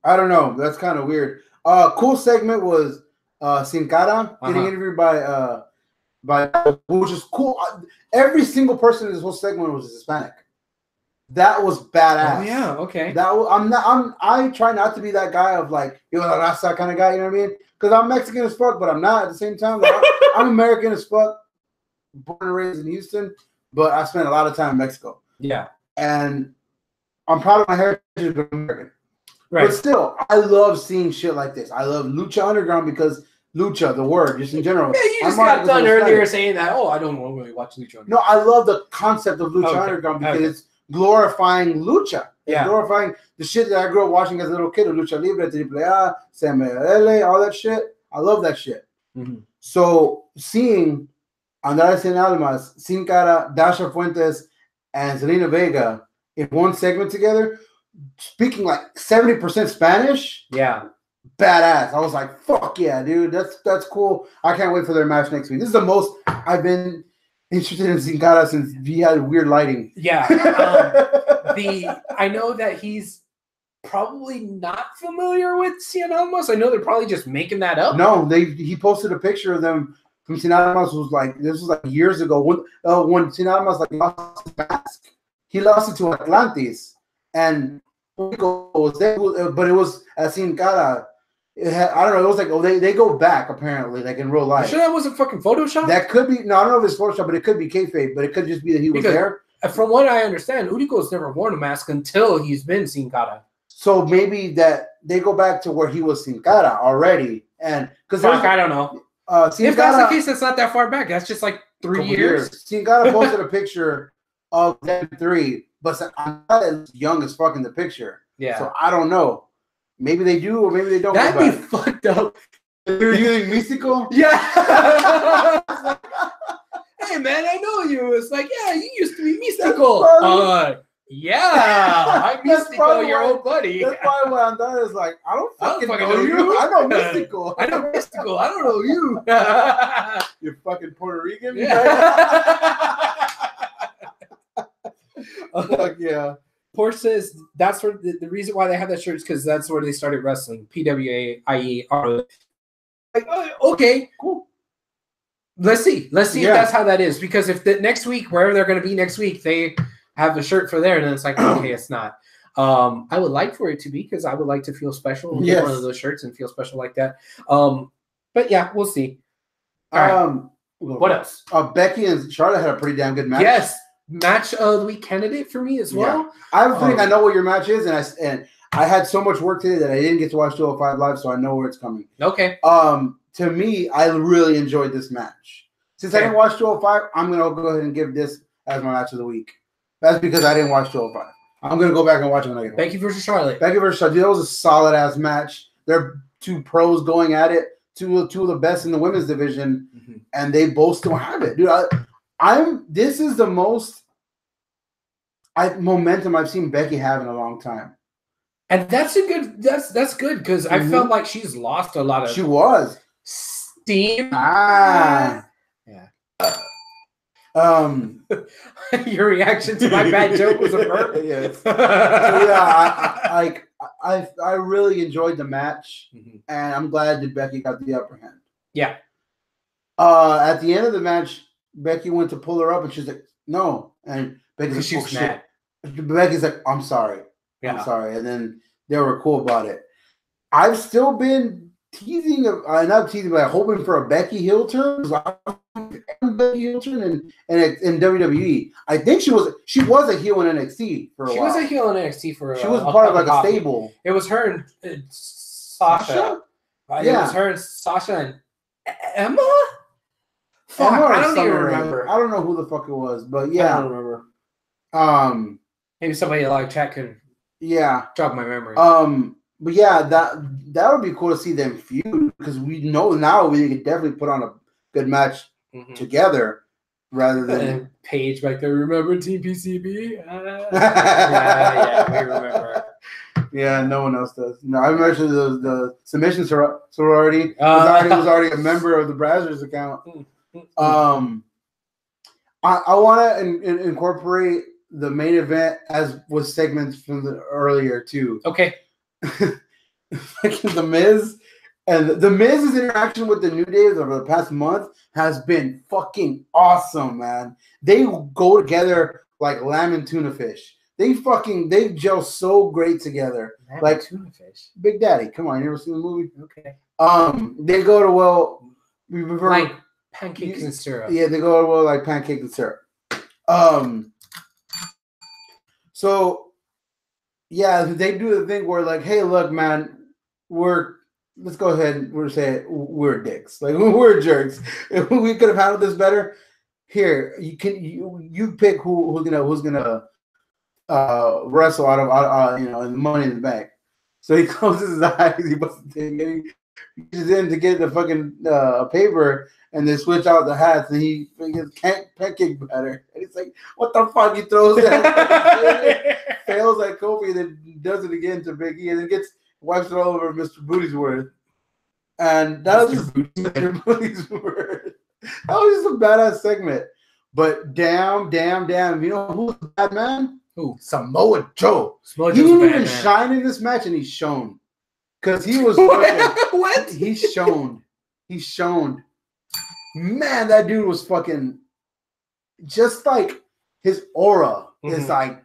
don't know. That's kind of weird. Cool segment was Sin Cara getting interviewed by which is cool. Every single person in this whole segment was Hispanic. That was badass. Oh yeah, okay. I try not to be that guy of like, la raza kind of guy, you know what I mean? Because I'm Mexican as fuck, but I'm not at the same time. Like, I'm American as fuck, born and raised in Houston, but I spent a lot of time in Mexico. Yeah. And I'm proud of my heritage, but I'm American. Right. But still, I love seeing shit like this. I love Lucha Underground because Lucha, the word, just in general. Yeah, you just got done earlier saying that, I don't really watch Lucha Underground. No, I love the concept of Lucha Underground because it's glorifying Lucha. It's glorifying the shit that I grew up watching as a little kid, Lucha Libre, AAA, CMLL, all that shit. I love that shit. Mm-hmm. So seeing Andrade Cien Almas, Sin Cara, Dasha Fuentes, and Zelina Vega in one segment together, speaking like 70% Spanish. Yeah. Badass. I was like, fuck yeah, dude. That's cool. I can't wait for their match next week. This is the most I've been interested in Sin Cara since he had weird lighting. Yeah. I know that he's probably not familiar with Cien Almas. I know they're probably just making that up. No, he posted a picture of them from Cien Almas. This was like years ago when Cien Almas like lost his mask. He lost it to Atlantis, and was there, but it was at Sin Cara. I don't know. It was like they go back apparently, like in real life. You sure that wasn't fucking Photoshop? That could be. No, I don't know if it's Photoshop, but it could be kayfabe. But it could just be that he was there. From what I understand, Urico's never worn a mask until he's been Sin Cara. So maybe that they go back to where he was Sin Cara already, and because I don't know. If that's the case, that's not that far back. That's just like 3 years. Sin Cara posted a picture of them three, but I'm not young as fuck in the picture. Yeah. So I don't know. Maybe they do, or maybe they don't. That'd be fucked up. You're using Mystical? Yeah. Hey man, I know you. It's like, yeah, you used to be Mystical. Yeah, I'm Mystical, your old buddy. That's probably what I'm done. Is like, I don't fucking know you. I know Mystical. I know Mystical. I don't know you. You're fucking Puerto Rican. Yeah. Fuck yeah. Porsche says that's where the reason why they have that shirt is because that's where they started wrestling. PWAIE. Like, okay, cool. Let's see if that's how that is. Because if the next week, wherever they're going to be next week, they have a shirt for there, and then it's like, okay, it's not. I would like for it to be because I would like to feel special and get one of those shirts and feel special like that. But yeah, we'll see. All right. What else? Becky and Charlotte had a pretty damn good match. Yes. Match of the week candidate for me as well. Yeah. I have a feeling I know what your match is, and I had so much work today that I didn't get to watch 205 live, so I know where it's coming. Okay. To me, I really enjoyed this match. Since I didn't watch 205, I'm gonna go ahead and give this as my match of the week. That's because I didn't watch 205. I'm gonna go back and watch it when I get home. Becky versus Charlotte. Becky versus Charlotte. Dude, that was a solid ass match. They're two pros going at it. Two of the best in the women's division, and they both still have it, dude. This is the most momentum I've seen Becky have in a long time, and that's good because I felt like she's lost a lot of. She was steam. Yeah. Your reaction to my bad joke was a burp. Yes. So yeah, I really enjoyed the match, and I'm glad that Becky got the upper hand. Yeah. At the end of the match, Becky went to pull her up, and she's like, "No," and Becky's like, mad. Becky's like, "I'm sorry, I'm sorry," and then they were cool about it. I've still been teasing, not teasing, but hoping for a Becky heel turn. Becky heel turn in WWE. I think she was a heel in NXT for a while. She was a heel in NXT for a while. She was part of like a stable. It was her and Sasha. Yeah. It was her and Sasha and Emma. Fuck, I don't even remember. I don't know who the fuck it was, but yeah, I don't remember. Maybe somebody in live chat could jog my memory. But yeah, that would be cool to see them feud because we know now we could definitely put on a good match together rather than Paige back there. Remember TPCB? Yeah, we remember. Yeah, no one else does. No, I remember the submission sorority was already a member of the Brazzers account. I want to incorporate the main event as was segments from the earlier too. Okay. The Miz and the Miz's interaction with the New Day over the past month has been fucking awesome, man. They go together like lamb and tuna fish. They gel so great together. Lamb like and tuna fish. Big Daddy. Come on, you ever seen the movie? Okay. They go to like pancakes and syrup. Yeah, they go to like pancakes and syrup. So yeah, they do the thing where like, hey, look, man, let's go ahead and we're dicks. Like we're jerks. If we could have handled this better. Here, you pick who's gonna wrestle out of in the Money in the Bank. So he closes his eyes, he puts the thing in, he reaches in to get the fucking paper, and they switch out the hats, and he gets pancake batter. And it's like, what the fuck? He throws it, fails at Kofi, and then does it again to Big E, and then wipes it all over Mr. Booty'sworth. And that was just Mr. Booty'sworth. That was just a badass segment. But damn, you know who's the bad man? Who? Samoa Joe. Samoa He Joe's a didn't bad even man. shine in this match, and he's shown. Because he was What? He's shown. He's shown. Man, that dude was fucking just like his aura is like,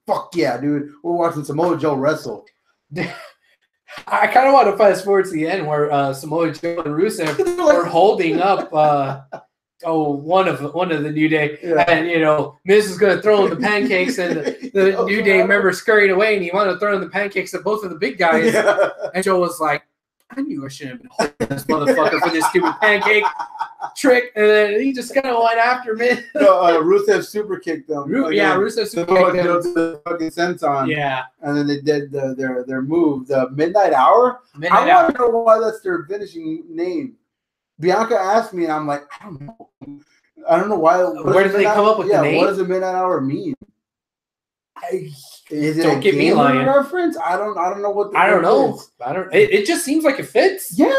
fuck yeah, dude. We're watching Samoa Joe wrestle. I kind of want to fast forward to the end where Samoa Joe and Rusev were holding up one of the New Day, and Miz is going to throw him the pancakes, and the New Day member scurried away, and he wanted to throw him the pancakes at both of the big guys, and Joe was like, I knew I shouldn't have been holding this motherfucker for this stupid pancake trick, and then he just kind of went after Miz. Rusev super kicked them. Rusev super kicked them. The fucking senton. Yeah. And then they did their move, the Midnight Hour. I want to know why that's their finishing name. Bianca asked me, and I'm like, I don't know. I don't know why. Where did they come up with the name? What does the Midnight Hour mean? Is it don't get me lying. Reference? I don't know what. I don't know. It just seems like it fits. Yeah.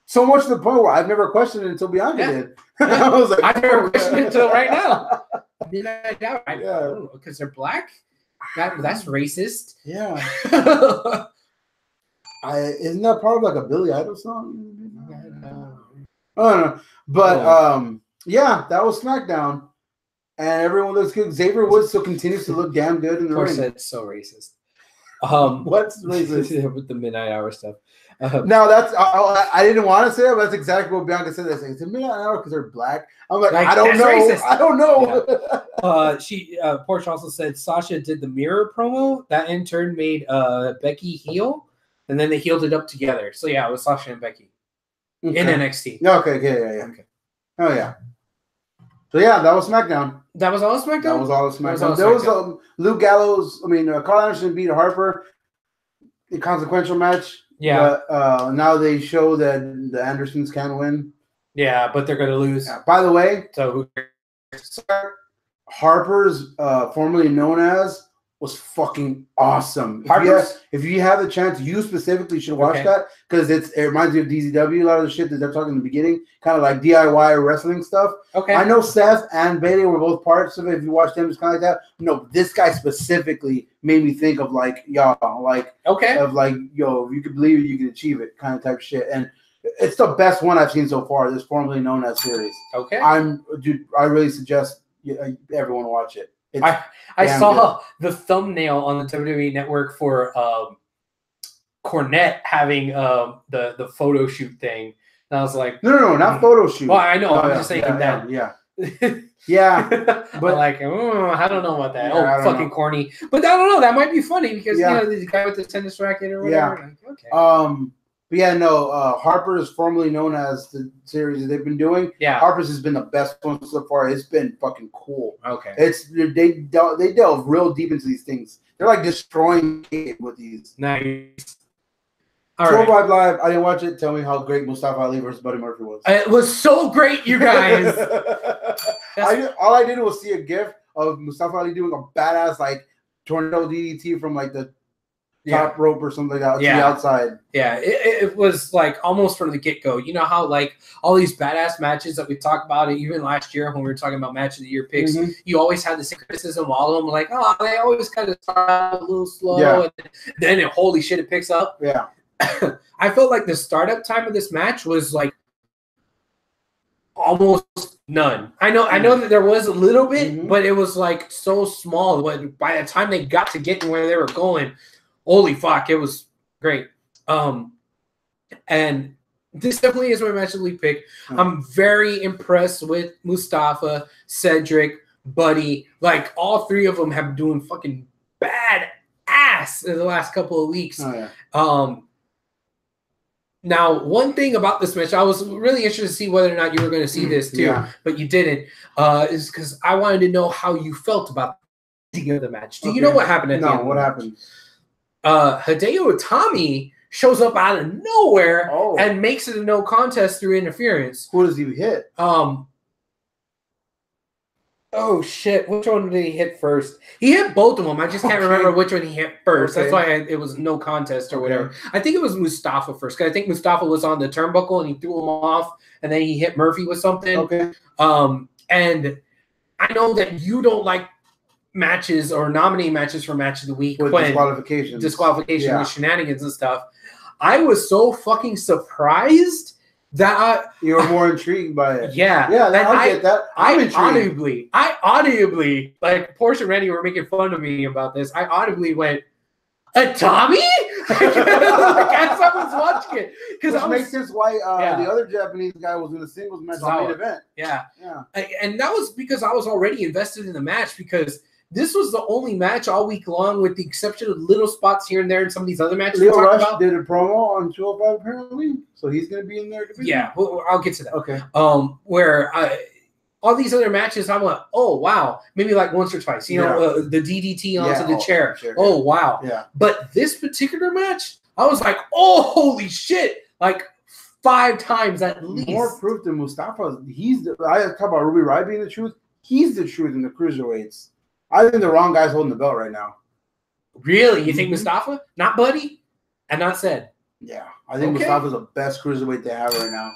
So much to the point where I've never questioned it until Bianca did. Yeah. I was like, I've never questioned it until right now. Because they're black. That's racist. Yeah. Isn't that part of like a Billy Idol song? I don't know. But yeah, that was SmackDown. And everyone looks good. Xavier Woods still continues to look damn good in the ring. Of course, that's so racist. What's racist? With the Midnight Hour stuff. No, that's I didn't want to say it, but that's exactly what Bianca said. They say it's a Midnight Hour because they're black. I'm like I don't know. Racist. I don't know. Porch also said Sasha did the mirror promo. That in turn made Becky heel, and then they healed it up together. So yeah, it was Sasha and Becky in NXT. Okay, yeah. Okay. Oh yeah. So yeah, that was SmackDown. That was all SmackDown? That was all SmackDown. There was Luke Gallows. I mean, Carl Anderson beat Harper. A consequential match. Yeah. But now they show that the Andersons can win. Yeah, but they're going to lose. Yeah. By the way, so who cares? Harper's, formerly known as, was fucking awesome. If you have the chance, you specifically should watch that because it reminds me of DZW. A lot of the shit that they're talking in the beginning, kind of like DIY wrestling stuff. Okay. I know Seth and Bailey were both parts of it. If you watch them, it's kind of like that. No, this guy specifically made me think of like y'all, like of like yo, if you could believe it, you can achieve it, kind of type of shit. And it's the best one I've seen so far. This formerly known as series. Okay. I really suggest everyone watch it. I saw the thumbnail on the WWE Network for Cornette having the photo shoot thing, and I was like, no, not photo shoot. Well, I know. I'm just thinking that. Yeah. Yeah, but like, I don't know about that. Fucking corny. But I don't know. That might be funny because the guy with the tennis racket or whatever. Yeah. Like, okay. But yeah, no. Harper is formerly known as the series that they've been doing. Yeah, Harper's has been the best one so far. It's been fucking cool. Okay, they delve real deep into these things. They're like destroying it with these. Nice. All right. Live. I didn't watch it. Tell me how great Mustafa Ali versus Buddy Murphy was. It was so great, you guys. All I did was see a GIF of Mustafa Ali doing a badass like tornado DDT from like the top rope or something like that to the outside. Yeah, it was like almost from the get-go. You know how like all these badass matches that we talked about, even last year when we were talking about match of the year picks, you always had this criticism. All of them like, oh, they always kind of start out a little slow, and then holy shit, it picks up. Yeah. I felt like the startup time of this match was like almost none. I know that there was a little bit, but it was like so small. But by the time they got to getting where they were going, holy fuck, it was great. And this definitely is my match of the week pick. I'm very impressed with Mustafa, Cedric, Buddy. Like all three of them have been doing fucking bad ass in the last couple of weeks. Now, one thing about this match, I was really interested to see whether or not you were going to see this too, but you didn't, is because I wanted to know how you felt about the end of the match. Do you know what happened at the end? No, what happened? Hideo Itami shows up out of nowhere and makes it a no contest through interference. Who does he hit? Oh, shit. Which one did he hit first? He hit both of them. I just can't remember which one he hit first. That's why it was no contest or whatever. I think it was Mustafa first, because I think Mustafa was on the turnbuckle and he threw him off, and then he hit Murphy with something. And I know that you don't like matches or nominating matches for match of the week with when disqualification with shenanigans and stuff. I was so fucking surprised that you were more intrigued by it. Yeah, I get that. I audibly, like Porsche and Randy were making fun of me about this. I audibly went, "A Tommy?" Like, as I was watching it, because makes sense why the other Japanese guy was in the singles match on the main event. Yeah, and that was because I was already invested in the match because this was the only match all week long, with the exception of little spots here and there in some of these other matches. Leo Rush did a promo on 205 apparently, so he's going to be in there. Yeah, well, I'll get to that. Okay. Where all these other matches, I went, oh wow, maybe like once or twice. You know, the DDT onto the chair. Oh wow. Yeah. But this particular match, I was like, oh holy shit, like 5 times at least. More proof than Mustafa. I talk about Ruby Riott being the truth. He's the truth in the cruiserweights. I think the wrong guy's holding the belt right now. Really? You think Mustafa? Not Buddy? And not Said? Yeah. I think Mustafa's the best cruiserweight they have right now.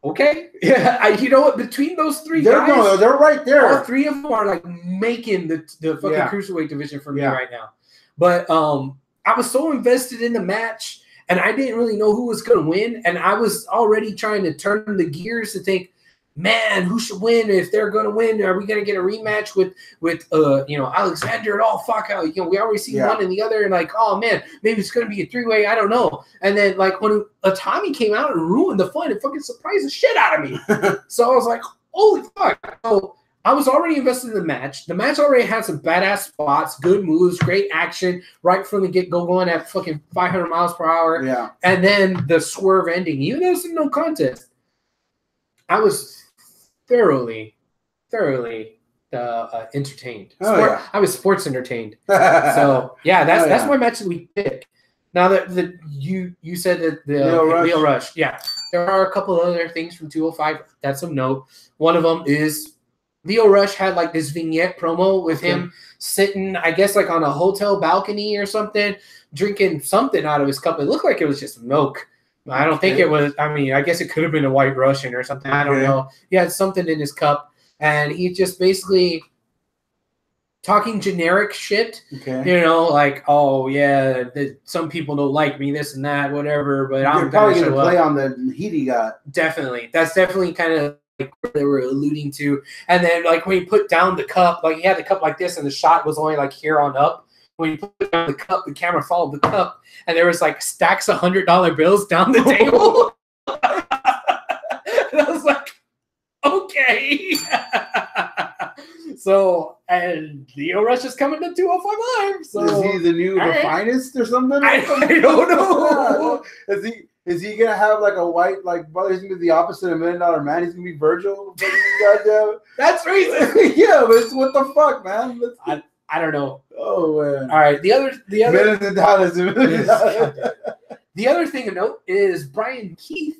Okay. Yeah. You know what? Between those 3 guys. No, they're right there. All 3 of them are like making the fucking cruiserweight division for me right now. But I was so invested in the match and I didn't really know who was going to win. And I was already trying to turn the gears to think, man, who should win? If they're going to win, are we going to get a rematch with Alexander and all? Fuck out. We already see one and the other, and like, oh man, maybe it's going to be a 3-way. I don't know. And then like when Tommy came out and ruined the fun, it fucking surprised the shit out of me. So I was like, holy fuck. So I was already invested in the match. The match already had some badass spots, good moves, great action right from the get-go, going at fucking 500 miles per hour. Yeah. And then the swerve ending, even though it's no contest, I was thoroughly entertained. I was sports entertained. So yeah, that's my match that we pick. Now that you said that the Leo Rush, yeah, there are a couple of other things from 205 that's of note. One of them is Leo Rush had like this vignette promo with him sitting, I guess, like on a hotel balcony or something, drinking something out of his cup. It looked like it was just milk. I don't think it was. I mean, I guess it could have been a White Russian or something. I don't know. He had something in his cup, and he just basically talking generic shit. You know, like, oh yeah, some people don't like me, this and that, whatever. But I'm probably gonna play on the heat he got. Definitely, that's definitely kind of like what they were alluding to. And then like when he put down the cup, like he had the cup like this, and the shot was only like here on up. When you put down the cup, the camera followed the cup, and there was like stacks of $100 bills down the table. And I was like, okay. So, and Leo Rush is coming to 205 Live. So is he the new finest or something? I don't know. Is he gonna have like a white, like, brother? He's gonna be the opposite of $1 Million Man. He's gonna be Virgil. Goddamn. That's reason. Yeah, but it's, what the fuck, man? I don't know. Oh man! All right, the other $1 million. The other thing to note is Brian Keith.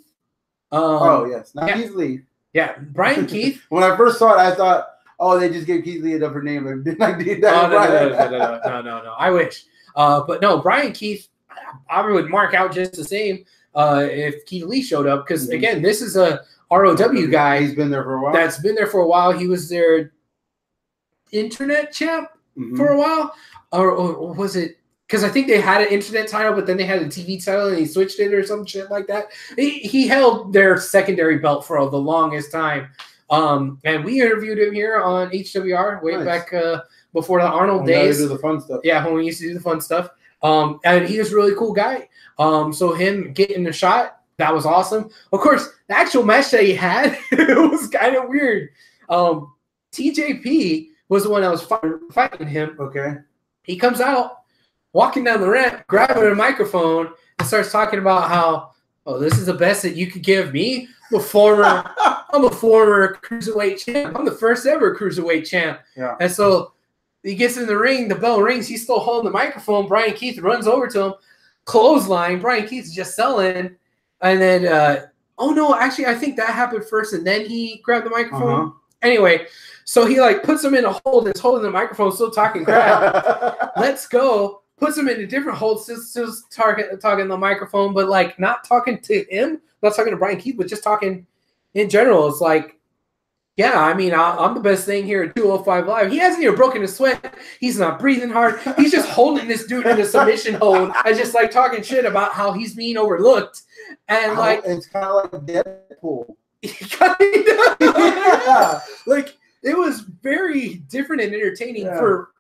Yes, not Keith Lee. Yeah, Brian Keith. When I first saw it, I thought, oh, they just gave Keith Lee a different name. No. I wish, but no, Brian Keith. I would mark out just the same if Keith Lee showed up because again, this is a ROW guy. He's been there for a while. That's been there for a while. He was their internet champ for a while, or was it? Because I think they had an internet title, but then they had a TV title, and he switched it or some shit like that. He held their secondary belt for the longest time, and we interviewed him here on HWR way back before the Arnold days. Do the fun stuff. Yeah, when we used to do the fun stuff. And he was a really cool guy. So him getting the shot, that was awesome. Of course, the actual match that he had, it was kind of weird. TJP was the one that was fighting him. Okay. He comes out, walking down the ramp, grabbing a microphone, and starts talking about how, oh, this is the best that you could give me. I'm a former cruiserweight champ. I'm the first ever cruiserweight champ. Yeah. And so he gets in the ring, the bell rings, he's still holding the microphone. Brian Keith runs over to him, clothesline. Brian Keith's just selling. And then, oh no, actually, I think that happened first, and then he grabbed the microphone. Anyway, so he like puts him in a hold, is holding the microphone, still talking crap. Let's go. Puts him in a different hold, still talking the microphone, but like not talking to him, not talking to Brian Keith, but just talking in general. It's like, Yeah, I mean, I'm the best thing here at 205 Live. He hasn't even broken a sweat. He's not breathing hard. He's just holding this dude in a submission hold. I just like talking shit about how he's being overlooked. And like, it's kind of like Deadpool. Yeah. Like, it was very different and entertaining for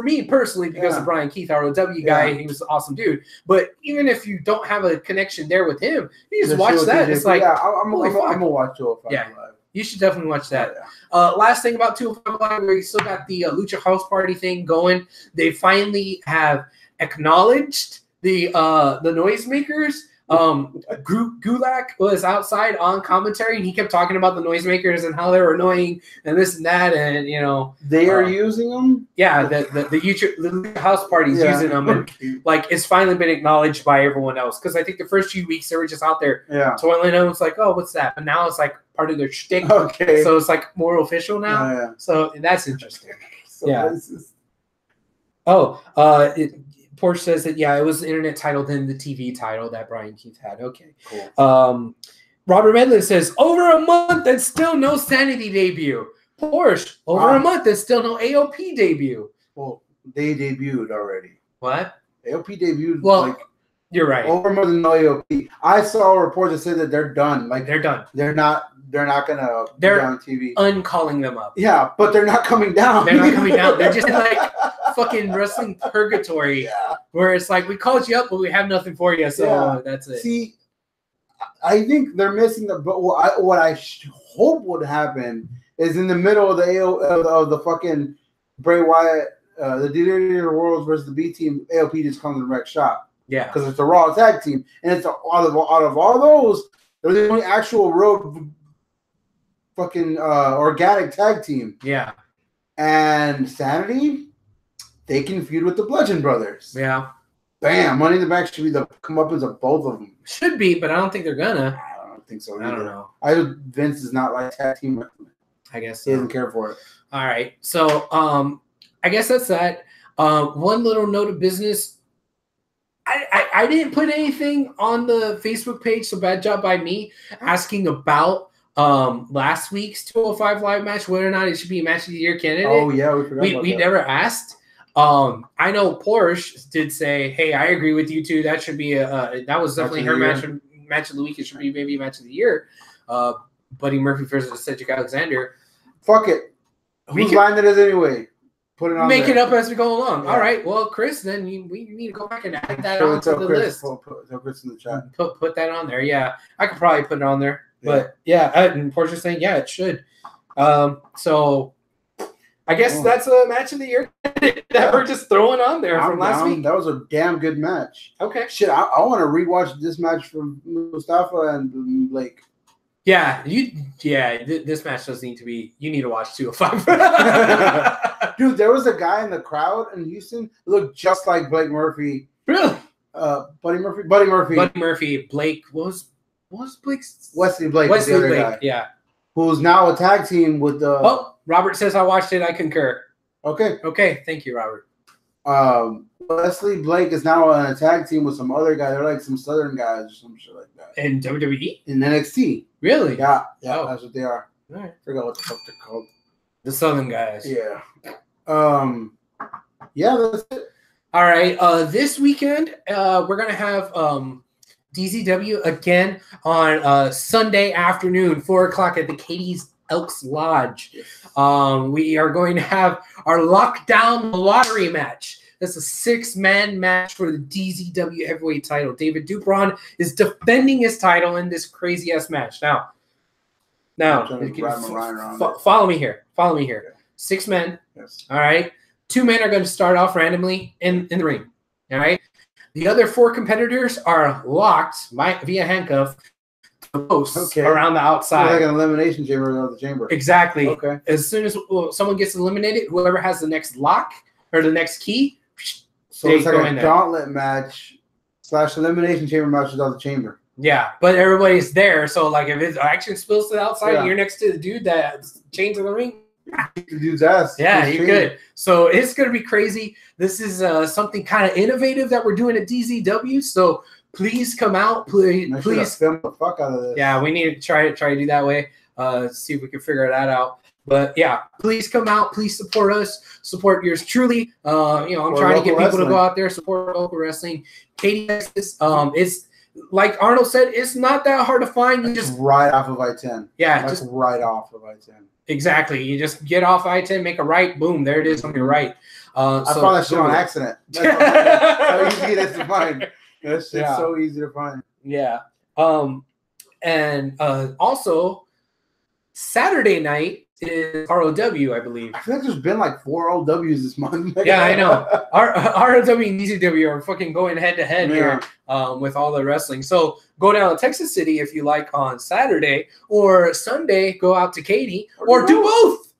me personally, because of Brian Keith, our OW guy. He was an awesome dude. But even if you don't have a connection there with him, you just watch that. It's like, I'm gonna watch 205 Live. Yeah. You should definitely watch that. Last thing about 205 Live, we still got the Lucha House Party thing going. They finally have acknowledged the noisemakers. Gulak was outside on commentary, and he kept talking about the noisemakers and how they were annoying and this and that, and they are using them. Yeah, the Lucha House Party's using them, and like it's finally been acknowledged by everyone else. Because I think the first few weeks they were just out there toiling them. It's like, oh, what's that? But now it's like part of their shtick. Okay, so it's like more official now. So that's interesting. Porsche says that, it was the internet title, then the TV title that Brian Keith had. Okay. Cool. Robert Medlin says, over a month and still no Sanity debut. Porsche, over a month and still no AOP debut. Well, they debuted already. What? AOP debuted. Well, you're right. Over a month and no AOP. I saw a report that said that they're done. Like, they're done. They're not gonna be on TV. Uncalling them up. Yeah, but they're not coming down. They're not coming down. They're just like fucking wrestling purgatory, where it's like, we called you up, but we have nothing for you, so that's it. See, I think they're missing the. But what I hope would happen is in the middle of the fucking Bray Wyatt, the Delirious Worlds versus the B Team, AOP just comes in the wreck shop. Yeah, because it's a Raw tag team, and it's out of all those, they're the only actual real fucking organic tag team. Yeah, and Sanity, they can feud with the Bludgeon Brothers. Yeah, bam! Money in the Bank should be the comeuppance of both of them. Should be, but I don't think they're gonna. I don't think so. I don't know. Vince is not like tag team. I guess he doesn't care for it. All right, so I guess that's that. One little note of business. I didn't put anything on the Facebook page, so bad job by me, asking about last week's 205 Live match, whether or not it should be a match of the year candidate. Oh yeah, we forgot about we that. never asked. I know Porsche did say, "Hey, I agree with you too. That should be that was definitely her match of the week. It should be maybe a match of the year." Buddy Murphy versus Cedric Alexander. Fuck it. Whose line it is anyway? Put it on. Make it up as we go along. Yeah. All right. Well, Chris, then we need to go back and add that onto the list. Tell Chris in the chat. Put that on there. Yeah, I could probably put it on there. But and Portia's saying, it should. So I guess that's a match of the year that we're just throwing on there from last week. That was a damn good match. Okay. Shit, I want to rewatch this match from Mustafa and Blake. Yeah, this match does need to be. You need to watch 205. Dude, there was a guy in the crowd in Houston who looked just like Blake Murphy. Really? Buddy Murphy. Blake. What was Blake's? Wesley Blake. Wesley the other Blake. Guy, yeah. Who's now a tag team with the. Oh, Robert says I watched it. I concur. Okay. Okay. Thank you, Robert. Wesley Blake is now on a tag team with some other guy. They're like some Southern guys or some shit like that. In WWE? In NXT. Really? Yeah, that's what they are. All right. I forgot what the fuck they're called. The Southern guys. Yeah. That's it. All right. This weekend, we're gonna have DZW again on Sunday afternoon, 4:00 at the Katie's Elks Lodge. We are going to have our lockdown lottery match. That's a 6-man match for the DZW heavyweight title. David Dupron is defending his title in this crazy ass match. Now, follow me here. Okay. 6 men. Yes. All right. 2 men are going to start off randomly in the ring. All right. The other 4 competitors are locked via handcuff to the posts around the outside. Like an elimination chamber around the chamber. Exactly. Okay. As soon as someone gets eliminated, whoever has the next lock or the next key, so it's like a gauntlet match / elimination chamber match without the chamber. Yeah, but everybody's there. So, like, if it actually spills to the outside and you're next to the dude that's chained to the ring, the dude's ass. Yeah, you're good. So it's going to be crazy. This is something kind of innovative that we're doing at DZW. So please come out. Please film the fuck out of this. Yeah, we need to try to do that way. See if we can figure that out. But yeah, please come out. Please support us. Support yours truly. I'm trying to get people to go out there, support local wrestling. Katy, Texas. It's like Arnold said, it's not that hard to find. You just right off of I-10. Yeah, just right off of I-10. Exactly. You just get off I-10, make a right, boom, there it is on your right. I found that shit on accident. That's how easy it is to find. That shit's so easy to find. Yeah. And also Saturday night is ROW, I believe. I feel like there's been like 4 ROWs this month. Yeah, I know. ROW and ECW are fucking going head to head here with all the wrestling. So go down to Texas City if you like on Saturday, or Sunday go out to Katy, or do both.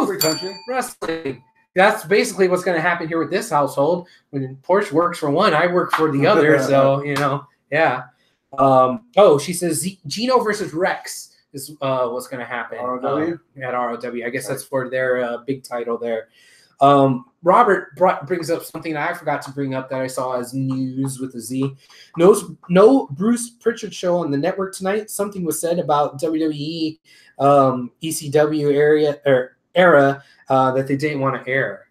Free country wrestling. That's basically what's going to happen here with this household. When Porsche works for one, I work for the other. So yeah. She says Gino versus Rex is what's going to happen at ROW. I guess that's for their big title there. Robert brings up something that I forgot to bring up that I saw as news with a Z. No Bruce Pritchard show on the network tonight. Something was said about WWE ECW era that they didn't want to air.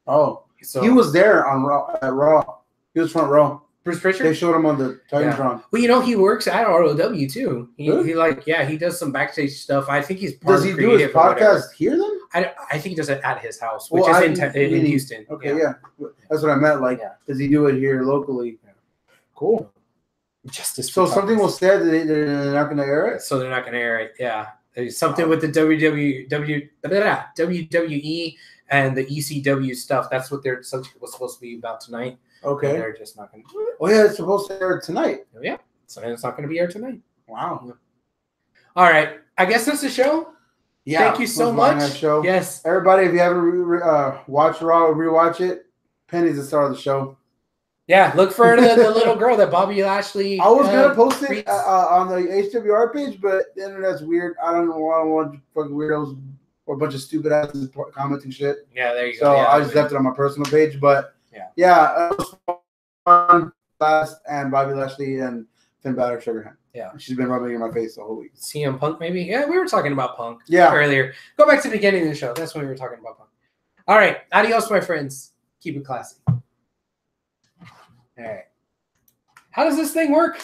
Oh, so he was there on Raw. He was front row. Bruce Pritchard? They showed him on the Titantron. Well, he works at ROW too. He does some backstage stuff. I think he's part Does he do his podcast here then? I think he does it at his house, which is in Houston. Okay, yeah. That's what I meant. Like, does he do it here locally? Yeah. Cool. So something was said that they're not going to air it? So they're not going to air it, yeah. There's something with the WWE and the ECW stuff. That's what was supposed to be about tonight. Okay. They're just not going to. Oh, yeah, it's supposed to air tonight. Yeah. So it's not going to be aired tonight. Wow. All right. I guess that's the show. Yeah. Thank you so much. Show. Yes. Everybody, if you haven't watched Raw or rewatch it, Penny's the star of the show. Yeah. Look for the little girl that Bobby Lashley. I was going to post it on the HWR page, but the internet's weird. I don't want fucking weirdos or a bunch of stupid asses commenting shit. Yeah, there you go. So I just left it on my personal page, but. Yeah, it was fun. Last and Bobby Lashley and Finn Balor shook her hand. Yeah, she's been rubbing in my face the whole week. CM Punk, maybe. Yeah, we were talking about Punk. Yeah, earlier. Go back to the beginning of the show. That's when we were talking about Punk. All right, adios, my friends. Keep it classy. All right. How does this thing work?